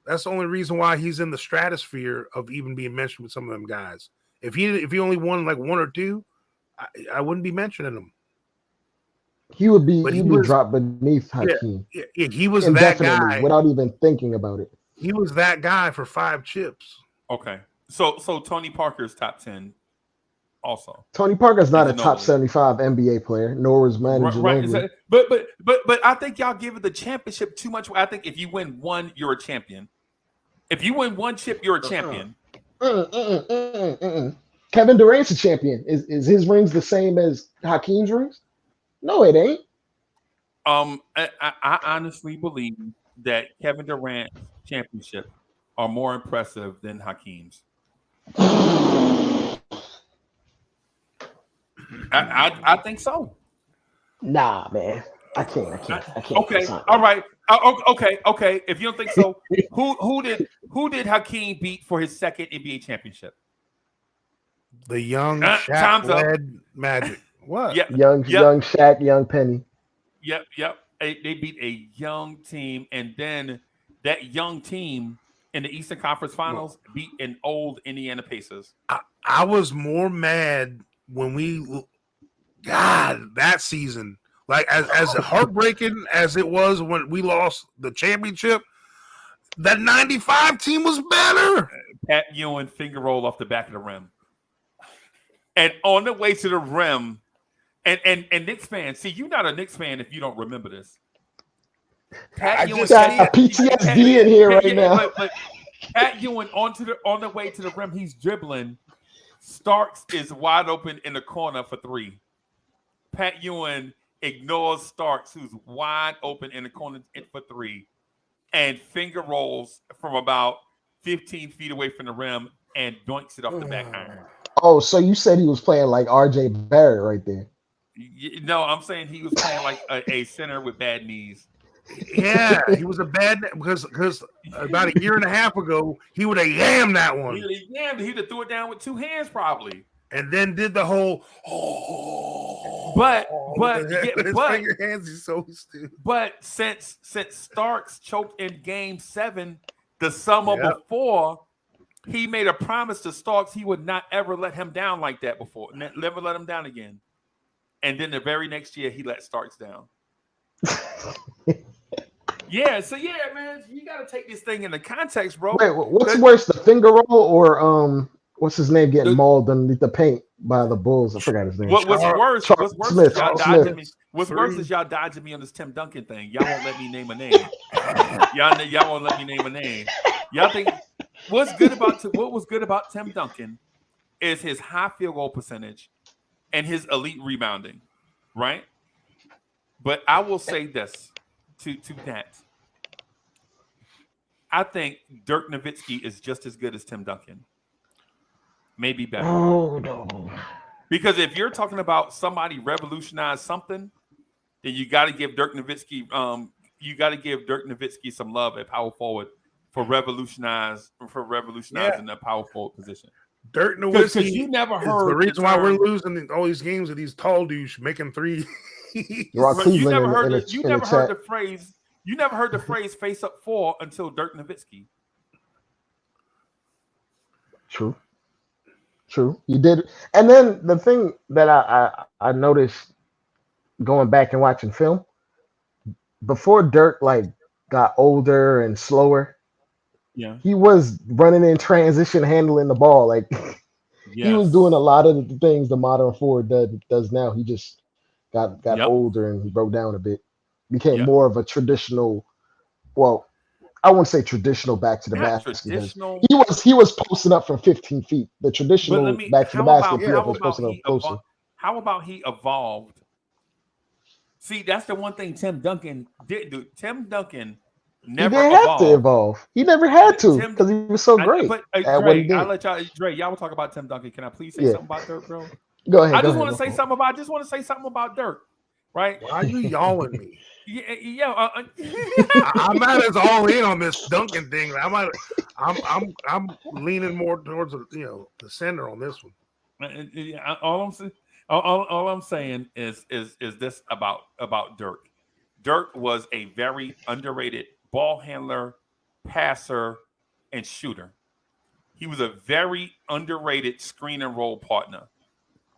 That's the only reason why he's in the stratosphere of even being mentioned with some of them guys. If he only won like 1 or 2, I wouldn't be mentioning him. He would be dropped beneath Hakeem. Yeah, he was that guy without even thinking about it. He was that guy for 5 chips. Okay. So Tony Parker's top 10 also. Tony Parker's not a top 75 NBA player, nor was Manu Ginobili. But I think y'all give it the championship too much. I think if you win 1, you're a champion. If you win 1 chip, you're a champion. Kevin Durant's a champion. Is his rings the same as Hakeem's rings? No, it ain't. I honestly believe that Kevin Durant's championship are more impressive than Hakeem's. I think so. Nah, man. I can't. Okay. All right. Okay. If you don't think so, who did Hakeem beat for his second NBA championship? The young Shaq-led Magic. What? Yep. Young Shaq, young Penny. Yep. They beat a young team, and then that young team in the Eastern Conference Finals beat an old Indiana Pacers. I was more mad when that season, like as heartbreaking as it was when we lost the championship, that 95 team was better. Pat Ewing finger roll off the back of the rim. And on the way to the rim, and Knicks fans, see, you're not a Knicks fan if you don't remember this. Pat Ewing got PTSD in here right now. But Pat Ewing on the way to the rim, he's dribbling. Starks is wide open in the corner for 3. Pat Ewing ignores Starks, who's wide open in the corner for 3, and finger rolls from about 15 feet away from the rim and doinks it off the back iron. Oh, so you said he was playing like RJ Barrett right there? No, I'm saying he was playing like a center with bad knees. Yeah, he was a bad because about a year and a half ago he would have yammed that one. He'd have threw it down with 2 hands probably, and then did the whole. But your hands are so stupid. But since Starks choked in Game 7 the summer before, he made a promise to Starks he would not ever let him down like that before, never let him down again. And then the very next year he let Starks down. Man, you got to take this thing into context, bro. Wait, what's worse, the finger roll or what's his name getting mauled underneath the paint by the Bulls? I forgot his name. What's worse is y'all dodging me on this Tim Duncan thing. Y'all won't let me name a name. y'all won't let me name a name. Y'all think what was good about Tim Duncan is his high field goal percentage and his elite rebounding, right? But I will say this to that. I think Dirk Nowitzki is just as good as Tim Duncan. Maybe better. Oh, no. Because if you're talking about somebody revolutionized something, then you got to give Dirk Nowitzki some love at power forward for revolutionizing the power forward position. Dirk Nowitzki, you never heard the reason why we're losing all these games with these tall dudes making 3. You never heard the phrase face up 4 until Dirk Nowitzki. True. True. You did. And then the thing that I noticed going back and watching film before Dirk like got older and slower, Yeah. he was running in transition, handling the ball. Like he was doing a Yes. lot of the things the modern forward does now. He just got Yep. older and he broke down a bit. Became Yep. more of a traditional. Well, I wouldn't say traditional back to the Not basket because traditional, he was posting up from 15 feet. The but let traditional me. back to the basket player was posting up He closer. How about he evolved? See, that's the one thing Tim Duncan didn't do. Tim Duncan He never didn't have to evolved. evolve. He never had to Tim, because he was so great but at what he Dre, I'll did. let y'all. Dre, y'all will talk about Tim Duncan. Can I please say Yeah, something about Dirk, bro? go ahead. I Go just ahead. want to Go say ahead. something about. I just want to say something about Dirk, right? Why are you yelling me? Yeah. I'm not as all in on this Duncan thing. I'm leaning more towards the center on this one. All I'm saying is this about Dirk. Dirk was a very underrated ball handler, passer, and shooter. He was a very underrated screen and roll partner,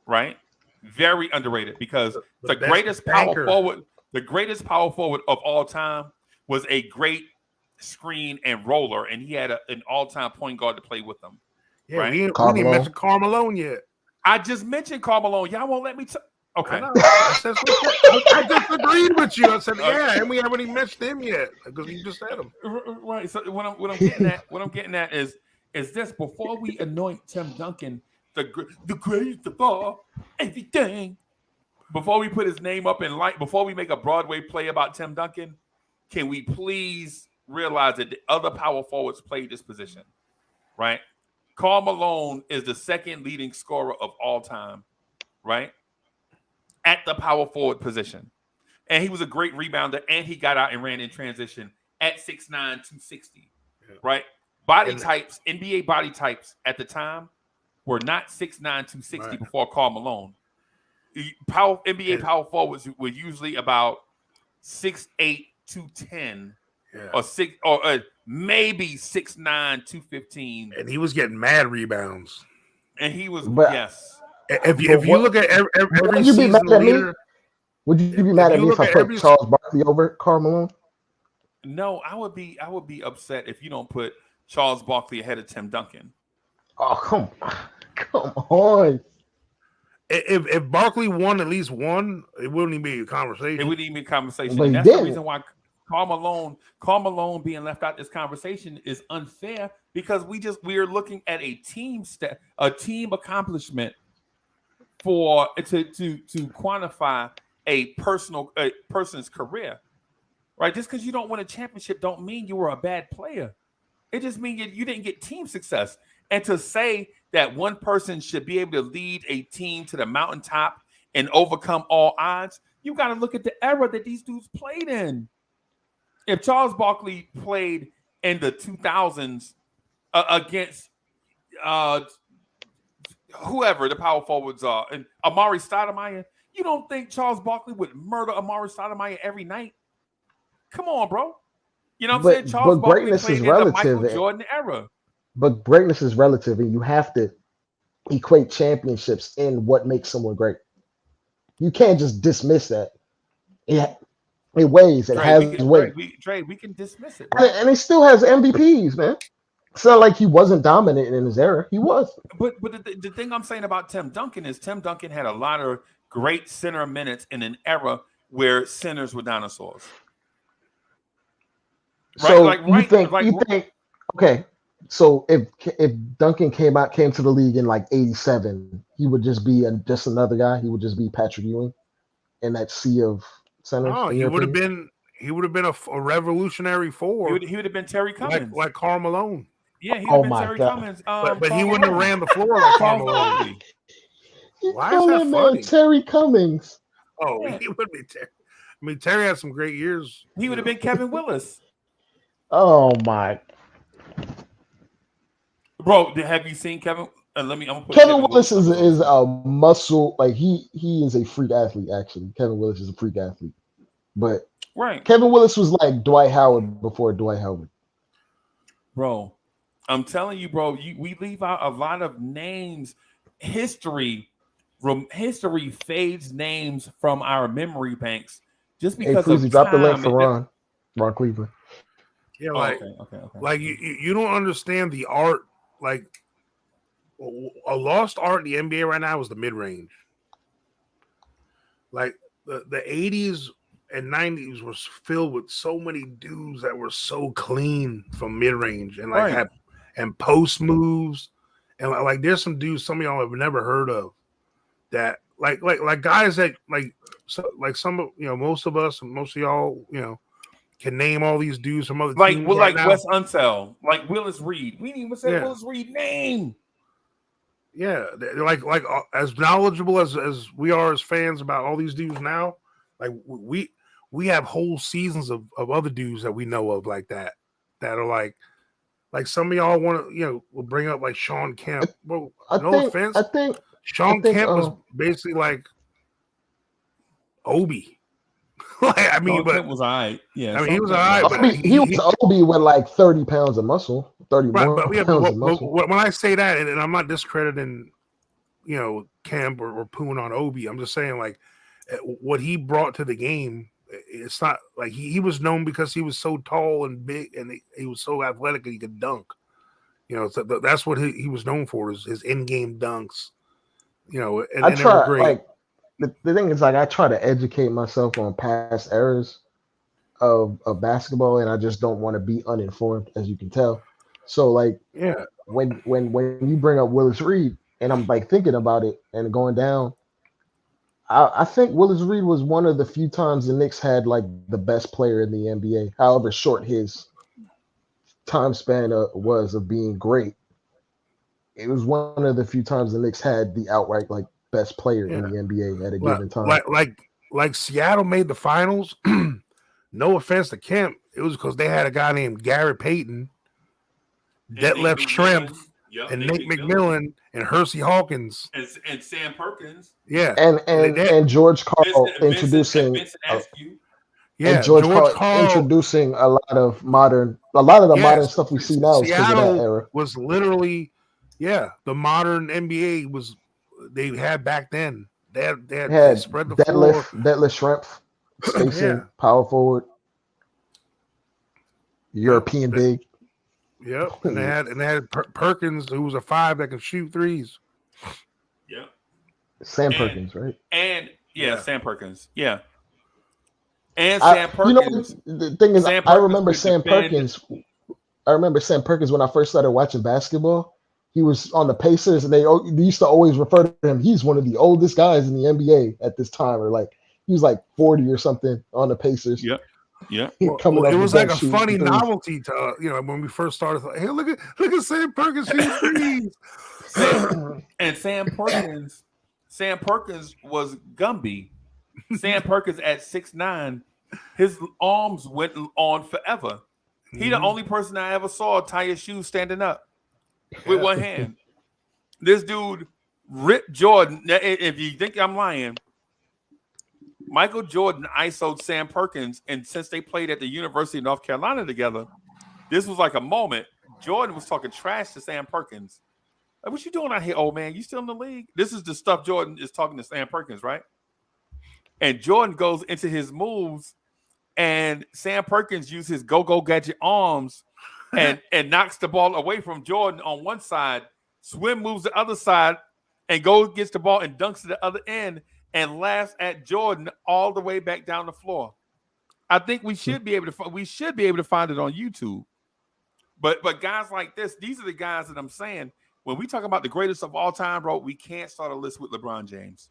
right? Very underrated because the best greatest banker. the greatest power forward of all time was a great screen and roller, and he had an all-time point guard to play with him. Yeah, right? we didn't even mention Karl Malone yet. I just mentioned Karl Malone. Y'all won't let me. Okay. I just agreed with you. I said, yeah, and we haven't even mentioned him yet because you just said him. Right. So what I'm getting at is this: before we anoint Tim Duncan the greatest of all everything, before we put his name up in light, before we make a Broadway play about Tim Duncan, can we please realize that the other power forwards played this position, right? Karl Malone is the second leading scorer of all time, right? At the power forward position. And he was a great rebounder, and he got out and ran in transition at 6'9", 260, right? Types, NBA body types at the time were not 6'9", 260 before Karl Malone. NBA power forwards were usually about 6'8", 210, or maybe 6'9", 215. And he was getting mad rebounds. And he was, yes. If you look at every season leader, would you be mad at me if I put Charles Barkley over Karl Malone? No, I would be upset if you don't put Charles Barkley ahead of Tim Duncan. Oh, come on. If Barkley won at least one, it wouldn't even be a conversation. It wouldn't even be a conversation. But and that's the reason why Karl Malone being left out this conversation is unfair, because we're looking at a team accomplishment for to quantify a person's career, right? Just because you don't win a championship don't mean you were a bad player. It just means you didn't get team success. And to say that one person should be able to lead a team to the mountaintop and overcome all odds, you got to look at the era that these dudes played in. If Charles Barkley played in the 2000s against whoever the power forwards are, and Amari Stoudemire, you don't think Charles Barkley would murder Amari Stoudemire every night? Come on, bro. You know what I'm saying? Charles Barkley played in the Michael Jordan era. But greatness is relative, and you have to equate championships in what makes someone great. You can't just dismiss that. It weighs. It has weight. We can dismiss it, bro. And he still has MVPs, man. It's not like he wasn't dominant in his era. He was. But the thing I'm saying about Tim Duncan is Tim Duncan had a lot of great center minutes in an era where centers were dinosaurs. Right? So you think okay. So if Duncan came to the league in like 87, he would just be just another guy. He would just be Patrick Ewing in that sea of centers. Oh, he would have been a revolutionary forward. He would have been Terry Cummins, like Karl Malone. Yeah, he would have been Terry Cummins. But he wouldn't have ran the floor like Karl Malone. Why is that funny? Terry Cummings. Oh, yeah. He would be Terry. I mean, Terry had some great years. He would have been Kevin Willis. Oh my. Bro, have you seen Kevin? Kevin Willis is a muscle, like he is a freak athlete. Actually, Kevin Willis is a freak athlete. But right, Kevin Willis was like Dwight Howard before Dwight Howard. Bro, I'm telling you, bro. We leave out a lot of names. History fades names from our memory banks just Hey, because Freezy, of drop the link time. for Ron Cleveland. Yeah, Okay. Like you don't understand the art. Like a lost art in the NBA right now is the mid range. Like the 80s and 90s was filled with so many dudes that were so clean from mid range and like had and post moves, and like there's some dudes some of y'all have never heard of that like guys that like some of most of us and most of y'all can name all these dudes from other teams right now. Wes Unseld, like Willis Reed. We didn't even say Willis Reed name. Yeah, they're like as knowledgeable as we are as fans about all these dudes now. Like we have whole seasons of other dudes that we know of like that are like some of y'all want to will bring up like Sean Kemp. Well, offense, I think Sean Kemp was basically like Obi. I mean, Sean Kemp was all right. Yeah, I mean, he was all right. But he was Obi with like 30 pounds of muscle, 30 more pounds of muscle. When I say that, and I'm not discrediting, Kemp or Poon on Obi, I'm just saying like what he brought to the game. It's not like he was known because he was so tall and big, and he was so athletic that he could dunk. So that's what he was known for, is his in-game dunks. And I they were great. Like the thing is, like, I try to educate myself on past eras of basketball, and I just don't want to be uninformed, as you can tell. So like, when you bring up Willis Reed, and I'm like thinking about it and going down, I think Willis Reed was one of the few times the Knicks had like the best player in the NBA, however short his time span was of being great. It was one of the few times the Knicks had the outright like best player in the NBA at a given time. Like Seattle made the finals. No offense to Kemp, it was because they had a guy named Gary Payton, Detlef Schrempf, and Nate McMillan, and Hersey Hawkins, and Sam Perkins. Yeah, and George Karl introducing. George Karl introducing a lot of the modern stuff we see now is because of that era. Was literally, the modern NBA was they had back then. They had spread the floor. Detlef Schrempf, spacing, power forward, European big. Yep, and they had Perkins, who was a 5 that could shoot threes. Yeah, Sam Perkins, right? And Sam Perkins, and Sam Perkins. The thing is, I remember Sam Perkins. I remember Sam Perkins when I first started watching basketball. He was on the Pacers, and they used to always refer to him. He's one of the oldest guys in the NBA at this time, or like he was like 40 or something on the Pacers. Yeah. It was like a funny novelty to when we first started. Like, hey, look at Sam Perkins shooting threes. And Sam Perkins was Gumby. Sam Perkins at 6'9", his arms went on forever. He the only person I ever saw tie his shoes standing up with one hand. This dude ripped Jordan. If you think I'm lying, Michael Jordan ISO'd Sam Perkins, and since they played at the University of North Carolina together, this was like a moment. Jordan was talking trash to Sam Perkins. Like, what you doing out here, old man? You still in the league? This is the stuff Jordan is talking to Sam Perkins, right? And Jordan goes into his moves, and Sam Perkins uses his go-go gadget arms and knocks the ball away from Jordan on one side, swim moves the other side, and gets the ball and dunks to the other end, and laughs at Jordan all the way back down the floor. I think we should be able to find it on YouTube. But guys like this, these are the guys that I'm saying. When we talk about the greatest of all time, bro, we can't start a list with LeBron James.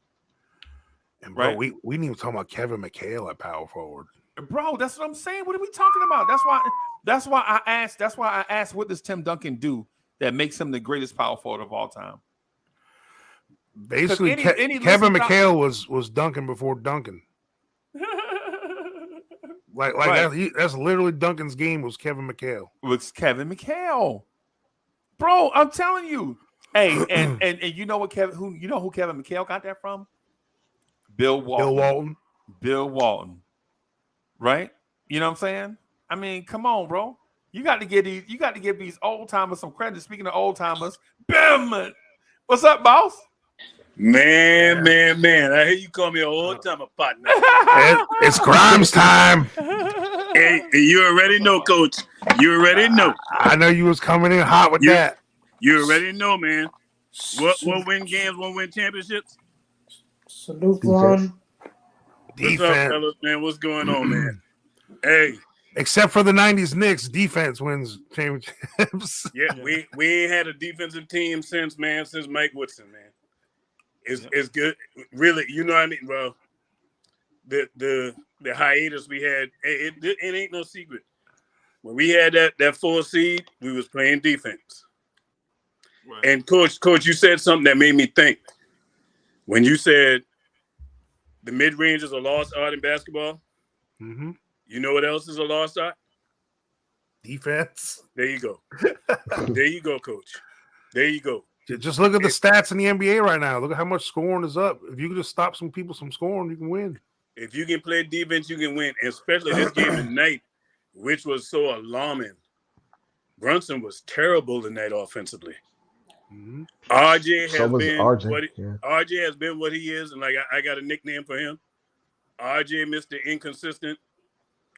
And bro, we didn't even talk about Kevin McHale at power forward. Bro, that's what I'm saying. What are we talking about? That's why I asked, what does Tim Duncan do that makes him the greatest power forward of all time? Basically, Kevin McHale was Duncan before Duncan. That's literally Duncan's game was Kevin McHale. It was Kevin McHale, bro. I'm telling you. Hey, and you know what who Kevin McHale got that from? Bill Walton. Right? You know what I'm saying? I mean, come on, bro. You got to give these old timers some credit. Speaking of old timers, Bim, what's up, boss? Man. I hear you call me an old timer partner. It's Grimes time. Hey, you already know, coach. You already know. I know you was coming in hot with that. You already know, man. What win games, what win championships? Salute, Ron. What's up, fellas, man? What's going on, man? Hey. Except for the 90s Knicks, defense wins championships. Yeah, we ain't had a defensive team since Mike Woodson, man. It's good. Really, you know what I mean? Well, the hiatus we had, it ain't no secret. When we had that 4 seed, we was playing defense. Right. And coach, you said something that made me think. When you said the mid-range is a lost art in basketball, you know what else is a lost art? Defense. There you go. There you go, coach. There you go. Just look at the stats in the NBA right now. Look at how much scoring is up. If you can just stop some people from scoring, you can win. If you can play defense, you can win. Especially this game tonight, which was so alarming. Brunson was terrible tonight offensively. RJ has been what he is, and like I got a nickname for him. RJ, Mr. Inconsistent.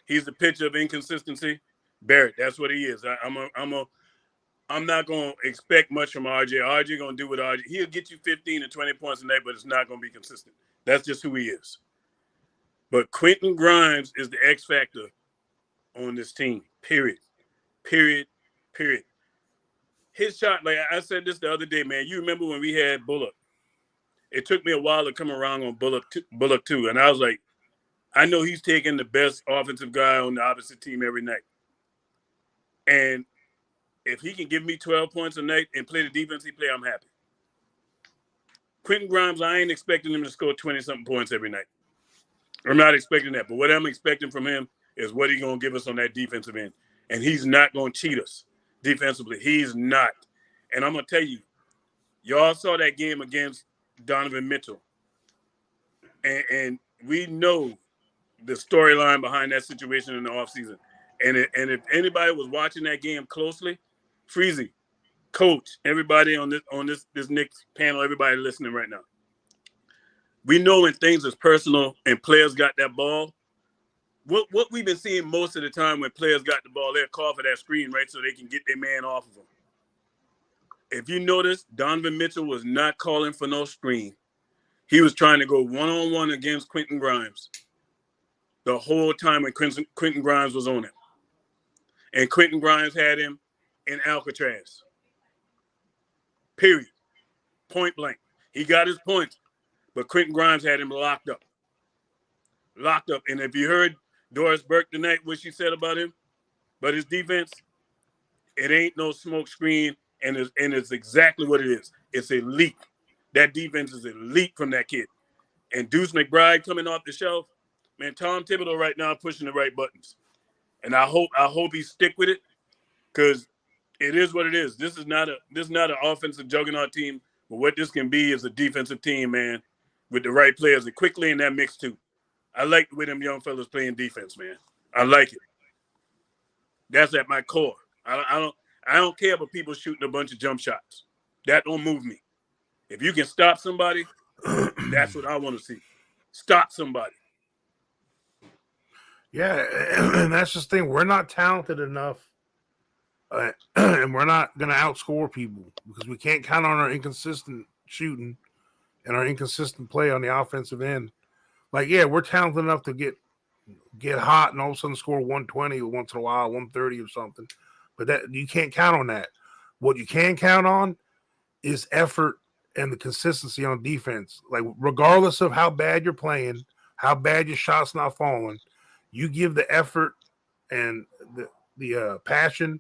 He's the picture of inconsistency. Barrett, that's what he is. I'm not gonna expect much from RJ. RJ gonna do what RJ. He'll get you 15 and 20 points a night, but it's not gonna be consistent. That's just who he is. But Quentin Grimes is the X factor on this team. Period. His shot, like I said this the other day, man. You remember when we had Bullock? It took me a while to come around on Bullock too, and I was like, I know he's taking the best offensive guy on the opposite team every night. And if he can give me 12 points a night and play the defense he play, I'm happy. Quentin Grimes, I ain't expecting him to score 20-something points every night. I'm not expecting that. But what I'm expecting from him is what he's going to give us on that defensive end. And he's not going to cheat us defensively. He's not. And I'm going to tell you, y'all saw that game against Donovan Mitchell. And we know the storyline behind that situation in the offseason. And if anybody was watching that game closely, Freezy, coach, everybody on this Knicks panel, everybody listening right now. We know when things is personal and players got that ball, what we've been seeing most of the time when players got the ball, they'll call for that screen, right, so they can get their man off of them. If you notice, Donovan Mitchell was not calling for no screen. He was trying to go one-on-one against Quentin Grimes the whole time when Quentin Grimes was on him. And Quentin Grimes had him in Alcatraz. Period. Point blank. He got his points, but Quentin Grimes had him locked up. Locked up. And if you heard Doris Burke tonight, what she said about him, but his defense, it ain't no smoke screen, and it's exactly what it is. It's elite. That defense is elite from that kid. And Deuce McBride coming off the shelf, man, Tom Thibodeau right now pushing the right buttons. And I hope he stick with it, because it is what it is. This is not an offensive juggernaut team, but what this can be is a defensive team, man, with the right players and quickly in that mix too. I like the way them young fellas playing defense, man. I like it. That's at my core. I don't care about people shooting a bunch of jump shots. That don't move me. If you can stop somebody, that's what I want to see. Stop somebody. Yeah, and that's just the thing. We're not talented enough, and we're not going to outscore people because we can't count on our inconsistent shooting and our inconsistent play on the offensive end. Like, yeah, we're talented enough to get hot and all of a sudden score 120 once in a while, 130 or something. But that you can't count on that. What you can count on is effort and the consistency on defense. Like, regardless of how bad you're playing, how bad your shot's not falling, you give the effort and the passion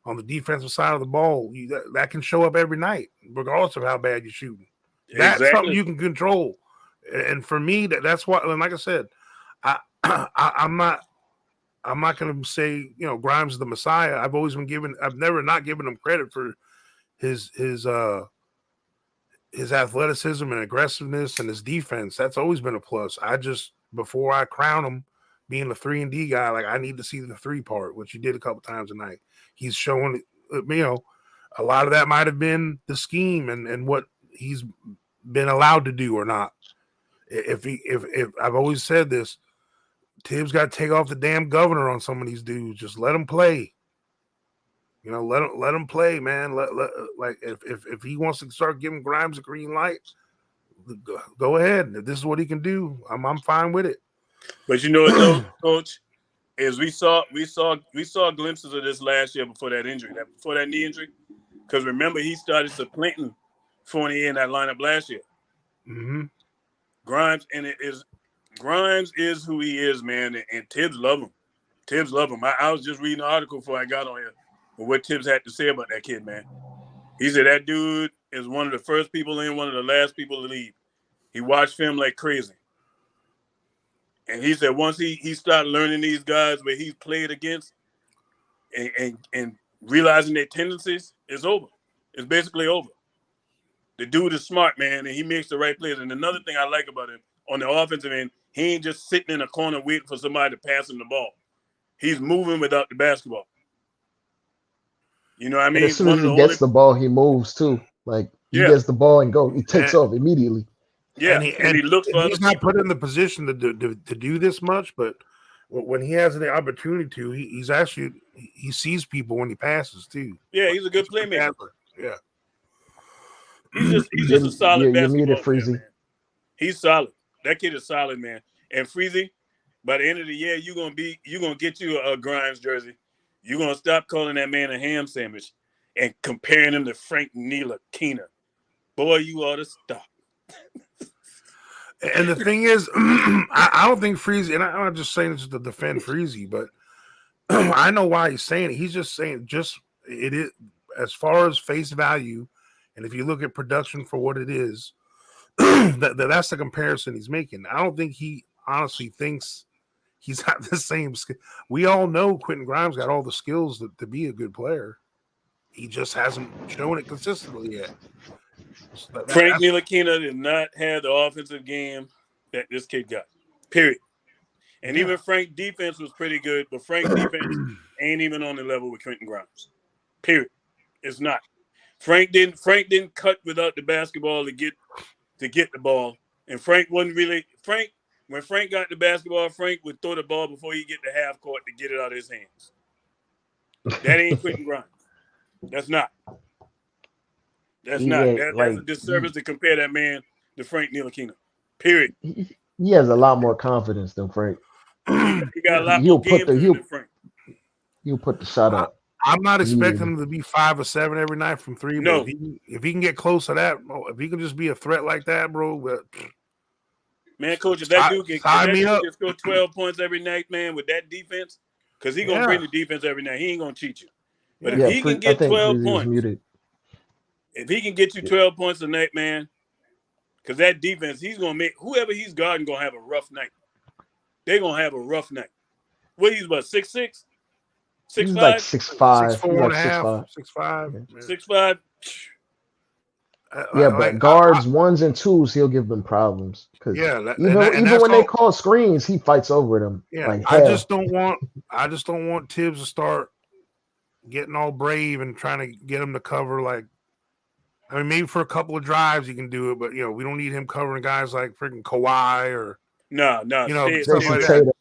on the defensive side of the ball, that can show up every night, regardless of how bad you're shooting. That's something you can control. And for me, that's why. And like I said, I'm not going to say Grimes is the Messiah. I've never not given him credit for his athleticism and aggressiveness and his defense. That's always been a plus. Before I crown him being the 3-and-D guy. Like, I need to see the 3 part, which he did a couple times tonight. He's showing, a lot of that might have been the scheme and what he's been allowed to do or not. If I've always said this, Tibbs got to take off the damn governor on some of these dudes. Just let them play. Let him play, man. Like if he wants to start giving Grimes a green light, go ahead. If this is what he can do, I'm fine with it. But you know what, though, Coach, is we saw glimpses of this last year before that injury, before that knee injury. Because remember, he started supplanting Fournier in that lineup last year. Mm-hmm. Grimes is who he is, man, and Tibbs love him. Tibbs love him. I was just reading an article before I got on here with what Tibbs had to say about that kid, man. He said that dude is one of the first people in, one of the last people to leave. He watched film like crazy. And he said once he started learning these guys where he's played against and realizing their tendencies, it's over. It's basically over. The dude is smart, man, and he makes the right plays. And another thing I like about him, on the offensive end, he ain't just sitting in a corner waiting for somebody to pass him the ball. He's moving without the basketball. You know what I mean? And as soon as he gets the ball, he moves too. Like he gets the ball and he takes off immediately. Yeah, and he looks for. He's not put in the position to do this much, but when he has the opportunity to, he sees people when he passes too. Yeah, he's a good playmaker. Yeah, he's just a solid basketball player, Freezy. Man. He's solid. That kid is solid, man. And Freezy, by the end of the year, you're gonna get you a Grimes jersey. You're gonna stop calling that man a ham sandwich and comparing him to Frank Ntilikina. Boy, you ought to stop. And the thing is, I don't think Freezy, and I'm not just saying this to defend Freezy, but I know why he's saying it. He's just saying it is as far as face value, and if you look at production for what it is, that's the comparison he's making. I don't think he honestly thinks he's got the same skill. We all know Quentin Grimes got all the skills to be a good player. He just hasn't shown it consistently yet. Frank Ntilikina did not have the offensive game that this kid got. Period. And even Frank's defense was pretty good, but Frank's defense ain't even on the level with Quentin Grimes. Period. It's not. Frank didn't cut without the basketball to get the ball. And Frank wasn't really when Frank got the basketball, Frank would throw the ball before he get to half court to get it out of his hands. That ain't Quentin Grimes. That's not. That's not. That's a disservice to compare that man to Frank Ntilikina. Period. He has a lot more confidence than Frank. He got a lot more game than Frank. He'll put the shot up. I'm not expecting him to be 5 or 7 every night from 3. No. But if he can get close to that, if he can just be a threat like that, bro. Man, Coach, if that dude can score 12 points every night, man, with that defense, because he's going to bring the defense every night. He ain't going to cheat you. But if he can get 12 points, if he can get you 12 points a night, man, because that defense, he's going to make whoever he's guarding going to have a rough night. They're going to have a rough night. What, he's about 6'6"? 6'5"? He's like 6'5". 6'4.5". 6'5". But guards, 1s and 2s, he'll give them problems. Even when they call screens, he fights over them. Yeah, like I just don't want Tibbs to start getting all brave and trying to get him to cover. Like, I mean, maybe for a couple of drives he can do it, but we don't need him covering guys like freaking Kawhi or Jason like Tatum.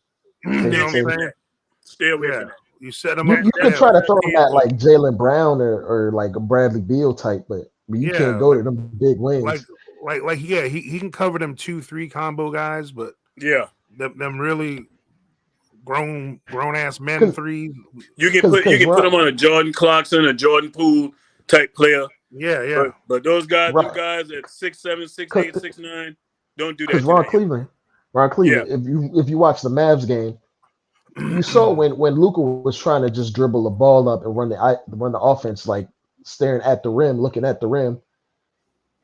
Stay away from that. You set him up. You could try to throw him at like Jaylen Brown or like a Bradley Beal type, but you can't go to them big wings. He can cover them 2-3 combo guys, but them really grown ass men threes. You can put them on a Jordan Clarkson, a Jordan Poole type player. Yeah. But those guys, at 6'7", 6'8", 6'9", don't do that. Because Ron Cleveland, if you watch the Mavs game, you saw when Luka was trying to just dribble the ball up and run the offense, like staring at the rim, looking at the rim.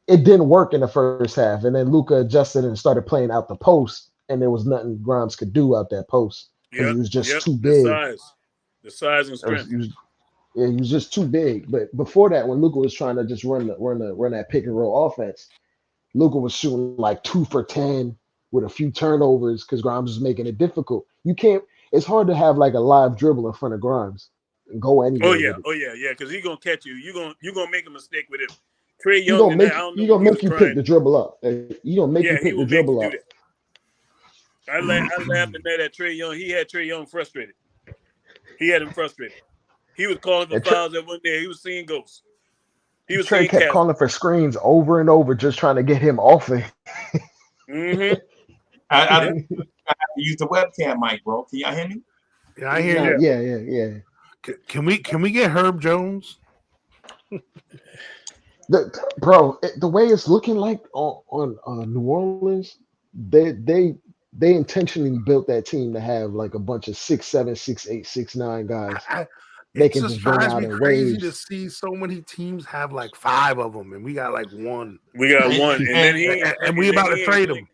It didn't work in the first half, and then Luka adjusted and started playing out the post, and there was nothing Grimes could do out that post because he was just too big. The size and strength. He was just too big. But before that, when Luka was trying to just run that pick and roll offense, Luka was shooting like 2 for 10 with a few turnovers because Grimes is making it difficult. You can't. It's hard to have like a live dribble in front of Grimes and go anywhere with it. Oh yeah, because he's gonna catch you. You're gonna make a mistake with him. Trey He Young gonna and make that, I don't know he when gonna he was make you crying. pick the dribble up. He gonna make Yeah, you he pick the will make you dribble do up. that. I laughed at that at Trey Young. He had Trey Young frustrated. He had him frustrated. He was calling for And fouls that one day. He was seeing ghosts. He was Trey seeing kept cats. calling for screens over and over, just trying to get him off it. Mm-hmm. I use the webcam mic, bro. Can y'all hear me? Yeah, I hear you. Yeah. Can we get Herb Jones? The way it's looking like on New Orleans, they intentionally built that team to have like a bunch of 6'7", 6'8", 6'9" guys. They It can just just bring drives out me in crazy waves. to see so many teams have like 5 of them, and we got like 1. We got 1, and then and we about to trade them.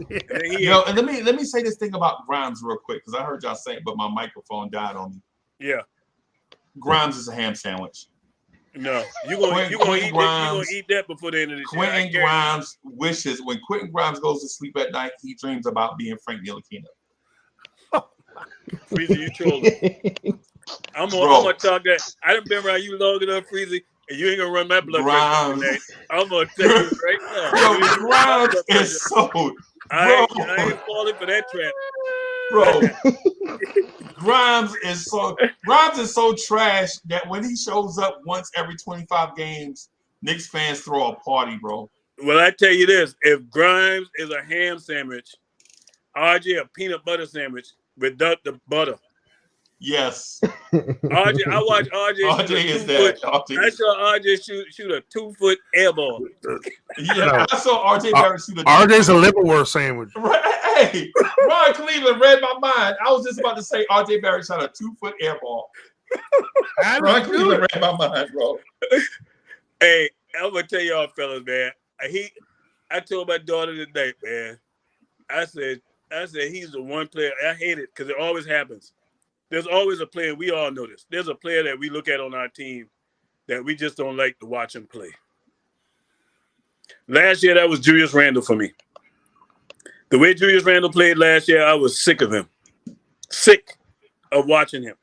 And let me say this thing about Grimes real quick because I heard y'all say it, but my microphone died on me. Yeah, Grimes is a ham sandwich. No, you gonna eat that before the end of the year. Quentin Grimes wishes when Quentin Grimes goes to sleep at night, he dreams about being Frank Ntilikina. Freezy, you trolling. I'm gonna talk that. I done been around you long enough, Freezy, and you ain't gonna run my blood pressure today. I'm gonna tell you right now. Bro, Grimes is so. I ain't falling for that trap, bro. Grimes is so trash that when he shows up once every 25 games, Knicks fans throw a party, bro. Well, I tell you this: if Grimes is a ham sandwich, RJ a peanut butter sandwich without the butter. Yes. RJ, I watched RJ shoot a 2 foot. I saw RJ shoot a 2 foot air ball. Yeah, I saw RJ Barrett shoot a. RJ's a liverwurst sandwich. Hey, Ron Cleveland read my mind. I was just about to say RJ Barrett shot a 2 foot air ball. Ron Cleveland read my mind, bro. Hey, I'm gonna tell y'all, fellas, man. I told my daughter today, man. I said he's the one player. I hate it because it always happens. There's always a player. We all know this. There's a player that we look at on our team that we just don't like to watch him play. Last year, that was Julius Randle for me. The way Julius Randle played last year, I was sick of him. Sick of watching him.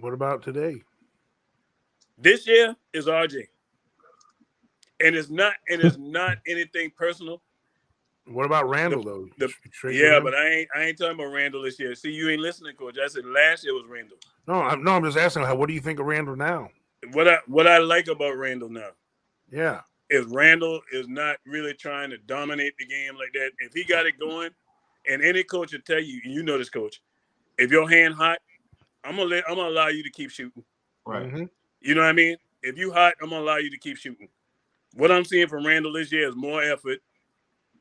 What about today? This year is RJ. And it's not anything personal. What about Randle though? But I ain't talking about Randle this year. See, you ain't listening, Coach. I said last year was Randle. No, I'm just asking. What do you think of Randle now? What I like about Randle now, is Randle is not really trying to dominate the game like that. If he got it going, and any coach will tell you, and you know this, Coach, if your hand hot, I'm gonna allow you to keep shooting. Right. Mm-hmm. You know what I mean? If you hot, I'm gonna allow you to keep shooting. What I'm seeing from Randle this year is more effort.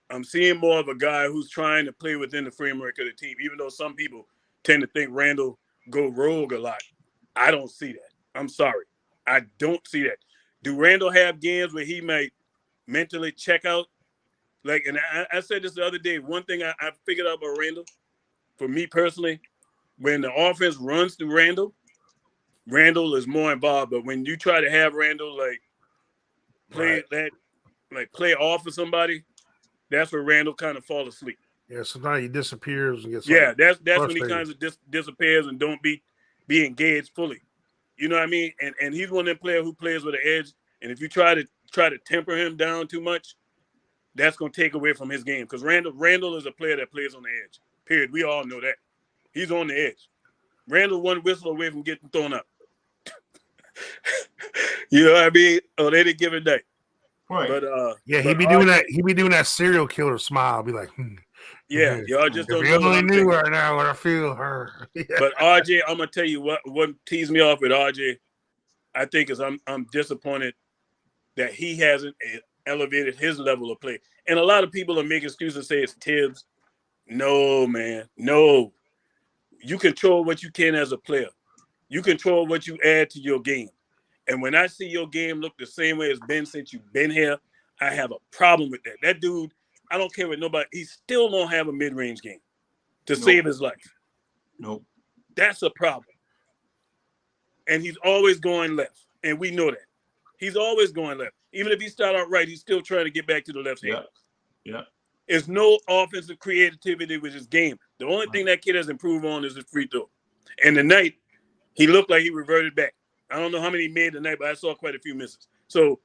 I'm seeing more of a guy who's trying to play within the framework of the team, even though some people tend to think Randle go rogue a lot. I don't see that. I'm sorry. I don't see that. Do Randle have games where he might mentally check out? Like, and I said this the other day, one thing I figured out about Randle, for me personally, when the offense runs through Randle is more involved. But when you try to have Randle play off of somebody, that's where Randle kind of falls asleep. Yeah, sometimes he disappears and gets. That's when he kind of disappears and don't be engaged fully. You know what I mean? And he's one of them players who plays with an edge. And if you try to temper him down too much, that's going to take away from his game. Because Randle is a player that plays on the edge. Period. We all know that. He's on the edge. Randle one whistle away from getting thrown up. You know what I mean? On any given day. Right. But he'd be doing that. He'd be doing that serial killer smile. Be like, y'all just don't know. You only knew right now what I feel her. But RJ, I'm gonna tell you what teased me off with RJ. I think is I'm disappointed that he hasn't elevated his level of play. And a lot of people are making excuses and say it's Tibbs. No, man, no. You control what you can as a player. You control what you add to your game. And when I see your game look the same way it's been since you've been here, I have a problem with that. That dude, I don't care what nobody, he still don't have a mid-range game to save his life. Nope. That's a problem. And he's always going left. And we know that. He's always going left. Even if he start out right, he's still trying to get back to the left hand. Yeah. It's no offensive creativity with his game. The only thing that kid has improved on is his free throw. And tonight, he looked like he reverted back. I don't know how many he made tonight, but I saw quite a few misses. So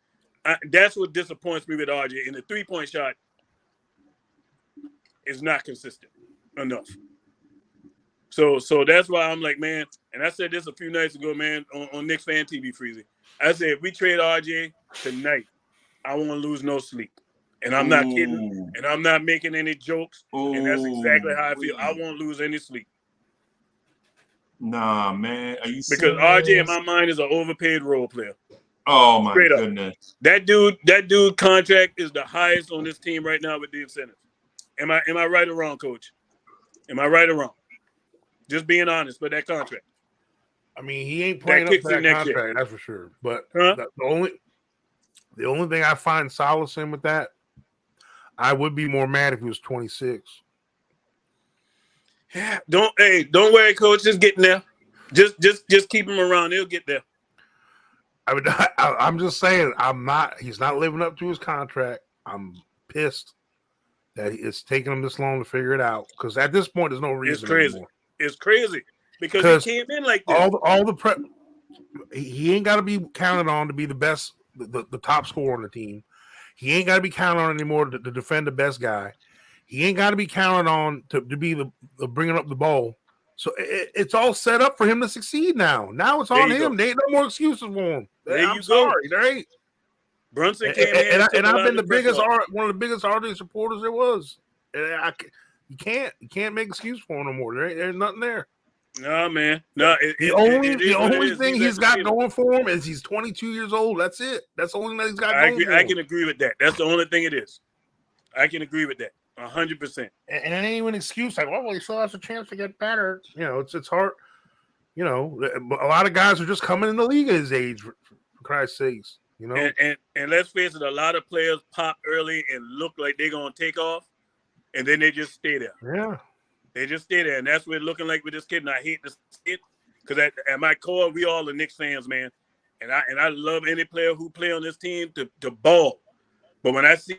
that's what disappoints me with RJ. And the three-point shot is not consistent enough. So that's why I'm like, man, and I said this a few nights ago, man, on Knicks Fan TV, Freezy. I said, if we trade RJ tonight, I won't lose no sleep. And I'm not kidding. And I'm not making any jokes. And that's exactly how I feel. I won't lose any sleep. Nah, man. Are you serious? Because RJ, in my mind, is an overpaid role player. Oh, my goodness. That dude contract is the highest on this team right now with the incentives. Am I right or wrong, Coach? Am I right or wrong? Just being honest, but that contract. I mean, he ain't playing up to that contract, that's for sure. But the only thing I find solace in with that, I would be more mad if he was 26. Yeah, don't worry, Coach. Just getting there. Just keep him around. He'll get there. I mean, I'm just saying, he's not living up to his contract. I'm pissed that it's taking him this long to figure it out. Because at this point, there's no reason. It's crazy. Anymore. It's crazy because he came in like this. He ain't got to be counted on to be the best, the top scorer on the team. He ain't got to be counted on anymore to defend the best guy. He ain't got to be counted on to be the bringing up the ball. So it's all set up for him to succeed now. Now it's on him. There ain't no more excuses for him. I'm sorry, there ain't. Brunson came in, and I've been one of the biggest artist supporters there was. You can't make excuse for him no more. There's nothing there. No, man. No, the only thing he's got going for him is he's 22 years old. That's it. That's the only thing that he's got going for him. I can agree with that. That's the only thing it is. I can agree with that 100%. And it ain't even an excuse like, well, he still has a chance to get better. You know, it's hard. You know, a lot of guys are just coming in the league at his age, for Christ's sakes. You know, and let's face it, a lot of players pop early and look like they're gonna take off, and then they just stay there. Yeah. They just stay there, and that's what it's looking like with this kid. And I hate to see it because at my core, we all are Knicks fans, man. And I love any player who play on this team to ball. But when I see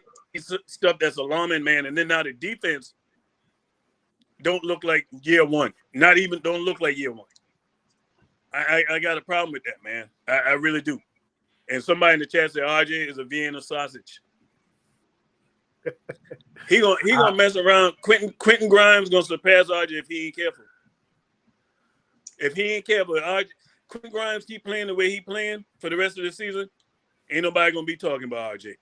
stuff that's alarming, man, and then now the defense don't look like year one. Don't look like year one. I got a problem with that, man. I really do. And somebody in the chat said RJ is a Vienna sausage. He gonna mess around. Quentin Grimes gonna surpass RJ if he ain't careful. If he ain't careful, Quentin Grimes keep playing the way he playing for the rest of the season, ain't nobody gonna be talking about RJ.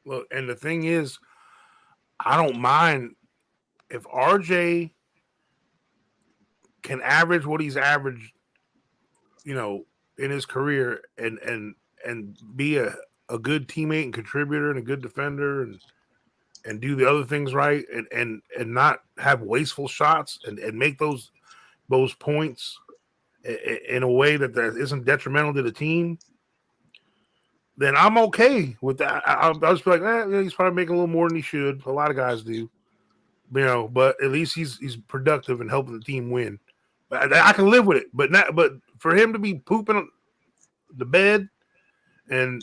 Look, and the thing is, I don't mind if RJ can average what he's averaged, you know, in his career and be a good teammate and contributor and a good defender and do the other things right and not have wasteful shots and make those points in a way that isn't detrimental to the team, then I'm okay with that. I'll just be like, he's probably making a little more than he should. A lot of guys do, you know, but at least he's productive and helping the team win. I can live with it, but for him to be pooping the bed and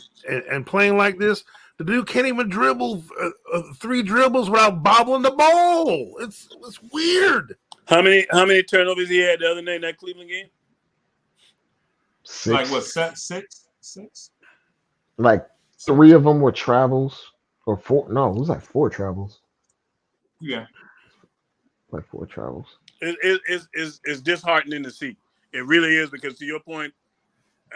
playing like this, the dude can't even dribble 3 dribbles without bobbling the ball. It's weird. How many turnovers he had the other night in that Cleveland game? 6. Like what? 6? Like 3 of them were travels, or 4. No, it was like 4 travels. Yeah, like 4 travels. It's disheartening to see. It really is, because to your point,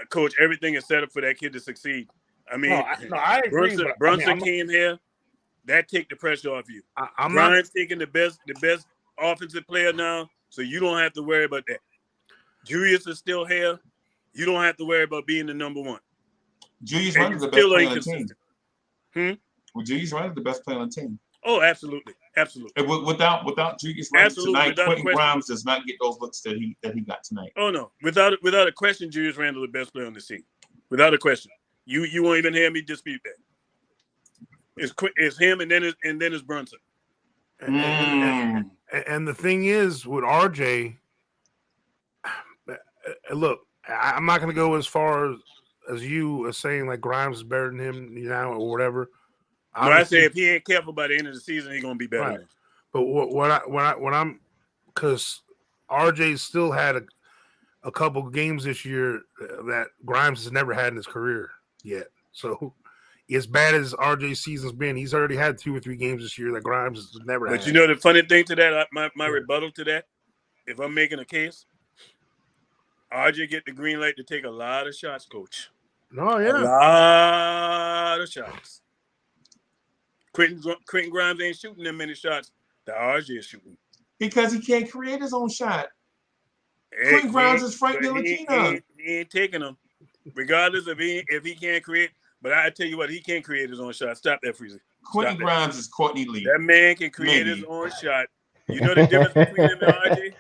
Coach, everything is set up for that kid to succeed. I mean, I agree. Brunson came here, that take the pressure off you. Grimes taking the best offensive player now, so you don't have to worry about that. Julius is still here. You don't have to worry about being the number one. Julius Randle is the best player on the team. Well, Julius Randle is the best player on the team. Oh, absolutely. Without Julius Randle tonight, Quentin Grimes does not get those looks that he got tonight. Oh no, without a question, Julius Randle is the best player on the team, without a question. You won't even hear me dispute that. It's him, and then it's Brunson. And the thing is with RJ, look, I'm not going to go as far as you as saying like Grimes is better than him now or whatever. No, I say if he ain't careful by the end of the season, he's gonna be better. Right. But what I'm because RJ still had a couple games this year that Grimes has never had in his career yet. So as bad as RJ's season's been, he's already had 2 or 3 games this year that Grimes has never had. But you know the funny thing to that, my rebuttal to that, if I'm making a case, RJ get the green light to take a lot of shots, coach. No, yeah. A lot of shots. Quentin Grimes ain't shooting that many shots that RJ is shooting. Because he can't create his own shot. Quentin Grimes is Frank Ntilikina. He ain't taking them, regardless of if he can't create. But I tell you what, he can't create his own shot. Stop that, Freezer. Quentin Grimes is Courtney Lee. That man can create his own shot. You know the difference between him and RJ?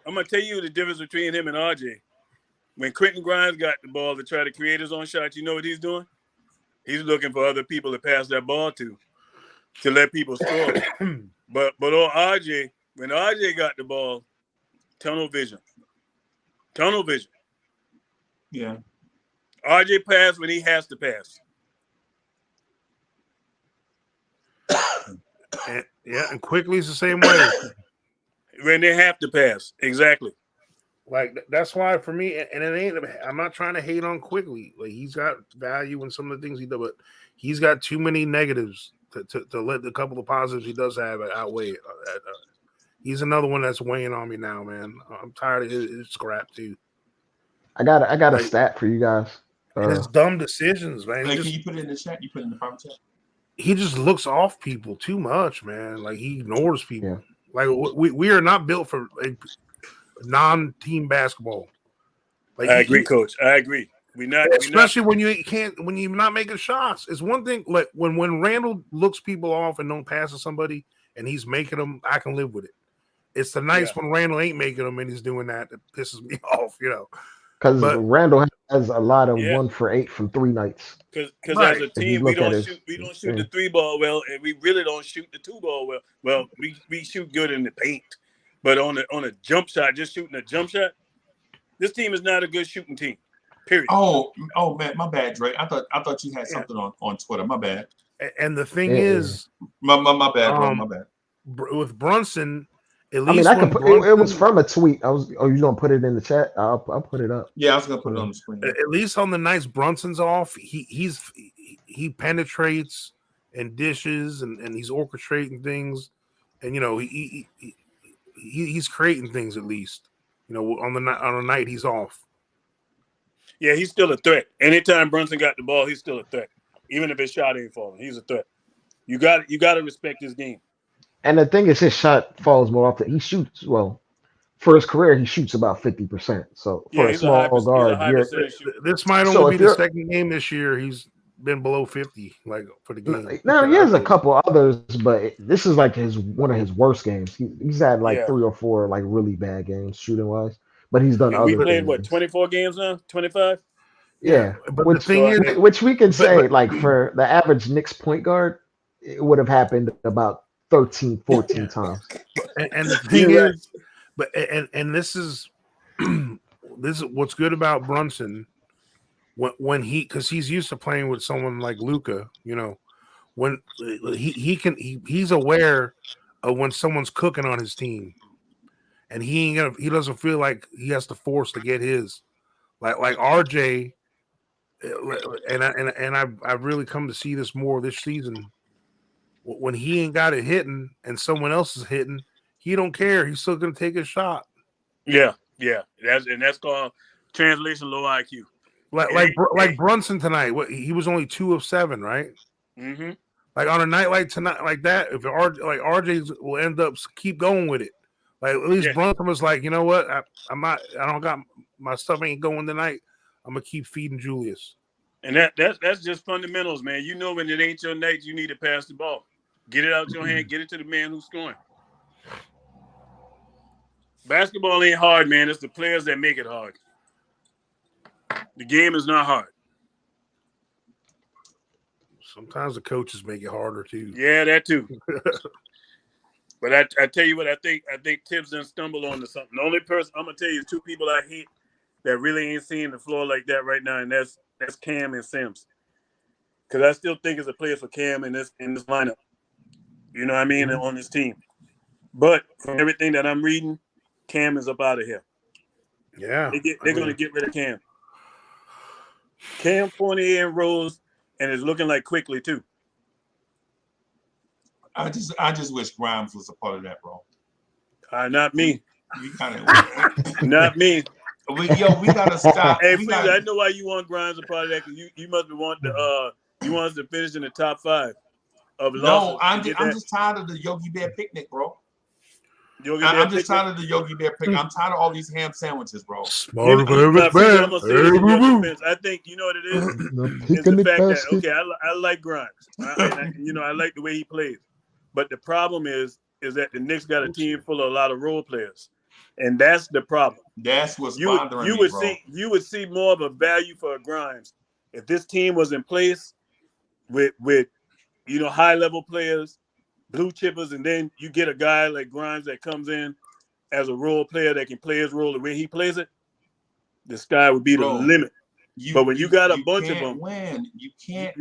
I'm going to tell you the difference between him and RJ. When Quentin Grimes got the ball to try to create his own shot, you know what he's doing? He's looking for other people to pass that ball to let people score. But on RJ, when RJ got the ball, tunnel vision. Tunnel vision. Yeah. RJ pass when he has to pass. And quickly is the same way. When they have to pass. Exactly. Like that's why for me, and it ain't. I'm not trying to hate on Quickly. Like he's got value in some of the things he does, but he's got too many negatives to let the couple of positives he does have outweigh it. He's another one that's weighing on me now, man. I'm tired of his scrap too. I got a stat for you guys. His dumb decisions, man. Like, can you put it in the chat? You put it in the private chat. He just looks off people too much, man. Like he ignores people. Yeah. Like we are not built for non-team basketball. Like I agree, Coach. I agree. Especially when you're not making shots. It's one thing like when Randle looks people off and don't pass to somebody and he's making them, I can live with it. It's the nights when Randle ain't making them and he's doing that pisses me off, you know. Because Randle has a lot of 1 for 8 from 3 nights. Because as a team, we don't shoot the 3 ball well, and we really don't shoot the 2 ball well. Well, we shoot good in the paint, but on a jump shot, just shooting a jump shot, this team is not a good shooting team. Period. Oh man, my bad, Dre. I thought you had something on Twitter. My bad. And the thing is, my bad, bro. My bad. With Brunson, at least I mean, I could put it was from a tweet. You gonna put it in the chat? I'll put it up. Yeah, I was gonna put it on the screen. At least on the nights Brunson's off, he penetrates and dishes and he's orchestrating things, and you know he's creating things at least. You know, on a night he's off. Yeah, he's still a threat. Anytime Brunson got the ball, he's still a threat. Even if his shot ain't falling, he's a threat. You got to respect his game. And the thing is, his shot falls more often. He shoots for his career. He shoots about 50%. So for a small guard, this might only be the second game this year he's been below 50, like for the game. Now he has a couple others, but this is like one of his worst games. He's had like 3 or 4 like really bad games shooting wise. But he's done other. We played what 24 games now, 25. Yeah, but the thing is, which we can say like for the average Knicks point guard, it would have happened about 13, 14 times. And the thing is, and this is what's good about Brunson when because he's used to playing with someone like Luka, you know, when he's aware of when someone's cooking on his team, and he doesn't feel like he has to force to get his like RJ, and I've really come to see this more this season. When he ain't got it hitting and someone else is hitting, he don't care. He's still gonna take a shot. Yeah. That's called translation low IQ. Like Brunson tonight. He was only 2 of 7, right? Mm-hmm. Like on a night like tonight, like that, if RJ will end up keep going with it. Like at least Brunson was like, you know what? I don't got my stuff ain't going tonight. I'm gonna keep feeding Julius. And that's just fundamentals, man. You know when it ain't your night, you need to pass the ball. Get it out your hand. Get it to the man who's scoring. Basketball ain't hard, man. It's the players that make it hard. The game is not hard. Sometimes the coaches make it harder too. Yeah, that too. But I tell you what, I think Tibbs done stumbled onto something. The only person I'm gonna tell you is 2 people I hate that really ain't seeing the floor like that right now, and that's Cam and Sims. because I still think it's a player for Cam in this lineup. You know what I mean? Mm-hmm. On this team. But from everything that I'm reading, Cam is up out of here. Yeah. They're going to get rid of Cam. Cam, Fournier, and Rose, and it's looking like quickly too. I just wish Grimes was a part of that, bro. Not me. We kind of not me. We gotta stop. Hey, Freezer, I know why you want Grimes a part of that, because you must want you want us to finish in the top 5 of losses. No, I'm just tired of the Yogi Bear picnic, bro. I'm just tired of the Yogi Bear picnic. I'm tired of all these ham sandwiches, bro. I'm gonna say this in your defense. I think you know what it is. It's the fact that I like Grimes. I like the way he plays. But the problem is that the Knicks got a team full of a lot of role players, and that's the problem. That's what's bothering me, bro. You would see more of a value for a Grimes if this team was in place with high level players, blue chippers, and then you get a guy like Grimes that comes in as a role player that can play his role the way he plays it. The sky would be the limit. But when you got a bunch of them, you can't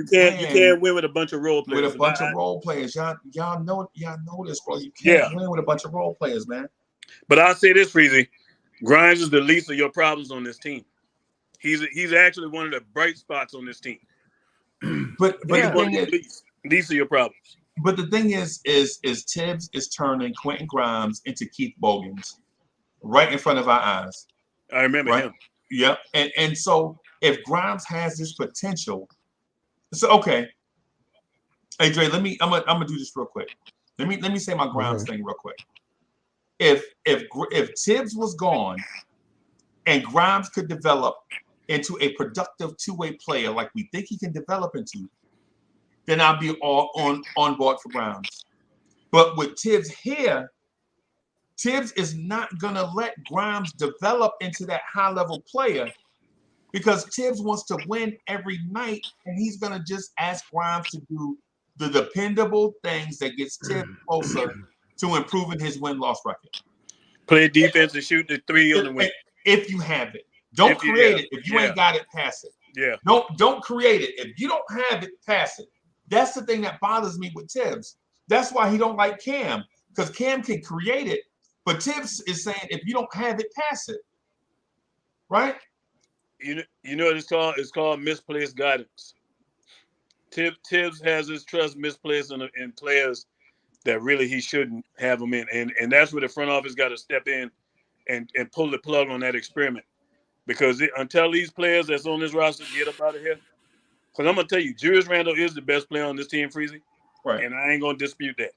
win with a bunch of role players. With a bunch of role players, y'all know this, bro. You can't win with a bunch of role players, man. But I'll say this, Freezy, Grimes is the least of your problems on this team. He's actually one of the bright spots on this team. But the thing is, least of your problems. But the thing is Tibbs is turning Quentin Grimes into Keith Bogans right in front of our eyes. I remember him. Yep. And so if Grimes has this potential, so okay. Hey Dre, I'm gonna do this real quick. Let me say my Grimes thing real quick. If Tibbs was gone and Grimes could develop into a productive two-way player like we think he can develop into, then I'll be all on board for Grimes. But with Tibbs here, Tibbs is not going to let Grimes develop into that high-level player because Tibbs wants to win every night, and he's going to just ask Grimes to do the dependable things that gets Tibbs closer to improving his win-loss record. Play defense and shoot the three on the wing. If you have it. Don't create it. If you ain't got it, pass it. Yeah. Don't create it. If you don't have it, pass it. That's the thing that bothers me with Tibbs. That's why he don't like Cam, because Cam can create it, but Tibbs is saying if you don't have it, pass it. Right? You know what it's called? It's called misplaced guidance. Tibbs has his trust misplaced in players that really he shouldn't have them in. And that's where the front office got to step in and pull the plug on that experiment. Because until these players that's on this roster get up out of here, because I'm going to tell you, Julius Randle is the best player on this team, Freezy. Right. And I ain't going to dispute that.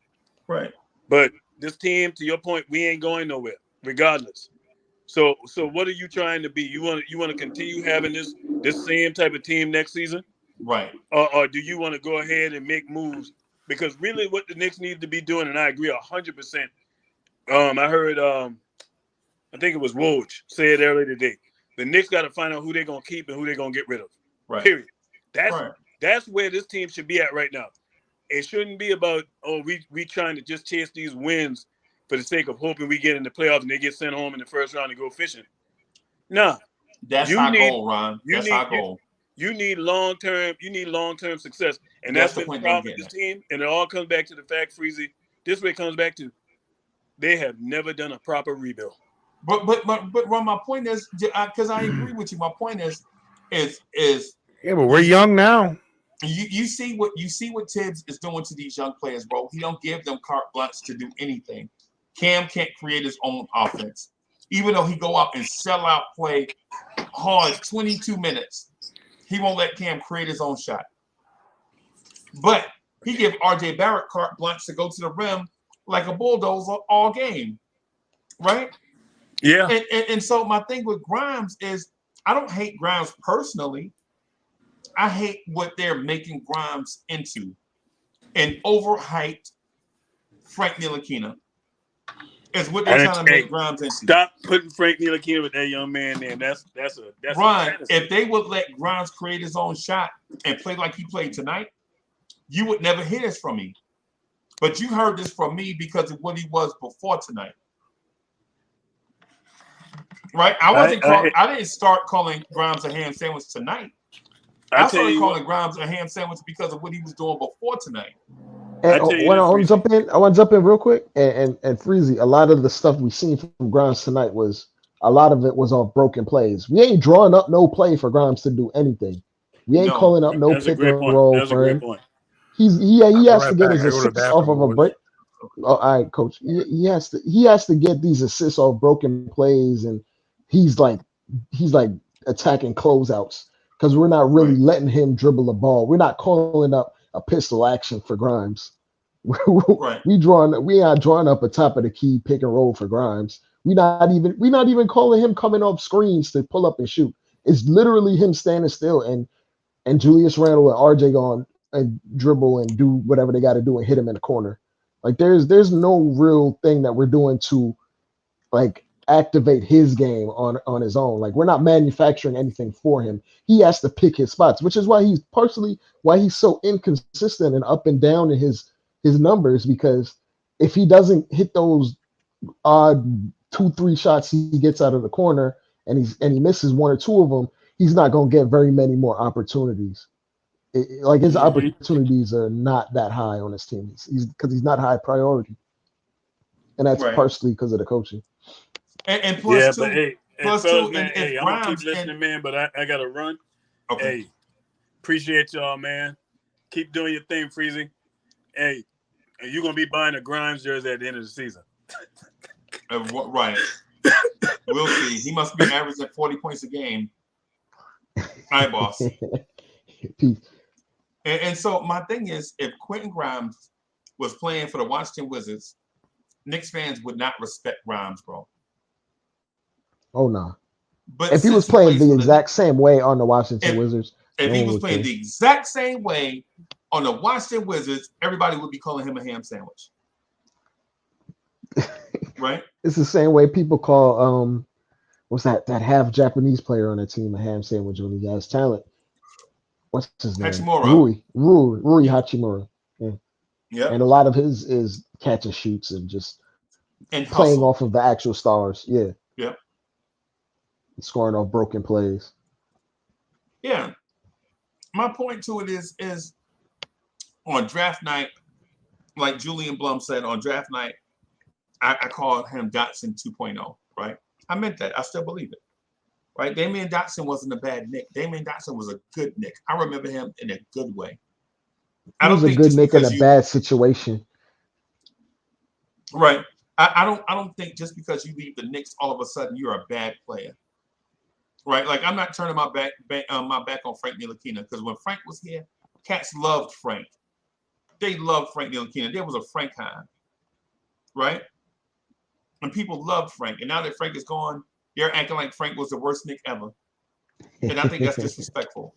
Right. But this team, to your point, we ain't going nowhere, regardless. So what are you trying to be? You want to continue having this same type of team next season? Right. Or do you want to go ahead and make moves? Because really what the Knicks need to be doing, and I agree 100%. I heard, I think it was Woj say it earlier today. The Knicks got to find out who they're going to keep and who they're going to get rid of. Right. Period. That's where this team should be at right now. It shouldn't be about, we trying to just chase these wins for the sake of hoping we get in the playoffs and they get sent home in the first round and go fishing. Nah. That's our goal, Ron. That's our goal. You need long-term success. And that's been the problem with this team. And it all comes back to the fact, Freezy, this way it comes back to they have never done a proper rebuild. But Ron, my point is, because I agree with you, my point is yeah, but we're young now. You see what Tibbs is doing to these young players, bro. He don't give them carte blanche to do anything. Cam can't create his own offense, even though he go out and sell out play hard 22 minutes. He won't let Cam create his own shot. But he give RJ Barrett carte blanche to go to the rim like a bulldozer all game, right? Yeah. And so my thing with Grimes is I don't hate Grimes personally. I hate what they're making Grimes into. An overhyped Frank Ntilikina is what they're trying to make Grimes into. Stop putting Frank Ntilikina with that young man there. That's Ron, if they would let Grimes create his own shot and play like he played tonight, you would never hear this from me. But you heard this from me because of what he was before tonight. Right? I didn't start calling Grimes a ham sandwich tonight. I started calling Grimes a ham sandwich because of what he was doing before tonight. And I want to jump in. I want to jump in real quick. And Freezy, a lot of the stuff we seen from Grimes tonight a lot of it was off broken plays. We ain't drawing up no play for Grimes to do anything. We ain't calling up no pick and roll for him. He has to get his assists off of a break. Oh, all right, coach. He has to get these assists off broken plays, and he's like attacking closeouts because we're not really letting him dribble the ball. We're not calling up a pistol action for Grimes. We not drawing up a top of the key pick and roll for Grimes. We're not even calling him coming off screens to pull up and shoot. It's literally him standing still and Julius Randle and RJ going and dribble and do whatever they got to do and hit him in the corner. Like there's no real thing that we're doing to like activate his game on his own. Like we're not manufacturing anything for him. He has to pick his spots, which is why he's so inconsistent and up and down in his numbers, because if he doesn't hit those odd 2-3 shots he gets out of the corner and he misses one or two of them, he's not going to get very many more opportunities. His opportunities are not that high on his team. Because he's not high priority, and that's partially because of the coaching. And plus two, man, I'm gonna keep listening, man. But I gotta run. Okay. Hey, appreciate y'all, man. Keep doing your thing, Freezy. Hey, you're gonna be buying a Grimes jersey at the end of the season. Right. We'll see. He must be averaging 40 points a game. Hi, boss. Peace. And so my thing is, if Quentin Grimes was playing for the Washington Wizards, Knicks fans would not respect Grimes, bro. Oh no! But if he was playing the exact same way on the Washington Wizards, if he was playing the exact same way on the Washington Wizards, everybody would be calling him a ham sandwich. Right? It's the same way people call what's that half Japanese player on the team a ham sandwich when he has talent. What's his name? Hachimura. Rui Hachimura. Yeah. Yep. And a lot of his is catch and shoots and just playing off of the actual stars. Yeah. Yep. Scoring off broken plays. Yeah. My point to it is on draft night, like Julian Blum said, on draft night, I called him Dotson 2.0, right? I meant that. I still believe it. Right? Damian Dotson wasn't a bad Knick. Damian Dotson was a good Knick. I remember him in a good way. He was a good Knick in a bad situation. Right. I don't think just because you leave the Knicks, all of a sudden you're a bad player. Right? Like I'm not turning my back on Frank Ntilikina, because when Frank was here, cats loved Frank. They loved Frank Ntilikina. There was a Frank time. Right? And people loved Frank. And now that Frank is gone, they're acting like Frank was the worst Knick ever. And I think that's disrespectful.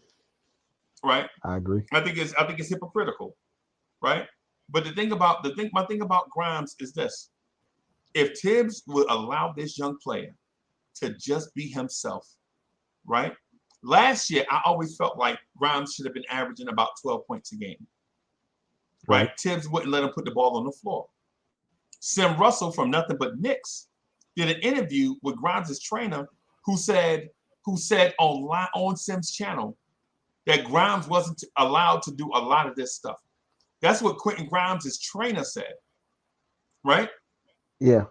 Right? I agree. I think it's hypocritical. Right? But my thing about Grimes is this. If Tibbs would allow this young player to just be himself, right? Last year, I always felt like Grimes should have been averaging about 12 points a game. Right? Tibbs wouldn't let him put the ball on the floor. Sim Russell from Nothing But Knicks did an interview with Grimes' trainer who said on Sim's channel that Grimes wasn't allowed to do a lot of this stuff. That's what Quentin Grimes' trainer said. Right? Yeah.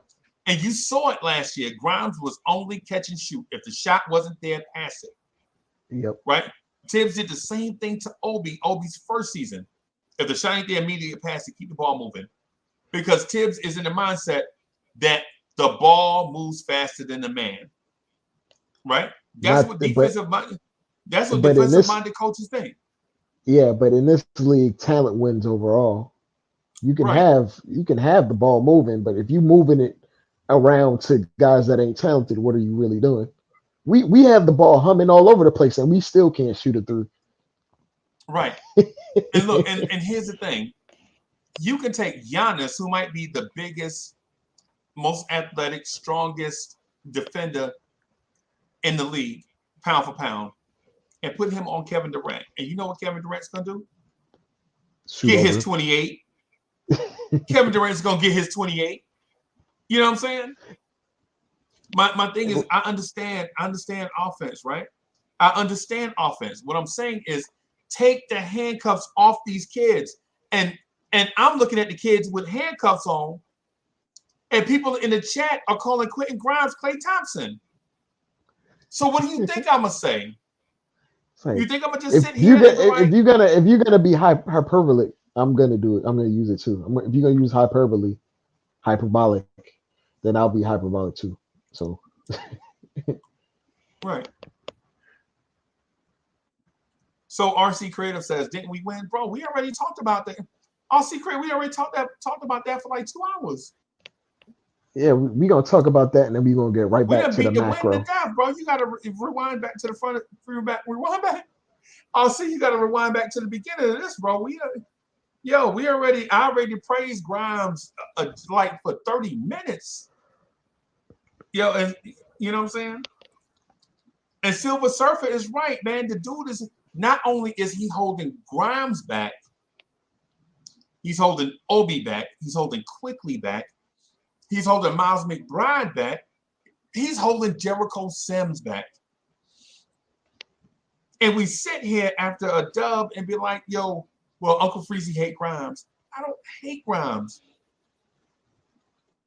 And you saw it last year. Grimes was only catch and shoot. If the shot wasn't there, pass it. Yep. Right? Tibbs did the same thing to Obi's first season. If the shot ain't there, immediately pass it, keep the ball moving. Because Tibbs is in the mindset that the ball moves faster than the man. Right? That's what defensive-minded coaches think. Yeah, but in this league, talent wins overall. You can have the ball moving, but if you moving it around to guys that ain't talented, what are you really doing? We have the ball humming all over the place, and we still can't shoot it through. Right. And look, and here's the thing. You can take Giannis, who might be the biggest, most athletic, strongest defender in the league, pound for pound, and put him on Kevin Durant. And you know what Kevin Durant's going to do? Get his 28. Kevin Durant's going to get his 28. You know what I'm saying? My thing is, I understand offense, right? I understand offense. What I'm saying is take the handcuffs off these kids. And I'm looking at the kids with handcuffs on, and people in the chat are calling Quentin Grimes Klay Thompson. So what do you think I'm gonna say? Like, you think I'm gonna just sit here and be like, if you're gonna be hyperbolic, I'm gonna do it. I'm gonna use it too. If you're gonna use hyperbolic, then I'll be hyperbolic too. So right. So RC Creative says, didn't we win? Bro, we already talked about that. RC Creative, we already talked about that for like 2 hours. yeah, we gonna talk about that, and then we gonna get right back to the macro. Win to death, bro. You gotta rewind back to the front. Rewind back. RC, you gotta rewind back to the beginning of this, bro. I already praised Grimes like for 30 minutes. Yo, and you know what I'm saying? And Silver Surfer is right, man. The dude is not only is he holding Grimes back, he's holding Obi back, he's holding Quickly back, he's holding Miles McBride back, he's holding Jericho Sims back. And we sit here after a dub and be like, yo, well, Uncle Freezy hate Grimes. I don't hate Grimes.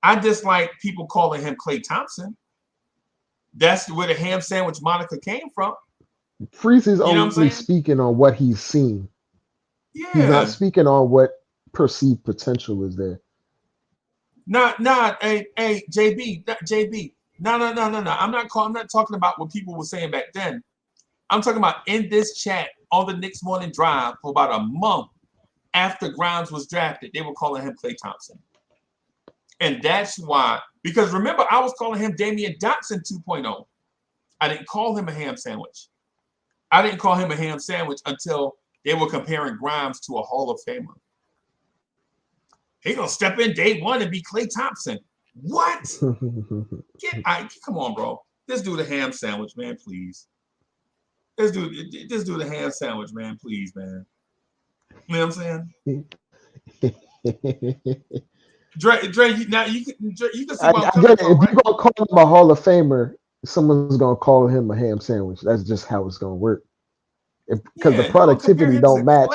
I dislike people calling him Klay Thompson. That's where the ham sandwich Monica came from. Freezy's only speaking on what he's seen. Yeah. He's not speaking on what perceived potential is there. Hey, JB. No. I'm not talking about what people were saying back then. I'm talking about in this chat on the Knicks Morning Drive for about a month after Grimes was drafted, they were calling him Klay Thompson. And that's why, because remember, I was calling him Damian Dotson 2.0. I didn't call him a ham sandwich. I didn't call him a ham sandwich until they were comparing Grimes to a Hall of Famer. He's going to step in day one and be Klay Thompson. What? Come on, bro. This dude a ham sandwich, man, please. This dude a ham sandwich, man, please, man. You know what I'm saying? Dre, you can see what I'm coming from, right? If you're gonna call him a Hall of Famer, someone's gonna call him a ham sandwich. That's just how it's gonna work. Because the productivity don't match.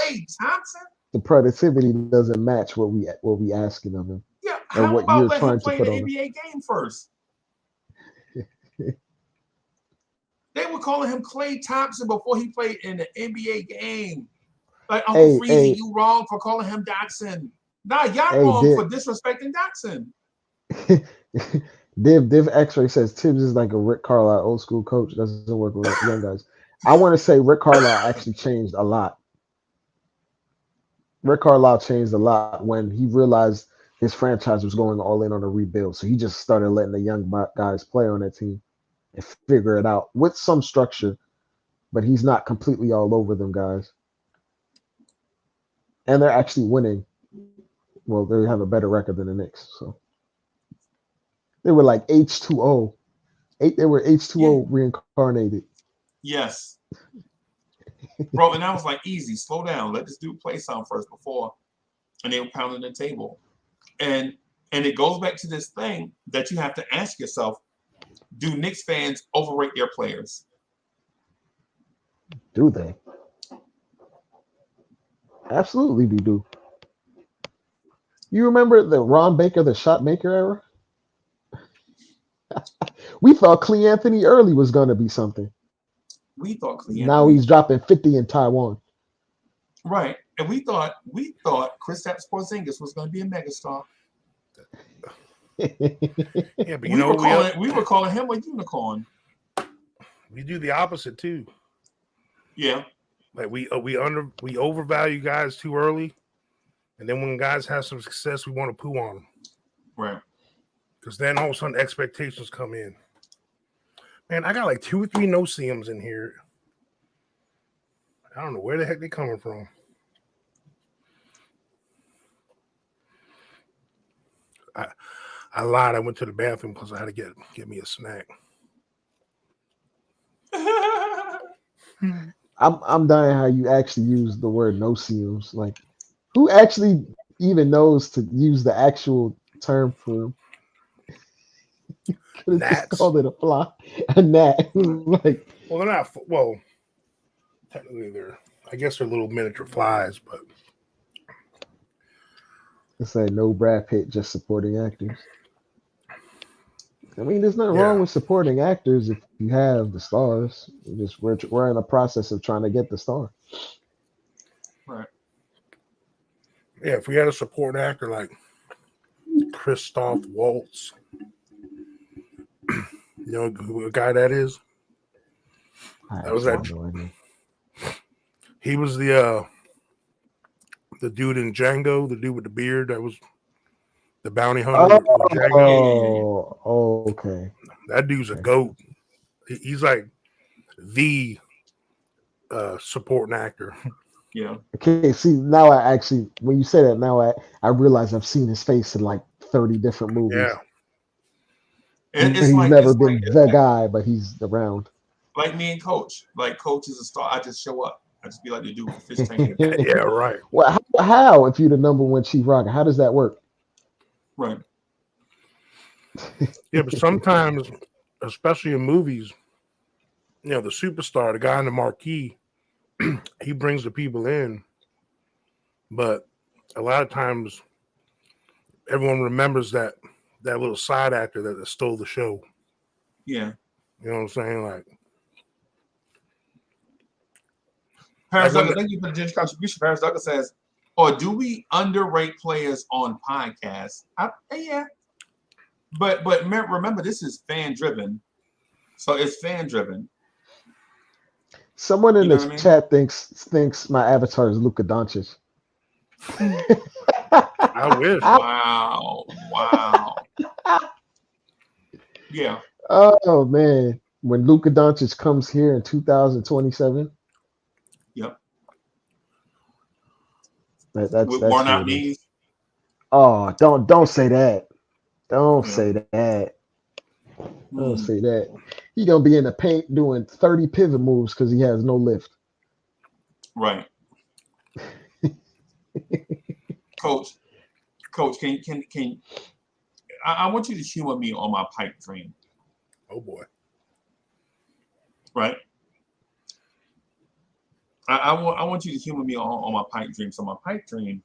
The productivity doesn't match what we asking of him. Yeah, how what about you're let trying him play to put the on NBA game first? They were calling him Klay Thompson before he played in the NBA game. Like, Uncle Freezy, you wrong for calling him Dotson. Nah, y'all wrong for disrespecting Dotson. Div X-Ray says Tibbs is like a Rick Carlisle old school coach. Doesn't work with young guys. I want to say Rick Carlisle actually changed a lot. Rick Carlisle changed a lot when he realized his franchise was going all in on a rebuild. So he just started letting the young guys play on that team and figure it out with some structure. But he's not completely all over them guys. And they're actually winning. Well, they have a better record than the Knicks. So they were like H2O. They were H2O reincarnated. Yes. Bro, and I was like, easy, slow down. Let this dude play some first before. And they were pounding the table. And it goes back to this thing that you have to ask yourself, do Knicks fans overrate their players? Do they? Absolutely we do. You remember the Ron Baker, the shot maker era? We thought Clee Anthony Early was going to be something. We thought Clee Now he's dropping 50 in Taiwan. Right. And we thought Kristaps Porzingis was going to be a megastar. Yeah, but we were calling him a unicorn. We do the opposite too. Yeah. Like we overvalue guys too early, and then when guys have some success, we want to poo on them. Right. Because then all of a sudden expectations come in. Man, I got like 2 or 3 no-see-ums in here. I don't know where the heck they're coming from. I lied. I went to the bathroom because I had to get me a snack. I'm dying how you actually use the word no-see-ums. Like, who actually even knows to use the actual term for them? You could have just called it a fly, a gnat. Like, well, they're not. Well, technically I guess they're little miniature flies, but It's like no Brad Pitt, just supporting actors. I mean, there's nothing wrong with supporting actors if you have the stars. We're in the process of trying to get the star. Right. Yeah, if we had a support actor like Christoph Waltz, you know who a guy that is? That was that. No idea. He was the dude in Django, the dude with the beard that was the bounty hunter with Django. Oh, okay. That dude's a goat. He's like the supporting actor. Yeah. Okay, see, now I actually, when you say that, now I realize I've seen his face in like 30 different movies. Yeah. He's never been the guy, but he's around. Like me and Coach. Like Coach is a star. I just show up. I just be like the dude with the fish tank. Yeah, right. Well, how if you're the number one chief rocker? How does that work? Right. Yeah, but sometimes, especially in movies, you know, the superstar, the guy in the marquee, he brings the people in. But a lot of times, everyone remembers that little side actor that stole the show. Yeah. You know what I'm saying? Like, Paris Douglas, thank you for the generous contribution. Paris Douglas says, or do we underrate players on podcasts? Yeah. But remember, this is fan driven. So it's fan driven. Someone in the chat thinks my avatar is Luka Doncic. I wish. Wow. Yeah. Oh man. When Luka Doncic comes here in 2027. Yep. That's With worn out knees. Oh, don't say that. Don't say that. Don't say that. He gonna be in the paint doing 30 pivot moves because he has no lift. Right. Coach, can I want you to humor me on my pipe dream. Oh boy. Right. I want you to humor me on my pipe dream. So my pipe dream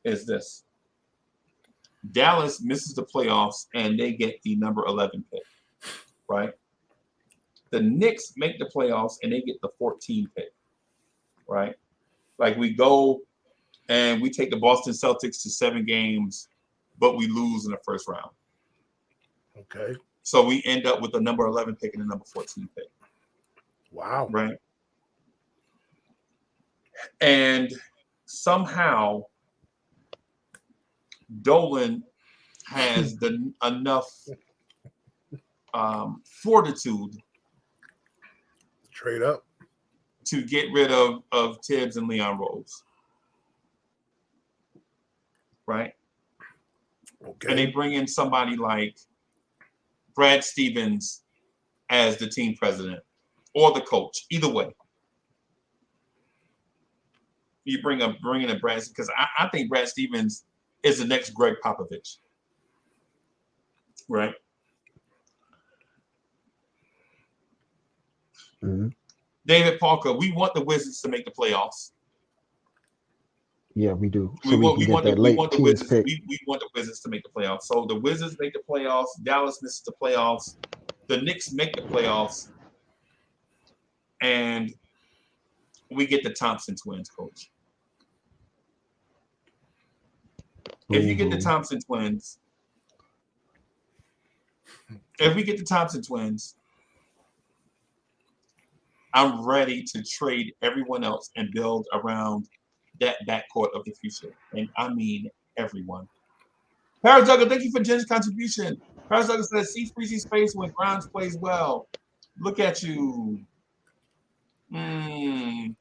is this. Dallas misses the playoffs and they get the number 11 pick, right? The Knicks make the playoffs and they get the 14 pick, right? Like we go and we take the Boston Celtics to 7 games, but we lose in the first round. Okay. So we end up with the number 11 pick and the number 14 pick. Wow. Right. And somehow Dolan has enough fortitude trade up to get rid of Tibbs and Leon Rose. Right? Okay. And they bring in somebody like Brad Stevens as the team president or the coach. Either way. You bring in a Brad, because I think Brad Stevens is the next Greg Popovich. Right? Mm-hmm. David Parker, we want the Wizards to make the playoffs. Yeah, we do. So we want the Wizards to make the playoffs. So the Wizards make the playoffs. Dallas misses the playoffs. The Knicks make the playoffs. And we get the Thompson twins, Coach. If you get the Thompson twins, I'm ready to trade everyone else and build around that backcourt of the future. And I mean everyone. Paris Duggar, thank you for Jen's contribution. Paris Duggar says, see Freezy space when Grimes plays well. Look at you. I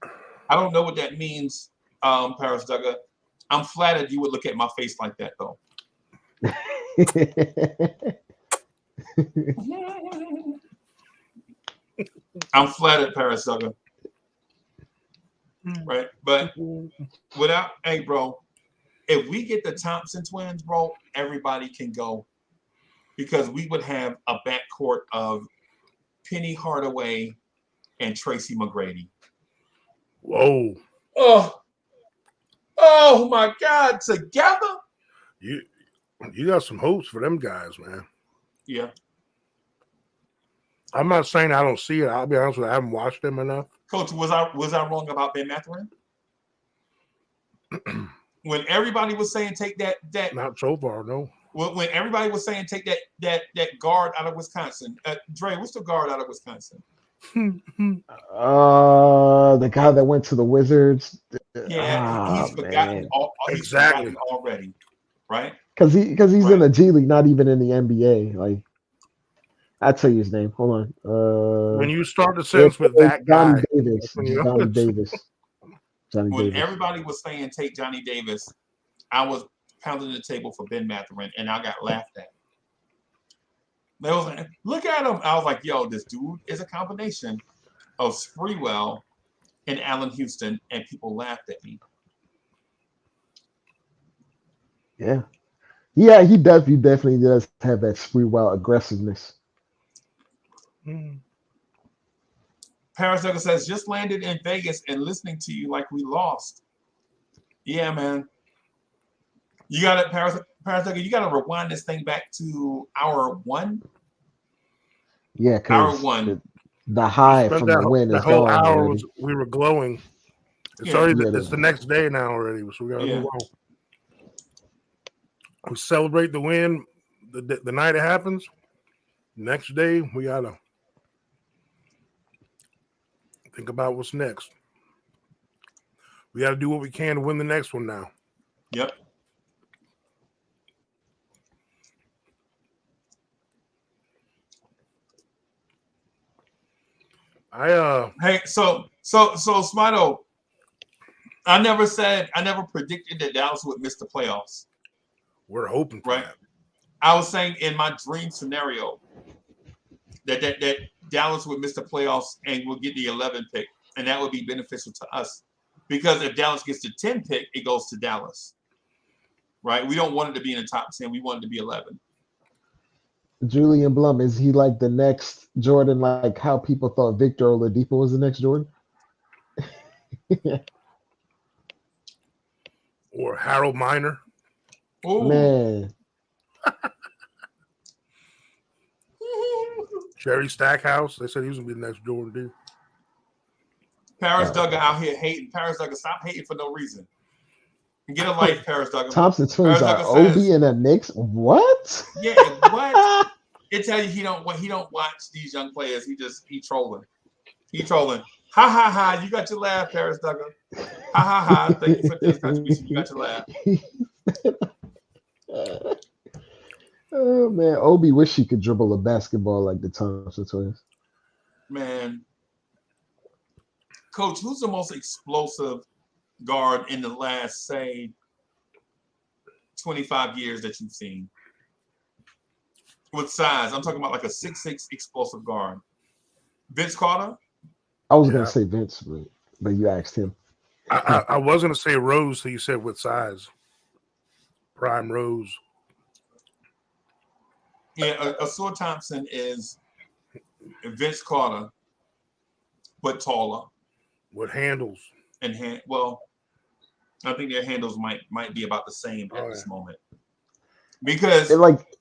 don't know what that means, Paris Duggar. I'm flattered you would look at my face like that, though. I'm flattered, Paris Duggar. Right? But hey, bro, if we get the Thompson twins, bro, everybody can go. Because we would have a backcourt of Penny Hardaway and Tracy McGrady. Whoa. Oh my God! Together. You got some hopes for them guys, man. Yeah. I'm not saying I don't see it. I'll be honest with you. I haven't watched them enough. Coach, was I wrong about Ben Mathurin? When everybody was saying take that Not so far, no. When everybody was saying take that guard out of Wisconsin, Dre, what's the guard out of Wisconsin? The guy that went to the Wizards. Yeah, he's forgotten. He's forgotten already, right? Because he's in the G League, not even in the NBA. Like, I'll tell you his name. Hold on. When you start the sentence with that Johnny guy, Davis. Johnny Davis. When everybody was saying take Johnny Davis, I was pounding the table for Ben Mathurin, and I got laughed at. They was like, look at him. I was like, yo, this dude is a combination of Sprewell and Allen Houston, and people laughed at me. Yeah. Yeah, he definitely does have that Sprewell aggressiveness. Paris Douglas says, just landed in Vegas and listening to you like we lost. Yeah, man. You got it, Paris Douglas, you got to rewind this thing back to hour 1. Yeah, hour because 1. The high from the win is whole gone hour already. we were glowing. It's it's the next day now already, so we got to move on. We celebrate the win the night it happens. Next day, we got to think about what's next. We got to do what we can to win the next one now. Yep. Hey, so Smito, I never predicted that Dallas would miss the playoffs. We're hoping for that. I was saying in my dream scenario that Dallas would miss the playoffs and we'll get the 11 pick, and that would be beneficial to us. Because if Dallas gets the 10 pick, it goes to Dallas. Right? We don't want it to be in the top 10. We want it to be 11. Julian Blum, is he like the next Jordan, like how people thought Victor Oladipo was the next Jordan? Or Harold Miner? Ooh. Man. Jerry Stackhouse. They said he was going to be the next Jordan, dude. Paris Duggar out here hating. Paris Duggar, stop hating for no reason. Get a life, Paris Duggar. Thompson twins are Obi and the Knicks. What? Yeah, what? It tell you he don't watch these young players. He trolling. He trolling. Ha ha ha! You got your laugh, Paris Duggar. Ha ha ha! Thank you for this contribution. You got your laugh. Oh man, Obi wish he could dribble a basketball like the Thompson twins. Man, Coach, who's the most explosive guard in the last, say, 25 years that you've seen? With size, I'm talking about like a 6'6" explosive guard. Vince Carter? I was gonna say Vince, but you asked him. I was gonna say Rose, so you said with size. Prime Rose. Yeah, Asur Thompson is Vince Carter, but taller. With handles. And I think their handles might be about the same at this moment. Because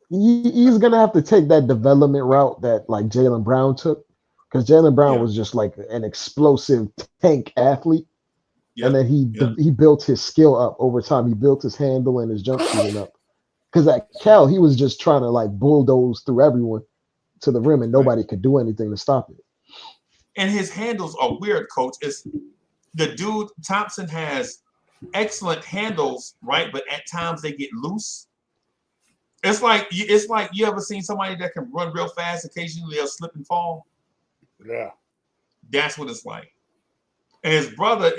he's gonna have to take that development route that like Jaylen Brown took, because Jaylen Brown was just like an explosive tank athlete, and then he built his skill up over time. He built his handle and his jump shooting up. Because at Cal, he was just trying to like bulldoze through everyone to the rim, and nobody could do anything to stop it. And his handles are weird, Coach. It's the dude Thompson has excellent handles, right? But at times they get loose. It's like you ever seen somebody that can run real fast? Occasionally they'll slip and fall. Yeah, that's what it's like. And his brother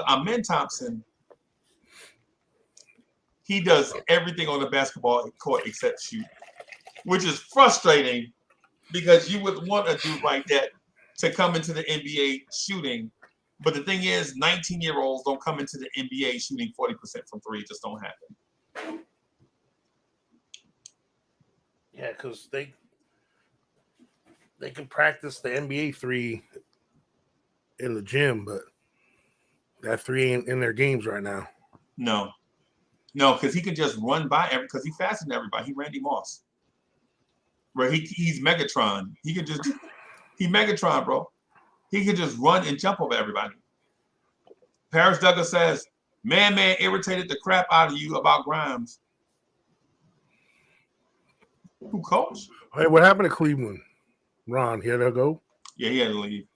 Amen Thompson. He does everything on the basketball court except shoot, which is frustrating because you would want a dude like that to come into the NBA shooting. But the thing is, 19-year-olds don't come into the NBA shooting 40% from three. It just don't happen. Yeah, because they can practice the NBA three in the gym, but That three ain't in their games right now. No, because he could just run by because he faster than everybody. He Randy Moss. Where he's Megatron. He Megatron, bro. He could just run and jump over everybody. Paris Douglas says, man irritated the crap out of you about Grimes. Who, coach? Hey, what happened to Cleveland? Ron, he had to go? Yeah, he had to leave.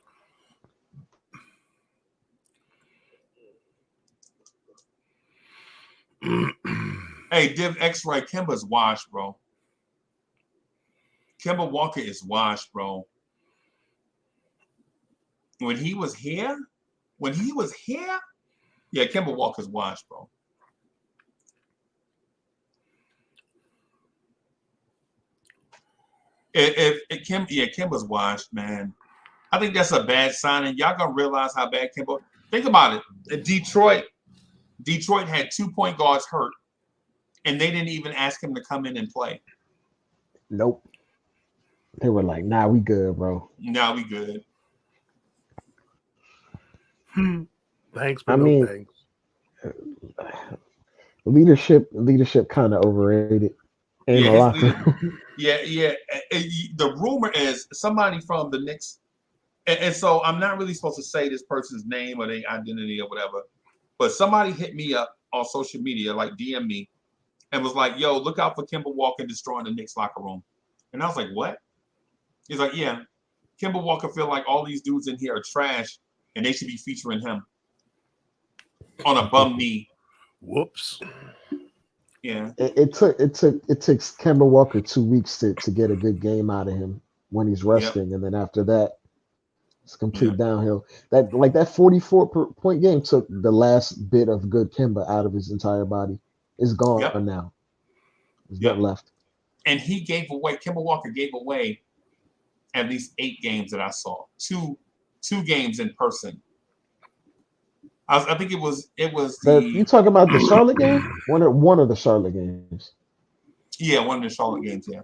Hey, Div X-Ray, Kemba's washed, bro. Kemba Walker is washed, bro. When he was here, yeah, Kemba Walker's washed, bro. Kemba's washed, man. I think that's a bad signing. Y'all gonna realize how bad Kemba. Think about it. Detroit had 2 point guards hurt, and they didn't even ask him to come in and play. Nope. They were like, "Nah, we good, bro. Nah, we good." Thanks, but no thanks. Leadership kind of overrated. Yeah, yeah. The rumor is somebody from the Knicks, and so I'm not really supposed to say this person's name or their identity or whatever, but somebody hit me up on social media, like DM me, and was like, "Yo, look out for Kemba Walker destroying the Knicks locker room." And I was like, "What?" He's like, "Yeah, Kemba Walker feel like all these dudes in here are trash, and they should be featuring him on a bum knee." Whoops. Yeah. It takes Kemba Walker 2 weeks to get a good game out of him when he's resting, and then after that, it's complete downhill. That 44-point game took the last bit of good Kemba out of his entire body. It's gone now. There's nothing left. And Kemba Walker gave away at least 8 games that I saw. Two games in person. I think it was You talking about the Charlotte game? One of the Charlotte games. Yeah, one of the Charlotte games, yeah.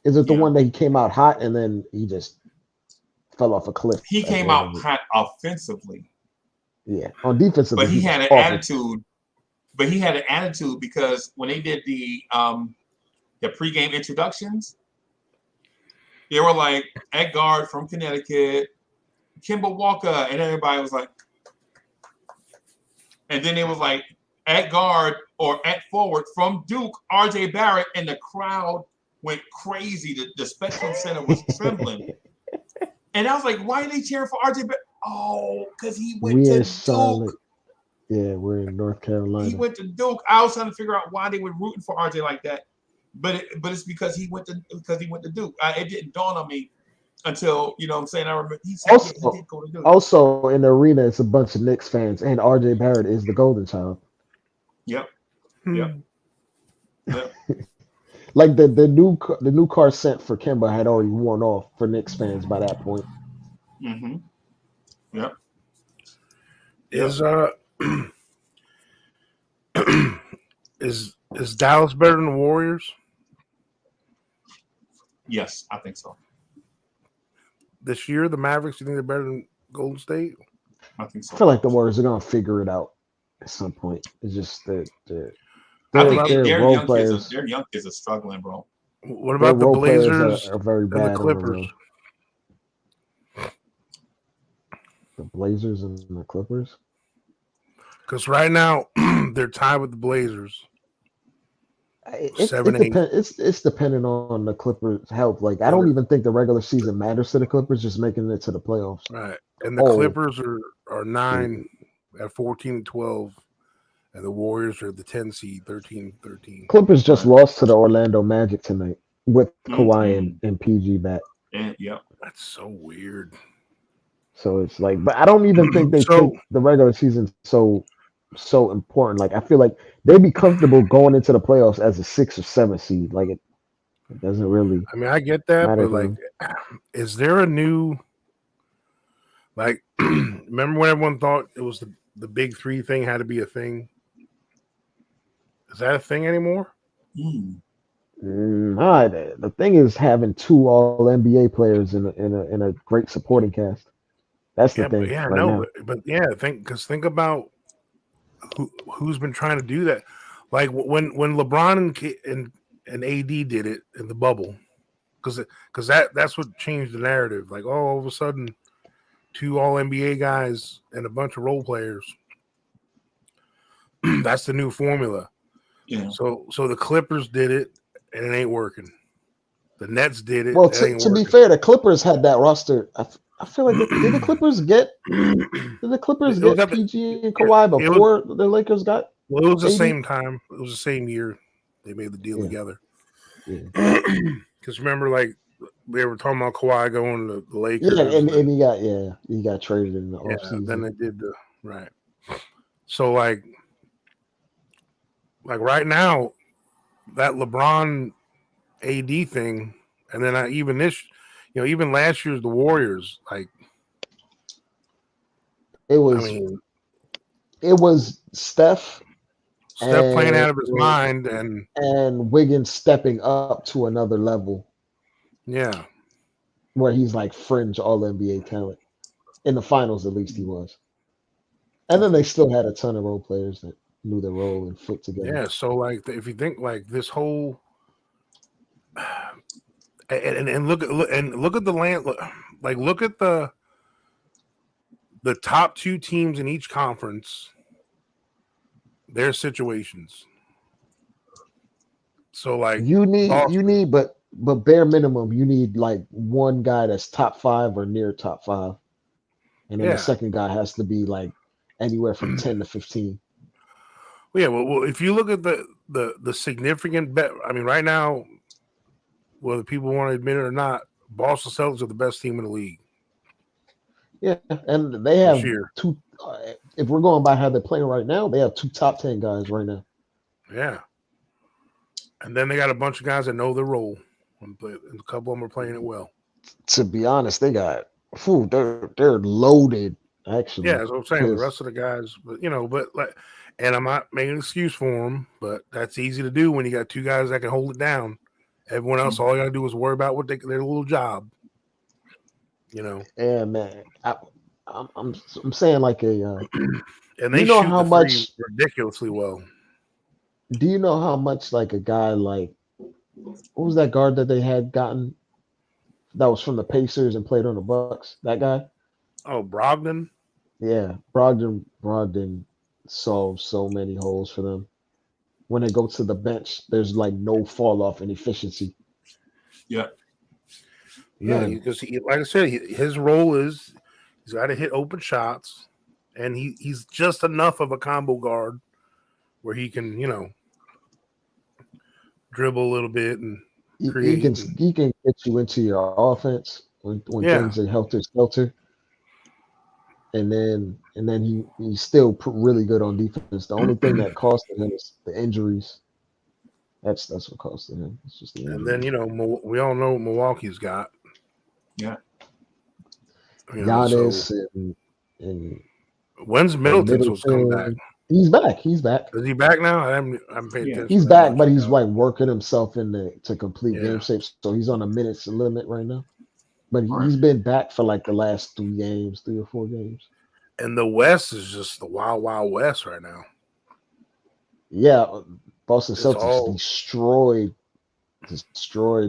Is it the one that he came out hot and then he just fell off a cliff? He came out hot offensively. Yeah. On defensively. But he had an attitude. But he had an attitude because when they did the pregame introductions, they were like, at guard from Connecticut, Kemba Walker, and everybody was like, and then it was like, at guard or at forward from Duke, RJ Barrett, and the crowd went crazy. The Spectrum Center was trembling. And I was like, why are they cheering for RJ Barrett? Oh, because he went to Duke. Yeah, we're in North Carolina. He went to Duke. I was trying to figure out why they were rooting for RJ like that. But it's because he went to Duke. It didn't dawn on me until, you know what I'm saying, I remember he said he did go to Duke. Also in the arena, it's a bunch of Knicks fans, and RJ Barrett is the golden child. Yep. Like the new car scent for Kemba had already worn off for Knicks fans by that point. Mm-hmm. Yep. Is Dallas better than the Warriors? Yes, I think so. This year, the Mavericks, you think they're better than Golden State? I think so. I feel like the Warriors are gonna figure it out at some point. It's just that I think their young kids are struggling, bro. What about the Blazers are very bad and the Clippers? The Blazers and the Clippers? Because right now, they're tied with the Blazers. It's dependent on the Clippers' health. Like, I don't even think the regular season matters to the Clippers, just making it to the playoffs. Right. And the Clippers are 9 at 14-12. And the Warriors are the 10 seed, 13-13. Clippers just lost to the Orlando Magic tonight with Kawhi and PG back. Yeah. That's so weird. So it's like, but I don't even think they take the regular season so important. Like, I feel like they'd be comfortable going into the playoffs as a 6 or 7 seed. Like, it doesn't really. I mean, I get that, but like, is there a new, like, remember when everyone thought it was the big 3 thing had to be a thing? Is that a thing anymore? The thing is having 2 all NBA players in a great supporting cast. That's the thing Yeah, right no, now. but yeah, think about who's been trying to do that. Like when LeBron and AD did it in the bubble, because that's what changed the narrative. Like, oh, all of a sudden, 2 All NBA guys and a bunch of role players. That's the new formula. Yeah. So the Clippers did it, and it ain't working. The Nets did it. Well, That ain't to be working. fair, the Clippers had that roster. I feel like did the Clippers get PG and Kawhi before the Lakers got? Well, it was the AD? same time. It was the same year they made the deal together. Yeah. Because remember, like they were talking about Kawhi going to the Lakers. Yeah, and he got traded in the offseason. Then they did the right. So like right now, that LeBron AD thing, and then even even last year's the Warriors, like it was Steph playing out of his mind and Wiggins stepping up to another level. Yeah. Where he's like fringe all NBA talent. In the finals, at least he was. And then they still had a ton of role players that knew their role and fit together. Yeah, so like if you think like this whole and look at the land, look at the top 2 teams in each conference, their situations. So like you need but bare minimum you need like one guy that's top 5 or near top 5, and then the second guy has to be like anywhere from 10 to 15. Well, yeah, well, if you look at the significant bet, I mean, right now, whether people want to admit it or not, Boston Celtics are the best team in the league. Yeah, and they have 2. If we're going by how they're playing right now, they have 2 top 10 guys right now. Yeah, and then they got a bunch of guys that know their role, and a couple of them are playing it well. To be honest, they got they're loaded. Actually, yeah, that's what I'm saying. The rest of the guys, and I'm not making an excuse for them, but that's easy to do when you got 2 guys that can hold it down. Everyone else, all you got to do is worry about what their little job. Yeah, man. I'm saying like a. And they shoot how much ridiculously well. Do you know how much like a guy like what was that guard that they had gotten that was from the Pacers and played on the Bucks? That guy? Oh, Brogdon? Yeah, Brogdon solves so many holes for them. When they go to the bench, there's like no fall off in efficiency. Yeah. Yeah, because like I said, his role is he's got to hit open shots, and he's just enough of a combo guard where he can, dribble a little bit and create. He can get you into your offense when things are helter-skelter. And then he's still really good on defense. The only thing that costed him is the injuries. That's what costed him. It's just the injuries. And then we all know what Milwaukee's got. Yeah. Giannis and when's Middleton supposed to come back? He's back. Is he back now? I'm paying attention. He's back, but he's like working himself to complete game shape. So he's on a minutes limit right now. But he's been back for like the last 3 or 4 games. And the West is just the wild, wild West right now. Yeah, Boston Celtics destroyed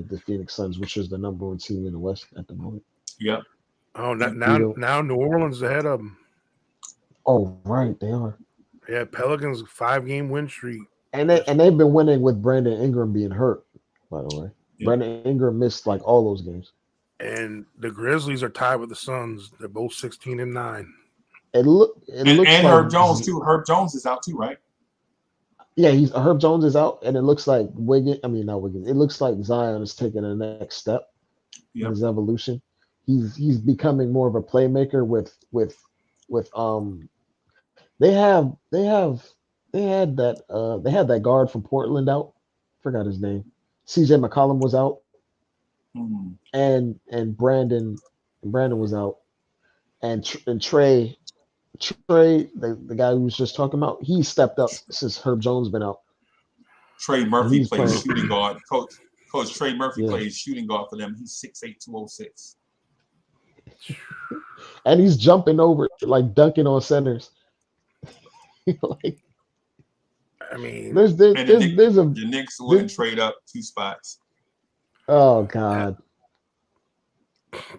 the Phoenix Suns, which is the number 1 team in the West at the moment. Yeah. Oh, now New Orleans is ahead of them. Oh, right, they are. Yeah, Pelicans 5-game win streak. And they've been winning with Brandon Ingram being hurt, by the way. Yeah. Brandon Ingram missed like all those games. And the Grizzlies are tied with the Suns. They're both 16-9. It looks like Herb Jones too. Herb Jones is out too, right? Yeah, Herb Jones is out, and it looks like not Wiggins. It looks like Zion is taking the next step in his evolution. He's becoming more of a playmaker with they had that guard from Portland out. Forgot his name. CJ McCollum was out. Mm-hmm. And Brandon was out. And Trey, the guy who was just talking about, he stepped up since Herb Jones been out. Trey Murphy plays shooting guard. Coach Trey Murphy plays shooting guard for them. He's 6'8", 206. and he's jumping over like dunking on centers. Like I mean, there's And there's a the Knicks wouldn't trade up 2 spots. oh god.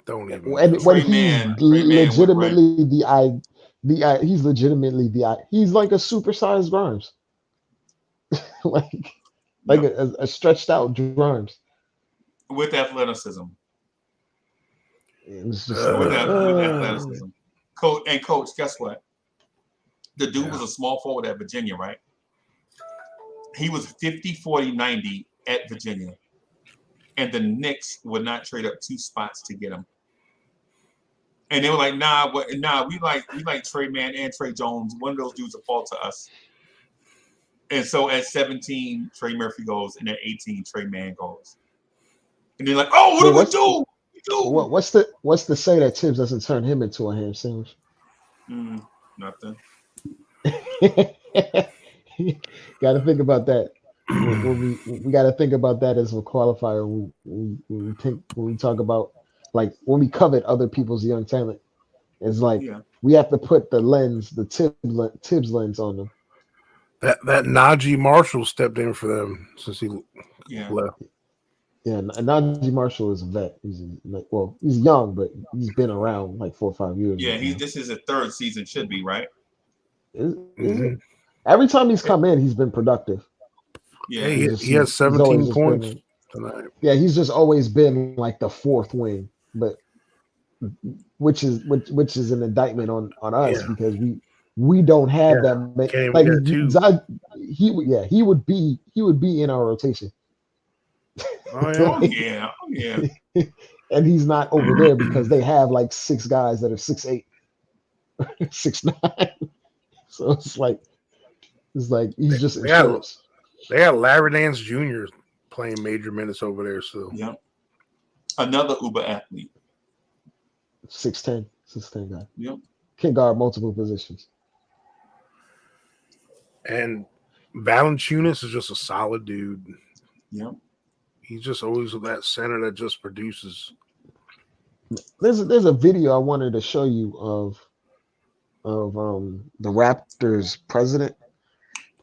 don't even. When Trey he's Man would run. legitimately he's legitimately he's like a supersized Grimes. like Yep. a stretched out Grimes. With athleticism. It was just With like, athleticism. Coach, guess what? The dude was a small forward at Virginia, right? He was 50, 40, 90 at Virginia. And the Knicks would not trade up 2 spots to get him. And they were like, we like Trey Man and Trey Jones. One of those dudes will fall to us. And so at 17, Trey Murphy goes, and at 18, Trey Man goes. And they're like, oh, what do we do? What's the say that Tibbs doesn't turn him into a ham sandwich? Nothing. Got to think about that. We got to think about that as a qualifier when we talk about like when we covet other people's young talent. It's like we have to put the Tibbs lens on them. That Najee Marshall stepped in for them since he left. Yeah, Najee Marshall is a vet. He's young, but he's been around like 4 or 5 years. Yeah, this is his 3rd season, should be, right? Is it? Every time he's come in, he's been productive. Yeah, he has 17 points tonight. Yeah, he's just always been like the 4th wing, but which is an indictment on us because we don't have that many. Like he would be in our rotation. Oh yeah. And he's not over there because they have like 6 guys that are 6'8", 6'9". So it's like he's just insurance. They got Larry Nance Jr. playing major minutes over there. So another Uber athlete, 6'10" guy. Yep, can guard multiple positions. And Valanciunas is just a solid dude. Yep. He's just always that center that just produces. There's a video I wanted to show you of the Raptors president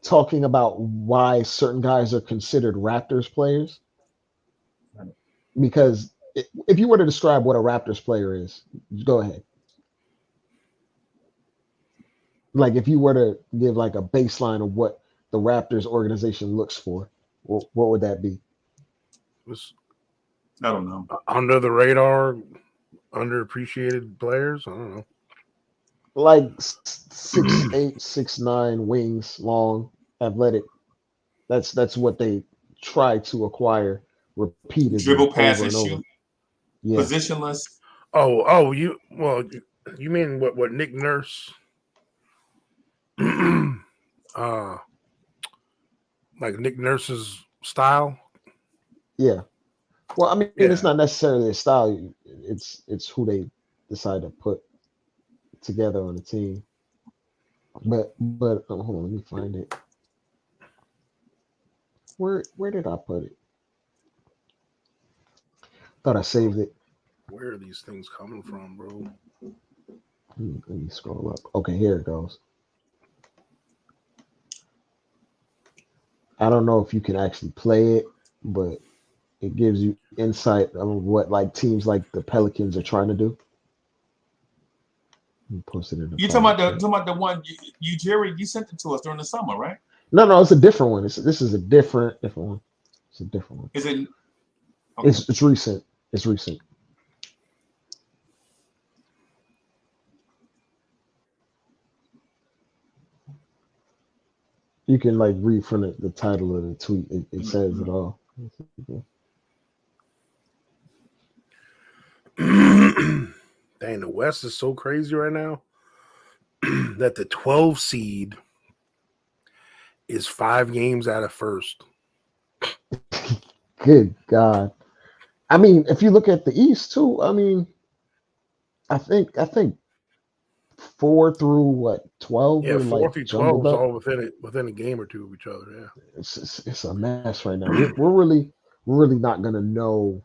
talking about why certain guys are considered Raptors players. Because if you were to describe what a Raptors player is, go ahead. Like if you were to give like a baseline of what the Raptors organization looks for, what would that be? I don't know. Under the radar, underappreciated players. I don't know. Like 6'8", 6'9", wings, long, athletic. That's what they try to acquire repeatedly. Dribble, pass, and over. shoot. Yeah. Positionless. You mean what Nick Nurse? Like Nick Nurse's style. Yeah. Well, I mean, it's not necessarily a style. It's who they decide to put together on the team. But hold on, let me find it. Where did I put it? Thought I saved it. Where are these things coming from, bro? Let me scroll up. Okay, here it goes. I don't know if you can actually play it, but it gives you insight on what like teams like the Pelicans are trying to do. Post it in the You talking about the one Jerry, you sent it to us during the summer, right? No, it's a different one. This is a different one. It's a different one. Is it? Okay. It's recent. It's recent. You can like read from the title of the tweet. It says it all. Dang, the West is so crazy right now that the 12 seed is 5 games out of first. Good God. I mean, if you look at the East too, I mean, I think 4 through 12. Yeah, 4 through 12 is up. all within a game or two of each other. Yeah, it's a mess right now. We're really not gonna know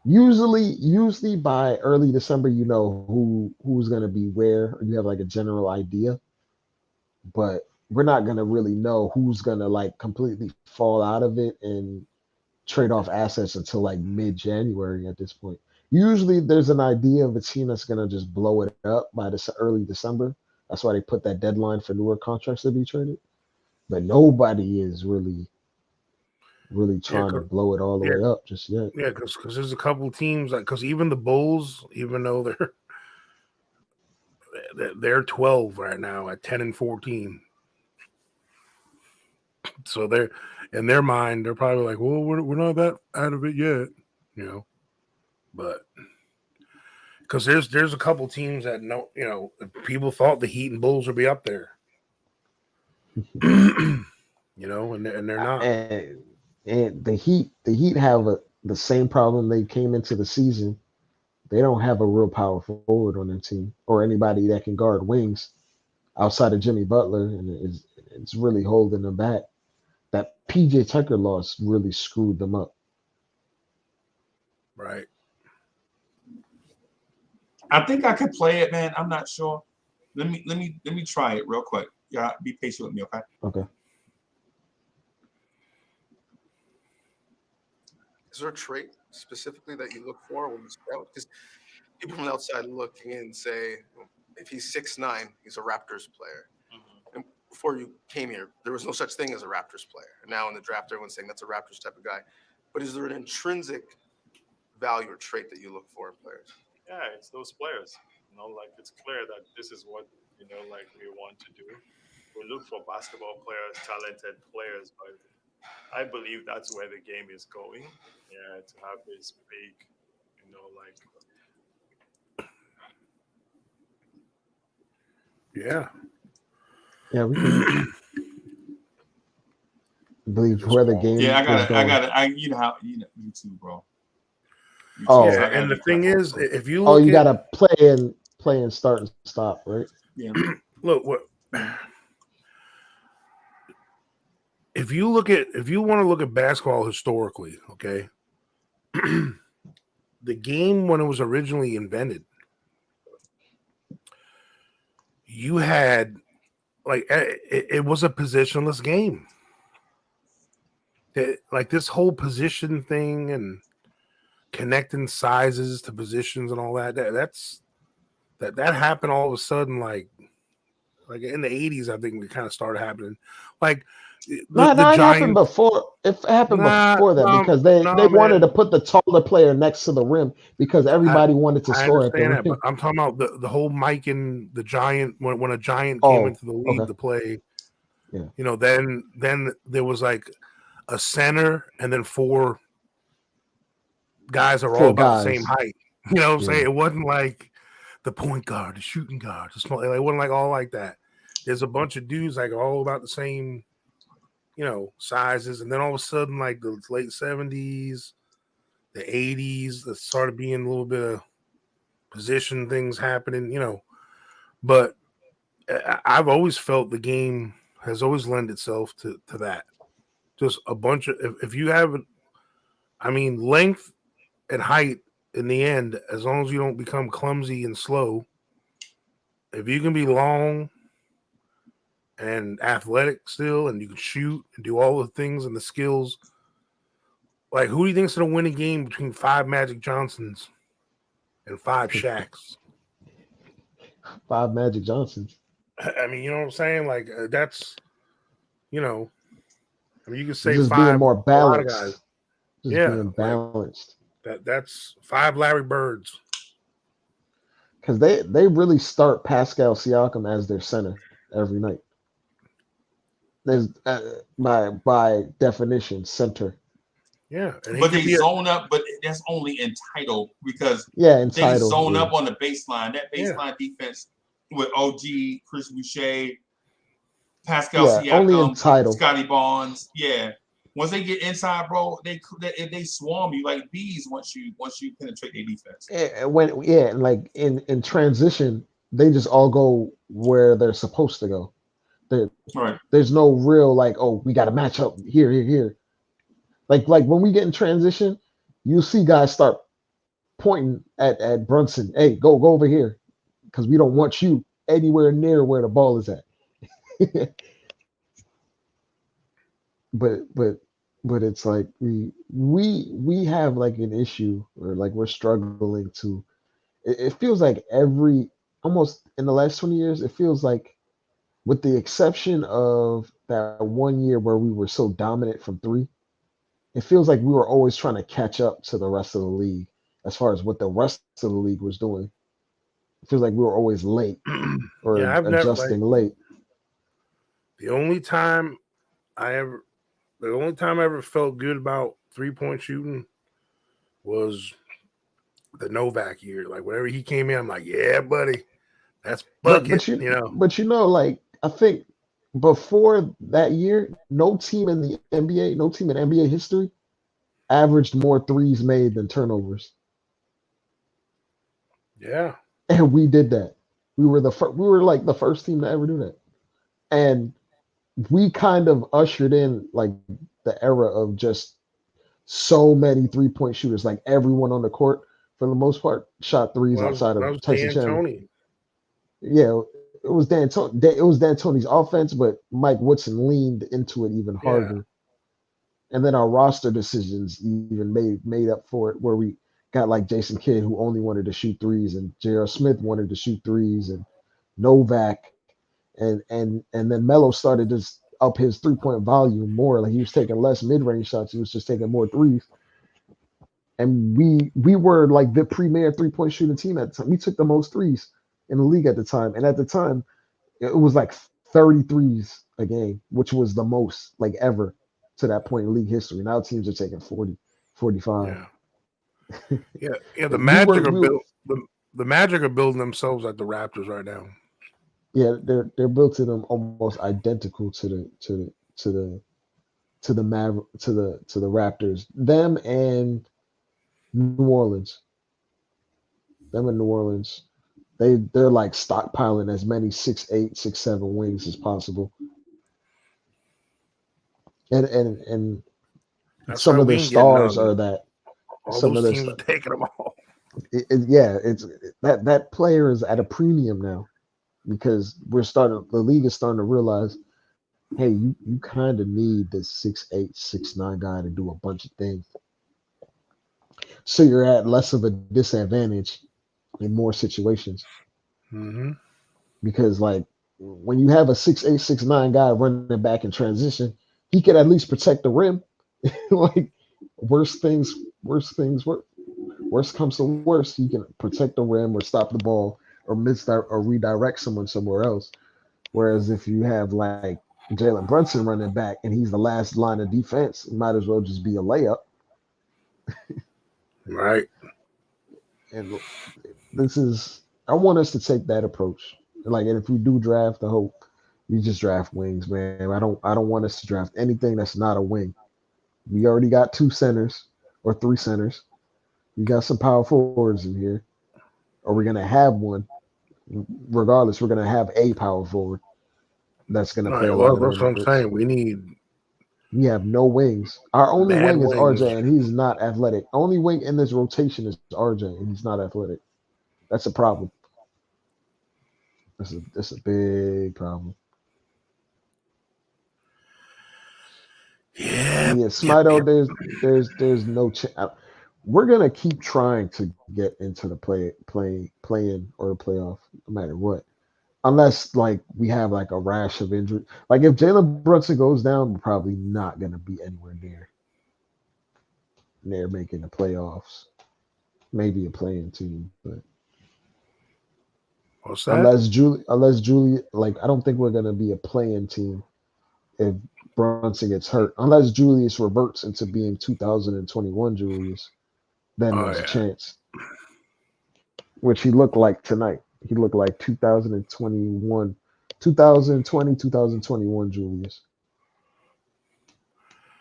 Usually by early December, you know who's gonna be where, or you have like a general idea. But we're not gonna really know who's gonna like completely fall out of it and trade off assets until like mid-January at this point. Usually there's an idea of a team that's gonna just blow it up by this early December. That's why they put that deadline for newer contracts to be traded. But nobody is really Yeah, trying to blow it all the yeah, way up just yet. yeah, because there's a couple teams like because even the Bulls, even though they're 12 right now at 10-14, so they're in their mind they're probably like, well, we're not that out of it yet, you know. But because there's a couple teams that know, you know, people thought the Heat and Bulls would be up there, you know, and they're not. And the Heat have the same problem they came into the season. They don't have a real power forward on their team or anybody that can guard wings outside of Jimmy Butler, and it's really holding them back. That PJ Tucker loss really screwed them up. Right. I think I could play it, man. I'm not sure. Let me try it real quick. Yeah, be patient with me, okay? Okay. Is there a trait specifically that you look for when you scout? Because people from the outside looking in say, if he's 6'9", he's a Raptors player. Mm-hmm. And before you came here, there was no such thing as a Raptors player. And now in the draft, everyone's saying that's a Raptors type of guy. But is there an intrinsic value or trait that you look for in players? Yeah, it's those players. You know, like it's clear that this is what, you know, like we want to do. We look for basketball players, talented players, but I believe that's where the game is going. Yeah, to have this big, you know, like. Yeah. Yeah, we can believe where the game. Yeah, I got it. You know how you too, bro. You too, yeah, and the thing is, if you look you gotta play and start and stop, right? Yeah. Look what. If you want to look at basketball historically, okay, the game when it was originally invented, you had like it was a positionless game. Like this whole position thing and connecting sizes to positions and all that happened all of a sudden like in the 80s. I think it kind of started happening. Like It happened before. It happened before that because they wanted to put the taller player next to the rim because everybody wanted to score at the rim. But I'm talking about the whole Mike and the Giant when a Giant came into the league to play. Yeah. You know, then there was like a center and then four guys are all about the same height. You know what I'm saying? It wasn't like the point guard, the shooting guard, the small. It wasn't like all like that. There's a bunch of dudes like all about the same, you know, sizes, and then all of a sudden, like the late 70s, the 80s, there started being a little bit of position things happening, you know. But I've always felt the game has always lent itself to that. Just a bunch of if you have, I mean, length and height in the end, as long as you don't become clumsy and slow, if you can be long and athletic still, and you can shoot and do all the things and the skills. Like, who do you think's going to win a game between 5 Magic Johnsons and 5 Shaqs? 5 Magic Johnsons. I mean, you know what I'm saying? Like, that's, you know, I mean, you can say just 5 being more balanced. Guys. Just being balanced. That's 5 Larry Birds. Because they really start Pascal Siakam as their center every night. There's by definition center. Yeah, but they zone up, but that's only entitled because entitled, they zone up on the baseline. That baseline defense with OG, Chris Boucher, Pascal Siakam, only entitled. Scotty Barnes. Yeah, once they get inside, bro, they swarm you like bees once you penetrate their defense. And like in transition, they just all go where they're supposed to go. There's no real like, oh, we got to match up here. Like when we get in transition, you'll see guys start pointing at Brunson. Hey, go over here, because we don't want you anywhere near where the ball is at. but it's like we have like an issue, or like we're struggling to. It feels like almost in the last 20 years, it feels like, with the exception of that 1 year where we were so dominant from three, it feels like we were always trying to catch up to the rest of the league as far as what the rest of the league was doing. It feels like we were always late or Yeah, I've never like adjusting late. the only time I ever felt good about 3-point shooting was the Novak year. Like whenever he came in, I'm like, yeah, buddy, that's bucket. But like, I think before that year, no team in the NBA, no team in NBA history averaged more threes made than turnovers. Yeah. And we did that. We were we were like the first team to ever do that. And we kind of ushered in like the era of just so many 3-point shooters. Like everyone on the court, for the most part, shot threes outside That of was Tyson Chandler. D'Antoni. Yeah, it was D'Antoni's offense, but Mike Woodson leaned into it even harder. And then our roster decisions even made up for it, where we got like Jason Kidd, who only wanted to shoot threes, and J.R. Smith wanted to shoot threes, and Novak, and then Melo started to up his 3-point volume more. Like he was taking less mid-range shots, he was just taking more threes. And we were like the premier 3-point shooting team at the time. We took the most threes in the league at the time, and at the time it was like 33s a game, which was the most like ever to that point in league history. Now teams are taking 40, 45. Yeah. The Magic are built. The Magic are building themselves like the Raptors right now. Yeah, they're built to them almost identical to the Raptors. Them and New Orleans. They're like stockpiling as many 6'8", 6'7" wings as possible. And That's some why of their we ain't getting stars none. are that. All Some of those their teams are taking them all. it's that player is at a premium now, because the league is starting to realize, hey, you kind of need this 6'8", 6'9" guy to do a bunch of things. So you're at less of a disadvantage in more situations. Mm-hmm. Because like when you have a 6'8", 6'9" guy running back in transition, he could at least protect the rim. Like worst comes to worst, you can protect the rim or stop the ball or redirect someone somewhere else. Whereas if you have like Jalen Brunson running back and he's the last line of defense, it might as well just be a layup. Right. And I want us to take that approach. Like, and if we do draft, I hope we just draft wings, man. I don't want us to draft anything that's not a wing. We already got 2 centers or 3 centers. We got some power forwards in here, or we're gonna have one. Regardless, we're gonna have a power forward that's gonna play a lot of that's what I'm minutes. saying. We have no wings. Our only Bad wing is wings. RJ, and he's not athletic. Only wing in this rotation is RJ, and he's not athletic. That's a problem. That's a big problem. Yeah. Smito, there's no chance. We're gonna keep trying to get into the play-in or the playoff, no matter what. Unless like we have like a rash of injury. Like if Jalen Brunson goes down, we're probably not gonna be anywhere near making the playoffs. Maybe a playing team, but What's that? unless Julie, like I don't think we're gonna be a playing team if Brunson gets hurt. Unless Julius reverts into being 2021 Julius, then there's a chance. Which he looked like tonight. He looked like 2020, 2021 Julius.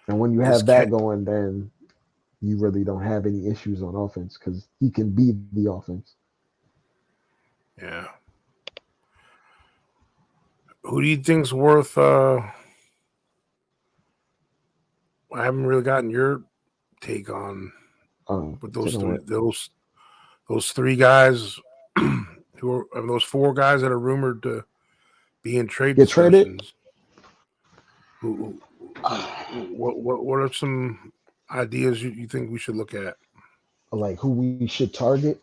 And when you have that going, then you really don't have any issues on offense because he can be the offense. Yeah. Who do you think's worth? I haven't really gotten your take on with those those three guys those four guys that are rumored to be in trade Get traded? discussions. What are some ideas you think we should look at? Like who we should target,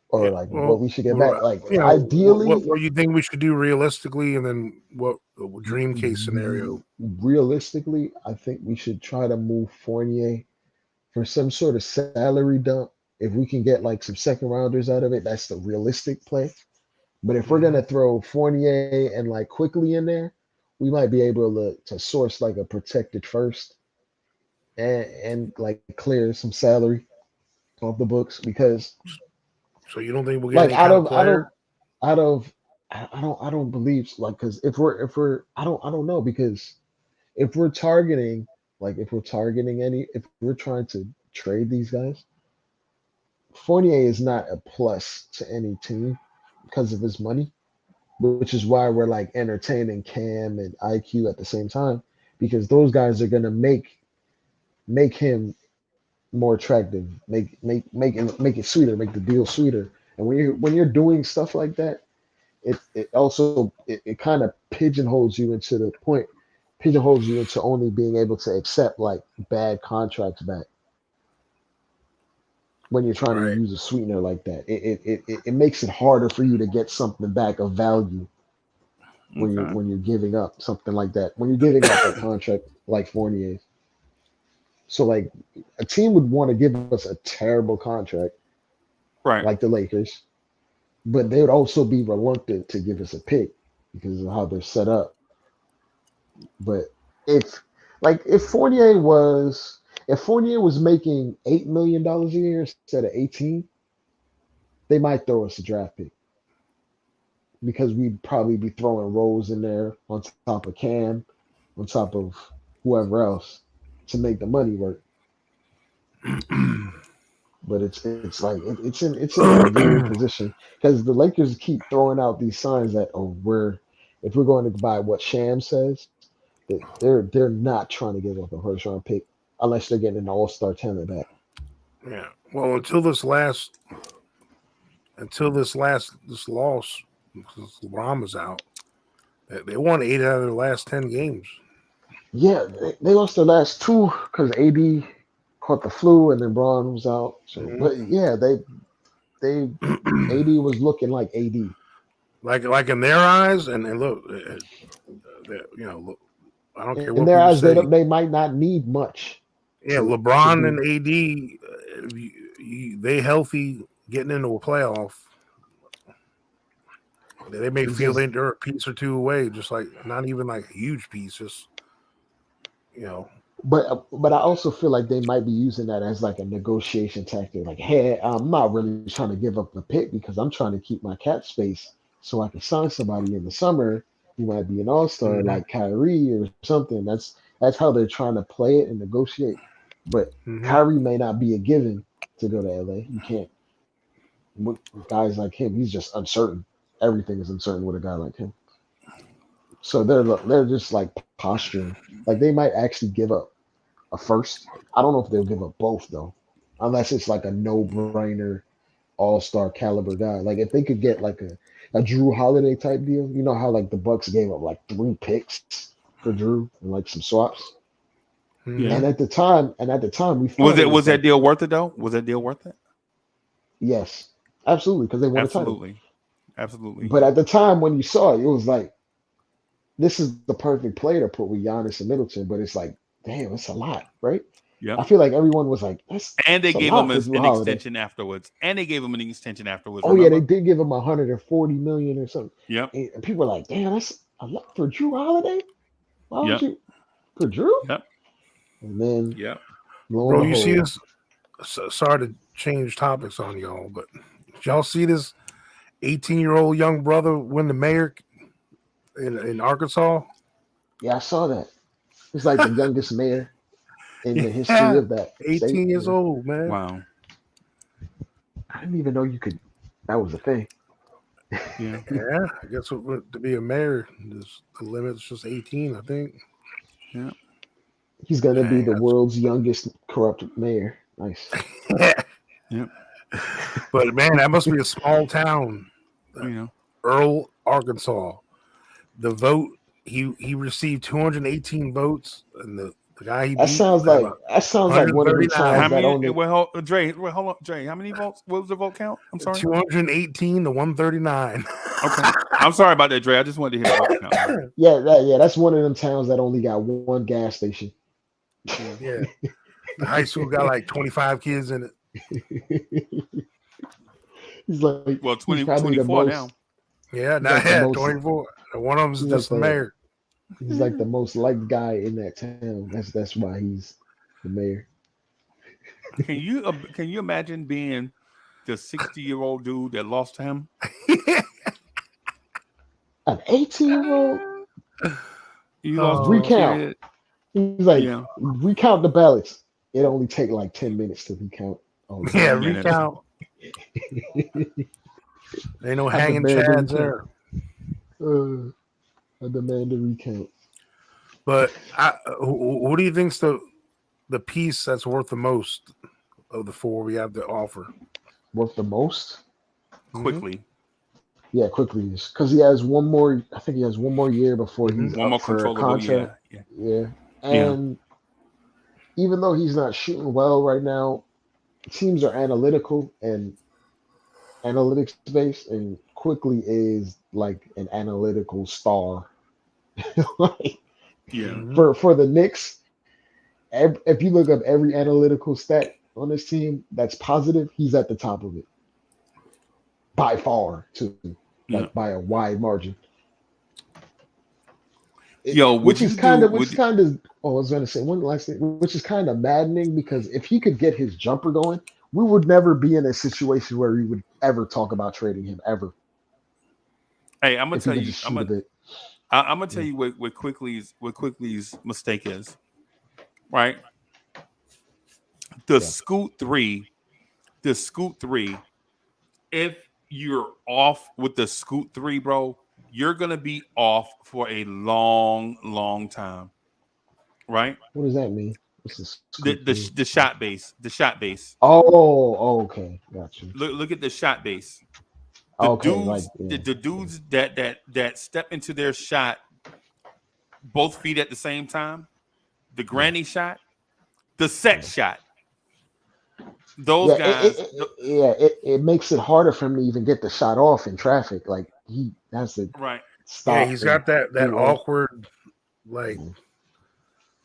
or Yeah, like well, what we should get back. Like what ideally, you think we should do realistically, and then what dream case scenario? realistically, I think we should try to move Fournier for some sort of salary dump. If we can get like some second rounders out of it, that's the realistic play. But if we're gonna throw Fournier and like quickly in there, we might be able to source like a protected first and like clear some salary off the books, because So you don't think we'll get like any kind of player? I don't believe, like, because if we're I don't know, because if we're targeting if we're trying to trade these guys, Fournier is not a plus to any team because of his money, which is why we're like entertaining Cam and IQ at the same time, because those guys are gonna make him more attractive, make it sweeter, make the deal sweeter. And when you're doing stuff like that, it also it kind of pigeonholes you into only being able to accept like bad contracts back. When you're trying to Right. use a sweetener like that, it makes it harder for you to get something back of value when you're giving up something like that. When you're giving up a contract like Fournier's. So like a team would want to give us a terrible contract, right? Like the Lakers, but they would also be reluctant to give us a pick because of how they're set up. But if Fournier was making $8 million a year instead of 18, they might throw us a draft pick because we'd probably be throwing Rose in there on top of Cam, on top of whoever else to make the money work. But it's in a weird position because the Lakers keep throwing out these signs that if we're going to buy what Sham says, that they're not trying to give up a first round pick unless they're getting an all-star talent back. Yeah. Well, until this loss, because LeBron was out, they won 8 out of their last 10 games. Yeah, they lost their last 2 because AD caught the flu and then Braun was out. So, but yeah, they AD was looking like AD. Like in their eyes, and look, look, I don't care In what their people eyes, say. they might not need much. Yeah, LeBron and AD, they healthy getting into a playoff. They may feel they're a piece or two away, just like not even like a huge piece, just But I also feel like they might be using that as like a negotiation tactic. Like, hey, I'm not really trying to give up the pick because I'm trying to keep my cap space so I can sign somebody in the summer who might be an all-star like Kyrie or something. That's how they're trying to play it and negotiate. But Kyrie may not be a given to go to LA. You can't. With guys like him, he's just uncertain. Everything is uncertain with a guy like him. So they're just like posturing. Like they might actually give up a first. I don't know if they'll give up both though, unless it's like a no-brainer all-star caliber guy. Like if they could get like a Drew Holiday type deal, you know how like the Bucks gave up like 3 picks for Drew and like some swaps. Yeah. And at the time we was that deal worth it though? Was that deal worth it? Yes, absolutely, because they won a title. Absolutely. But at the time when you saw it, it was like, this is the perfect player to put with Giannis and Middleton. But it's like, damn, it's a lot, right? Yeah. I feel like everyone was like, and they gave him an extension afterwards. Oh yeah, they did give him $140 million or something. Yep. And people were like, damn, that's a lot for Drew Holiday. Why would you for Drew? Yep. And then Bro, you see this? Sorry to change topics on y'all, but did y'all see this 18-year-old young brother win the mayor in Arkansas? Yeah, I saw that. He's like the youngest mayor in the history of that. 18 years old, man. Wow. I didn't even know that was a thing. Yeah. Yeah, I guess to be a mayor, the limit's just 18, I think. Yeah. He's gonna be the world's youngest corrupt mayor. Nice. Yep. But man, that must be a small town. You know, Earl, Arkansas. The vote he received 218 votes, and the guy he That beat sounds got like about that sounds like one of the 139. times how that many? only. Well, Dre, hold on, Dre. How many votes? What was the vote count? I'm sorry. 218 to 139. Okay, I'm sorry about that, Dre. I just wanted to hear the vote count. Yeah, that's one of them towns that only got one gas station. Yeah, the high school got like 25 kids in it. He's like, Well, he's 20, probably the 24 most. now. Yeah, He's now like the yeah, most. 24. One of them is He's just the like the. mayor. He's like the most liked guy in that town. That's why he's the mayor. Can you imagine being the 60-year-old dude that lost to him? An 18-year-old You lost to a recount. kid. He's like, Yeah. recount the ballots. It only take like 10 minutes to recount. All the Yeah, ballots. recount. Ain't no I hanging demand a chads there. recount. I demand a recount. But who do you think's the piece that's worth the most of the four we have to offer? Worth the most? Quickly. Yeah, quickly. Because he has one more. I think he has one more year before he's One up more for a controllable contract. year. Yeah. And even though he's not shooting well right now, teams are analytical and analytics based, and quickly is like an analytical star. Like, for the Knicks, if you look up every analytical stat on this team that's positive, he's at the top of it by far, too, like by a wide margin. Which is kind of. Oh, I was going to say one last thing, which is kind of maddening because if he could get his jumper going, we would never be in a situation where we would ever talk about trading him ever. Hey, I'm gonna If he tell could you. just shoot a bit. I'm gonna tell you what Quickly's mistake is. Right. The scoot three. If you're off with the scoot three, bro, you're gonna be off for a long time. Right? What does that mean? The shot base. The shot base. Oh, okay, gotcha. Look at the shot base. The dudes that step into their shot both feet at the same time, the granny shot, the set shot. Those guys. It makes it harder for him to even get the shot off in traffic. Like he has to stop. Yeah, he's got that awkward, like.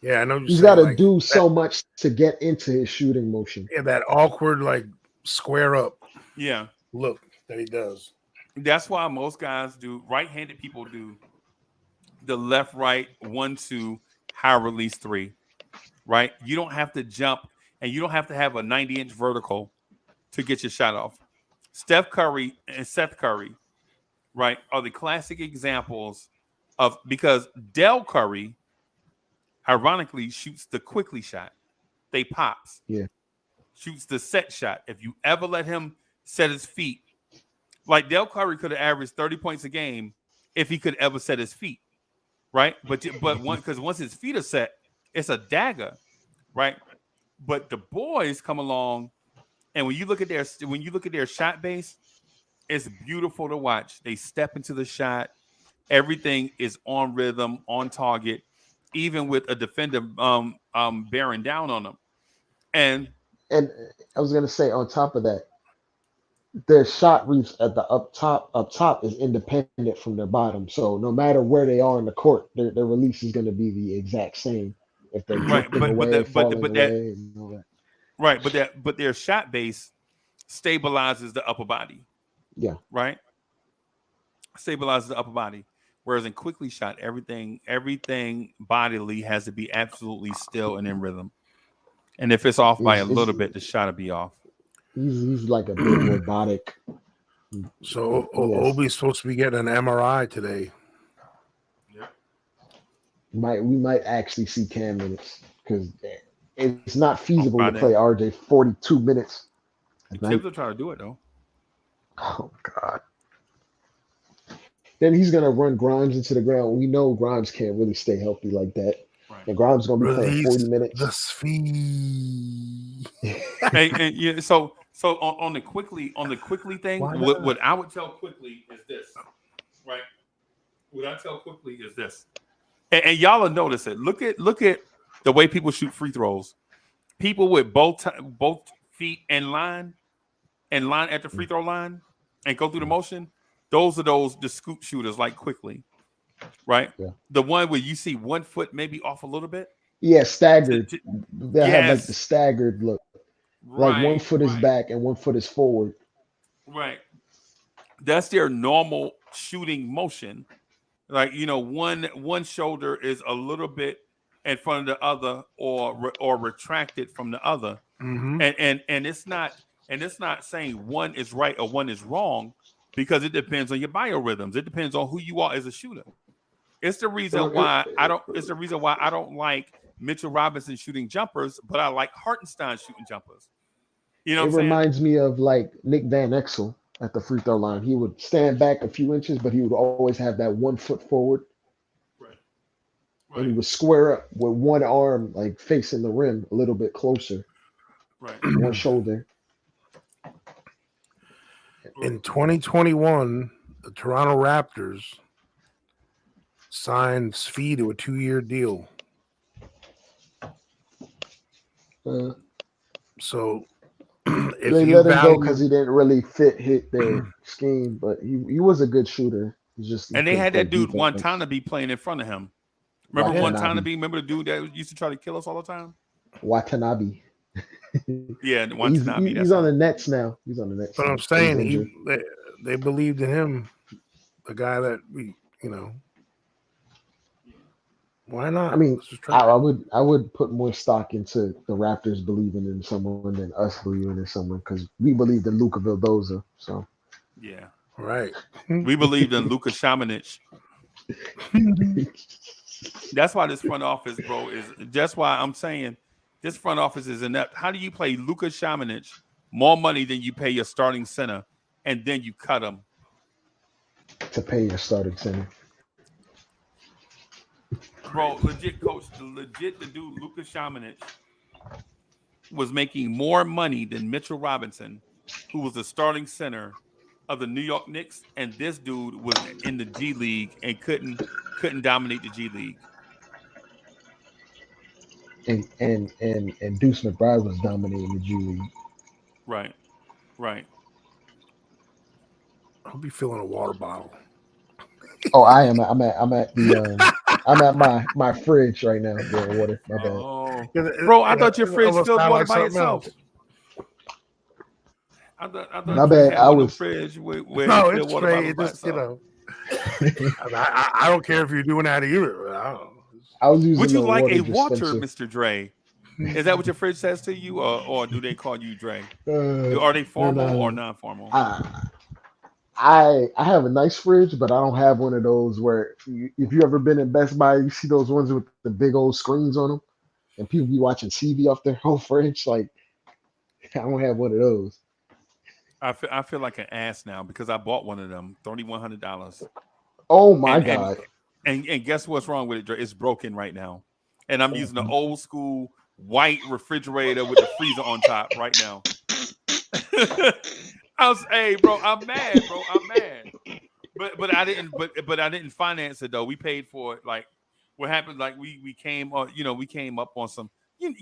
Yeah, I know. He's got to do so much to get into his shooting motion. Yeah, that awkward, like square up. Yeah, look that he does. That's why most guys do. Right-handed people do the left-right 1-2 high release three. Right, you don't have to jump, and you don't have to have a 90-inch vertical to get your shot off. Steph Curry and Seth Curry, right, are the classic examples of because Del Curry. Ironically, shoots the quickly shot. They pops. Yeah. Shoots the set shot. If you ever let him set his feet, like Del Curry could have averaged 30 points a game if he could ever set his feet, right? But once his feet are set, it's a dagger, right? But the boys come along, and when you look at their shot base, it's beautiful to watch. They step into the shot. Everything is on rhythm, on target. Even with a defender bearing down on them. And I was gonna say on top of that, their shot reach at the up top is independent from their bottom. So no matter where they are in the court, their release is gonna be the exact same if they're drifting away, falling away, and all that. Right, but their shot base stabilizes the upper body. Yeah. Right? Stabilizes the upper body. Whereas in quickly shot, everything bodily has to be absolutely still and in rhythm. And if it's off by a little bit, the shot will be off. He's like a big robotic. So Obi's supposed to be getting an MRI today. We might actually see Cam minutes because it's not feasible to play RJ 42 minutes. Tibbs will try to do it though. Oh God. Then he's gonna run Grimes into the ground. We know Grimes can't really stay healthy like that. Right. And Grimes gonna be playing 40 minutes. The speed. So So on the quickly thing, what I would tell quickly is this, right? What I tell quickly is this, and y'all will notice it. Look at the way people shoot free throws. People with both feet in line at the free throw line and go through the motion. Those are the scoop shooters like quickly, right? Yeah. The one where you see 1 foot maybe off a little bit. Yeah, staggered. They have like the Yes. staggered look. Like 1 foot is Right. back and 1 foot is forward. Right. That's their normal shooting motion. Like, one shoulder is a little bit in front of the other or retracted from the other. Mm-hmm. And it's not saying one is right or one is wrong, because it depends on your biorhythms. It depends on who you are as a shooter. It's the reason why I don't like Mitchell Robinson shooting jumpers, but I like Hartenstein shooting jumpers. You know what I'm saying? Reminds me of like Nick Van Exel at the free throw line. He would stand back a few inches, but he would always have that 1 foot forward. Right. And he would square up with one arm like facing the rim a little bit closer. Right. One shoulder. In 2021, the Toronto Raptors signed Svi to a 2-year deal. So if they you let him go value, because he didn't really hit their scheme, but he was a good shooter. And they had that dude Watanabe playing in front of him. Remember Watanabe? Remember the dude that used to try to kill us all the time? Watanabe. Yeah, Watanabe. He's on the Nets now. He's on the Nets. But I'm saying they believed in him, the guy that why not? I mean, I would put more stock into the Raptors believing in someone than us believing in someone, because we believed in Luka Vildoza. So yeah, right. We believed in Luka Šamanić. That's why this front office, bro, is. That's why I'm saying this front office is inept. How do you pay Luka Šamanić more money than you pay your starting center, and then you cut him to pay your starting center? Bro, legit, coach. The dude Luka Šamanić was making more money than Mitchell Robinson, who was the starting center of the New York Knicks, and this dude was in the G League and couldn't dominate the G League. And Deuce McBride was dominating the G League. Right. I'll be filling a water bottle. Oh, I am. I'm at the. I'm at my fridge right now getting water. My bad. Oh, bro, I thought your fridge filled water by itself. I thought my bad. I was fridge where no, it's water straight. Just I don't care if you're doing that either. I was using. Would you like a dispenser. water, Mr. Dre? Is that what your fridge says to you, or do they call you Dre? Are they formal or non-formal? I have a nice fridge, but I don't have one of those where if you ever been in Best Buy, you see those ones with the big old screens on them, and people be watching TV off their whole fridge. Like, I don't have one of those. I feel like an ass now because I bought one of them, $3,100. Oh my god! And guess what's wrong with it, Dre? It's broken right now, and I'm using an old school white refrigerator with the freezer on top right now. Hey, bro, I'm mad, but I didn't finance it though. We paid for it. Like, what happened? Like, we came up on some.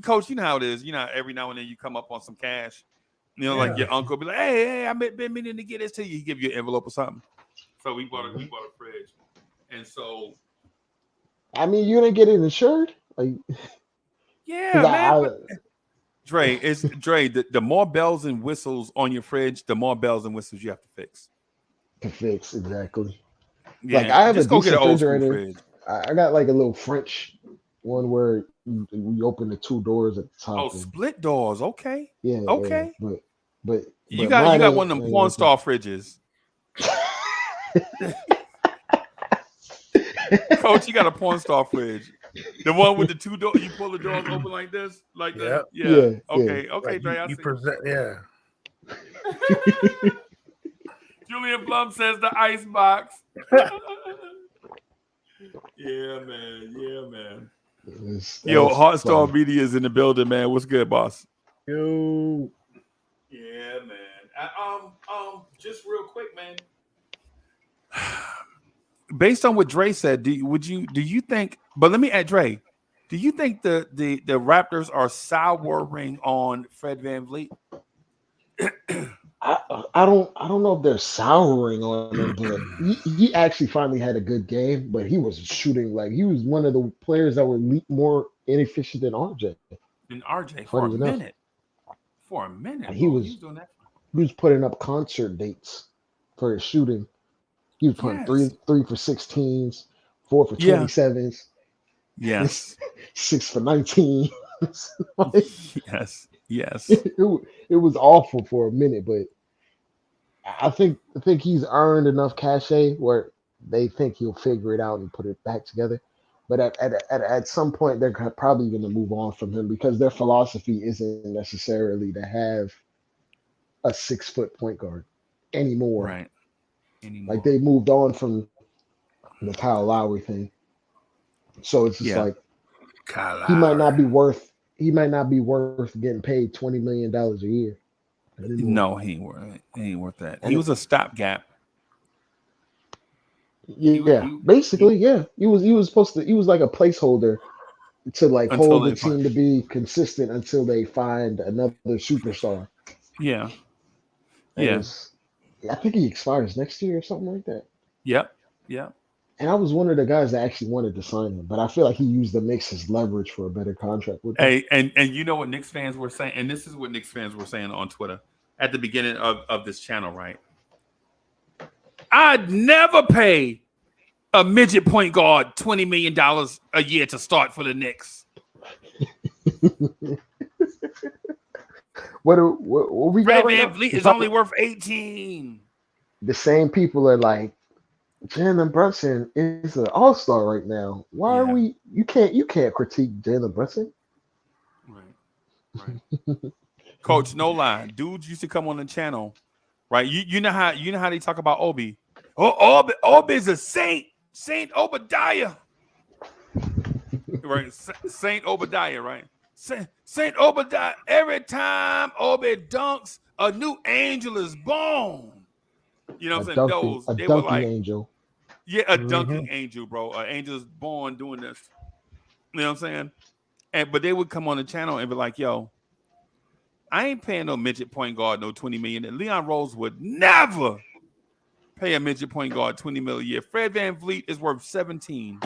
Coach, you know how it is. Every now and then you come up on some cash. Like your uncle be like, hey, I've been meaning to get this to you. He give you an envelope or something. So we bought a fridge, and so. I mean, you didn't get it insured, like. Yeah, man. Dre, the more bells and whistles on your fridge, the more bells and whistles you have to fix. Exactly. Yeah, like I have just a go decent get an old school refrigerator. fridge. I got like a little French one where we open the two doors at the top. Oh, split doors. Okay. Yeah. Okay. Yeah, but you got one of them porn star fridges. Coach, you got a porn star fridge. The one with the two doors, you pull the doors open like this, like that. Yeah. Okay, like Dre. I see. Yeah. Julian Blum says the ice box. Yeah, man. Yo, Heartstar Media is in the building, man. What's good, boss? Yo. Yeah, man. Just real quick, man. Based on what Dre said, do you think? But let me add, Dre. Do you think the Raptors are souring on Fred VanVleet? I don't know if they're souring on him, but he actually finally had a good game. But he was shooting like he was one of the players that were more inefficient than RJ. And RJ for a Funny enough, minute. For a minute, he bro. was Doing that. he was putting up concert dates for his shooting. He was putting Yes. three for 16s, 4 for 27s. Yes. 6 for 19. Like, yes. It was awful for a minute, but I think he's earned enough cachet where they think he'll figure it out and put it back together. But at some point, they're probably going to move on from him because their philosophy isn't necessarily to have a 6-foot point guard anymore. Right. Anymore. Like they moved on from the Kyle Lowry thing. So it's just like he might not be worth getting paid $20 million a year anymore. No, he ain't worth that. He was a stopgap. Yeah, basically, yeah. He was supposed to. He was like a placeholder to like hold the team to be consistent until they find another superstar. Yeah. I think he expires next year or something like that. Yep. And I was one of the guys that actually wanted to sign him, but I feel like he used the Knicks as leverage for a better contract with him. Hey, and you know what Knicks fans were saying, and this is what Knicks fans were saying on Twitter at the beginning of this channel, right? I'd never pay a midget point guard $20 million a year to start for the Knicks. What we got right now? VanVleet is only worth 18. The same people are like, Jalen Brunson is an all-star right now. Why are we? You can't critique Jalen Brunson. Right. Coach, no lie. Dudes used to come on the channel, right? You know how they talk about Obi. Oh, Obi's a saint. Saint Obadiah. Right. Saint Obadiah, right? Saint Obadiah. Every time Obi dunks, a new angel is born. You know what I'm saying? They were like angel. Yeah, a dunking angel, bro. An angel's born doing this. You know what I'm saying? But they would come on the channel and be like, yo, I ain't paying no midget point guard no $20 million. Leon Rose would never pay a midget point guard $20 million a year. Fred VanVleet is worth 17.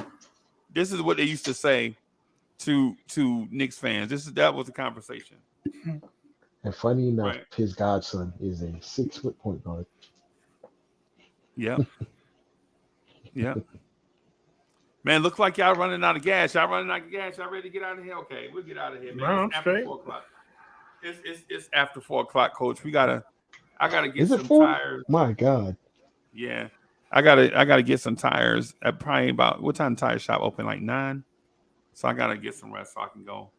This is what they used to say to Knicks fans. That was the conversation. And funny enough, his godson is a 6-foot point guard. Yeah. Yeah. Man, looks like y'all running out of gas. Y'all ready to get out of here? Okay, we'll get out of here, man. No, it's after 4 o'clock. It's after 4 o'clock, Coach. I gotta get some tires. My God. Yeah. I gotta get some tires at probably about what time tire shop open? Like 9. So I gotta get some rest so I can go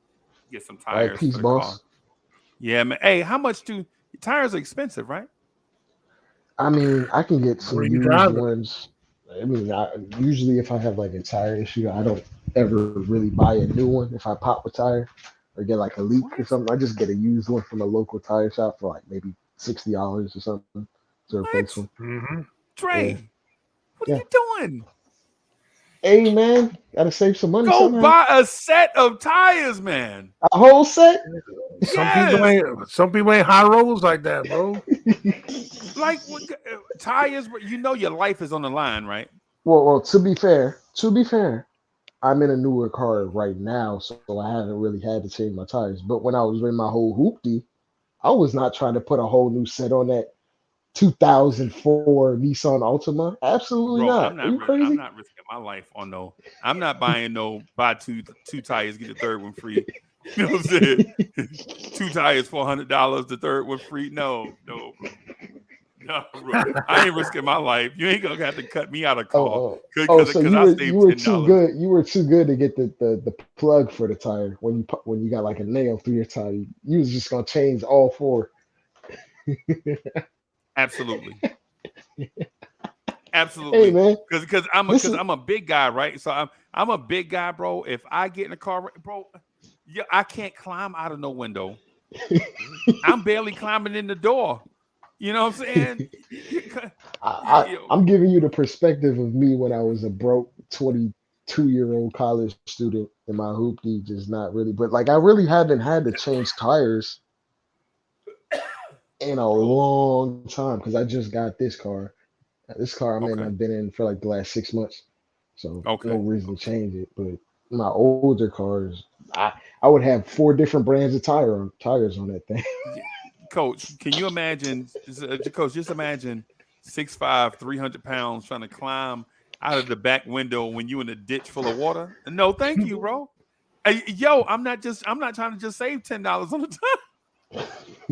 get some tires. All right, peace, boss. Car. Yeah, man. Hey, how much tires are expensive, right? I mean, I can get some used ones. I mean, usually if I have like a tire issue, I don't ever really buy a new one. If I pop a tire or get like a leak or something, I just get a used one from a local tire shop for like maybe $60 or something to replace one. Mm-hmm. Trey, what are you doing? Hey, man, gotta save some money. Go buy a set of tires, man. A whole set? Some people ain't high rolls like that, bro. Like tires, your life is on the line, right? Well, to be fair, I'm in a newer car right now, so I haven't really had to change my tires. But when I was in my whole hoopty, I was not trying to put a whole new set on that 2004 Nissan Altima. Absolutely not. Are you crazy? I'm not risking my life on no. I'm not buying buy two tires, get the third one free. You know what I'm saying? 2 tires for $100, the third one free. No, bro. I ain't risking my life. You ain't gonna have to cut me out of car. So you were too good. You were too good to get the plug for the tire when you got like a nail through your tire. You was just gonna change all 4. Absolutely. Hey, man. Because I'm a big guy, right? So I'm a big guy, bro. If I get in a car, bro, I can't climb out of no window. I'm barely climbing in the door. You know what I'm saying? I'm giving you the perspective of me when I was a broke 22-year-old college student in my hoopty, just not really. But like, I really haven't had to change tires in a long time because I just got this car. This car I'm in, Okay. I've been in for like the last 6 months, so Okay. no reason to change it. But my older cars, I would have 4 different brands of tires on that thing. Coach, can you imagine? Coach, just imagine 6'5", 300 pounds trying to climb out of the back window when you in a ditch full of water. No, thank you, bro. Hey, yo, I'm not trying to just save $10 on the time.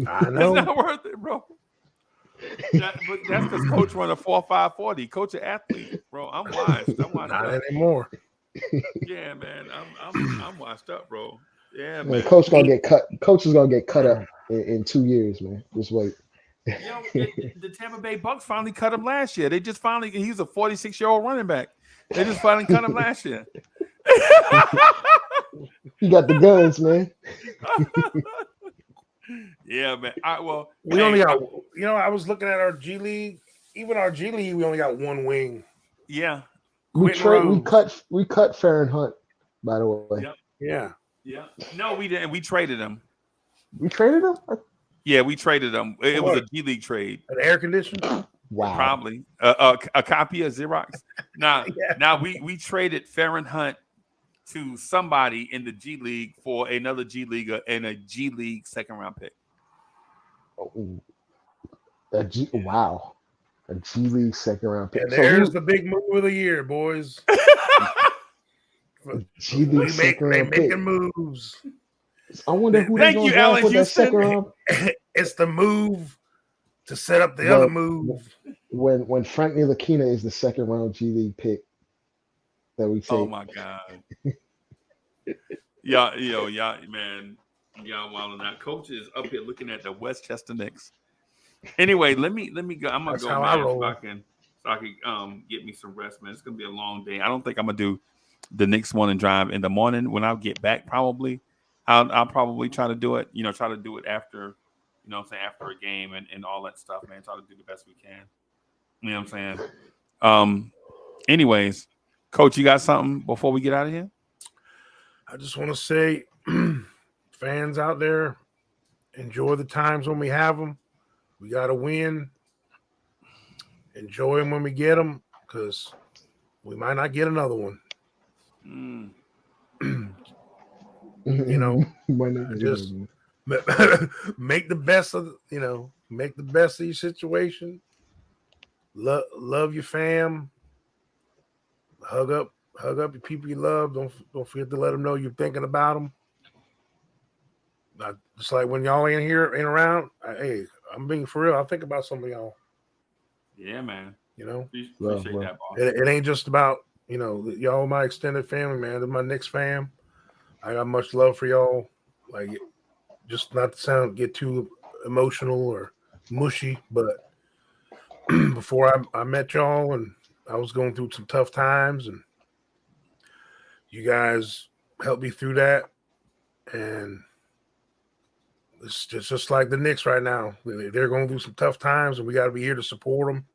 I know. It's not worth it, bro. But that's because Coach run a 4.5 40. Coach an athlete, bro. I'm washed. Not up. anymore. Yeah, man. I'm washed up, bro. Yeah, Man, man. Coach gonna get cut. Coach is gonna get cut up in 2 years, man. Just wait. Yo, the Tampa Bay Bucks finally cut him last year. They just finally, he's a 46-year-old running back. They just finally cut him last year. You got the guns, man. Yeah, man. Well, we only got, I was looking at our G League. Even our G League, we only got one wing. Yeah. We cut Farron Hunt, by the way. Yep. Yeah. Yeah. No, we didn't. We traded him. We traded him? Yeah, we traded him. It was a G League trade. An air conditioner? Wow. Probably. A copy of Xerox. Now we traded Farron Hunt to somebody in the G League for another G Leaguer and a G League second round pick. Wow. A G League second round pick. And there's the big move of the year, boys. G League second round pick. Making moves. I wonder who they're going to draft for that second round. It's the move to set up the other move. Oh When Frank Ntilikina is the second round G League pick that we take. Oh my God. Y'all, man, y'all wilding out. Coach is up here looking at the Westchester Knicks. Anyway, let me go. I'm gonna go, man, so I can get me some rest, man. It's gonna be a long day. I don't think I'm gonna do the Knicks morning drive in the morning. When I get back, probably I'll probably try to do it. Try to do it after, after a game and all that stuff, man. Try to do the best we can. You know what I'm saying? Anyways, Coach, you got something before we get out of here? I just want to say, fans out there, enjoy the times when we have them. We got to win. Enjoy them when we get them, because we might not get another one. Just make the best of your situation. Love your fam. Hug up your people you love. Don't forget to let them know you're thinking about them. Just like when y'all ain't around. Hey, I'm being for real. I think about some of y'all. Yeah, man. Appreciate that, boss. It ain't just about y'all my extended family, man. They're my Knicks fam. I got much love for y'all. Like, just not to get too emotional or mushy, but before I met y'all and I was going through some tough times, and you guys helped me through that. And it's just like the Knicks right now. They're going through some tough times, and we got to be here to support them.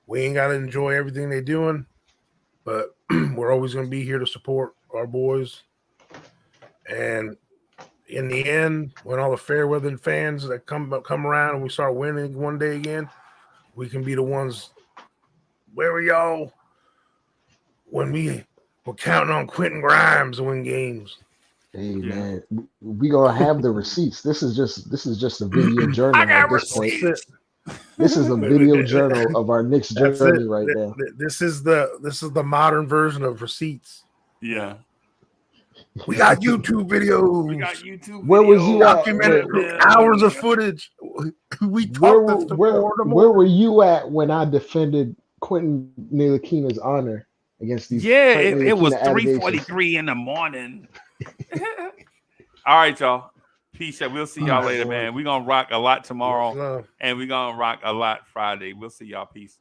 We ain't got to enjoy everything they're doing, but we're always going to be here to support our boys. And in the end, when all the fair weather fans that come around and we start winning one day again, we can be the ones. Where were y'all when we were counting on Quentin Grimes to win games? Hey man, we gonna have the receipts. This is just a video journal at this point. This is a video journal of our Knicks journey right now. This is the modern version of receipts. Yeah. We got YouTube videos. Where was you at? Documented hours of footage. We talked where were you at when I defended Quentin Ntilikina's honor against these? Yeah, it was 3:43 in the morning. All right, y'all. Peace. We'll see y'all later, man. We're gonna rock a lot tomorrow, and we're gonna rock a lot Friday. We'll see y'all. Peace.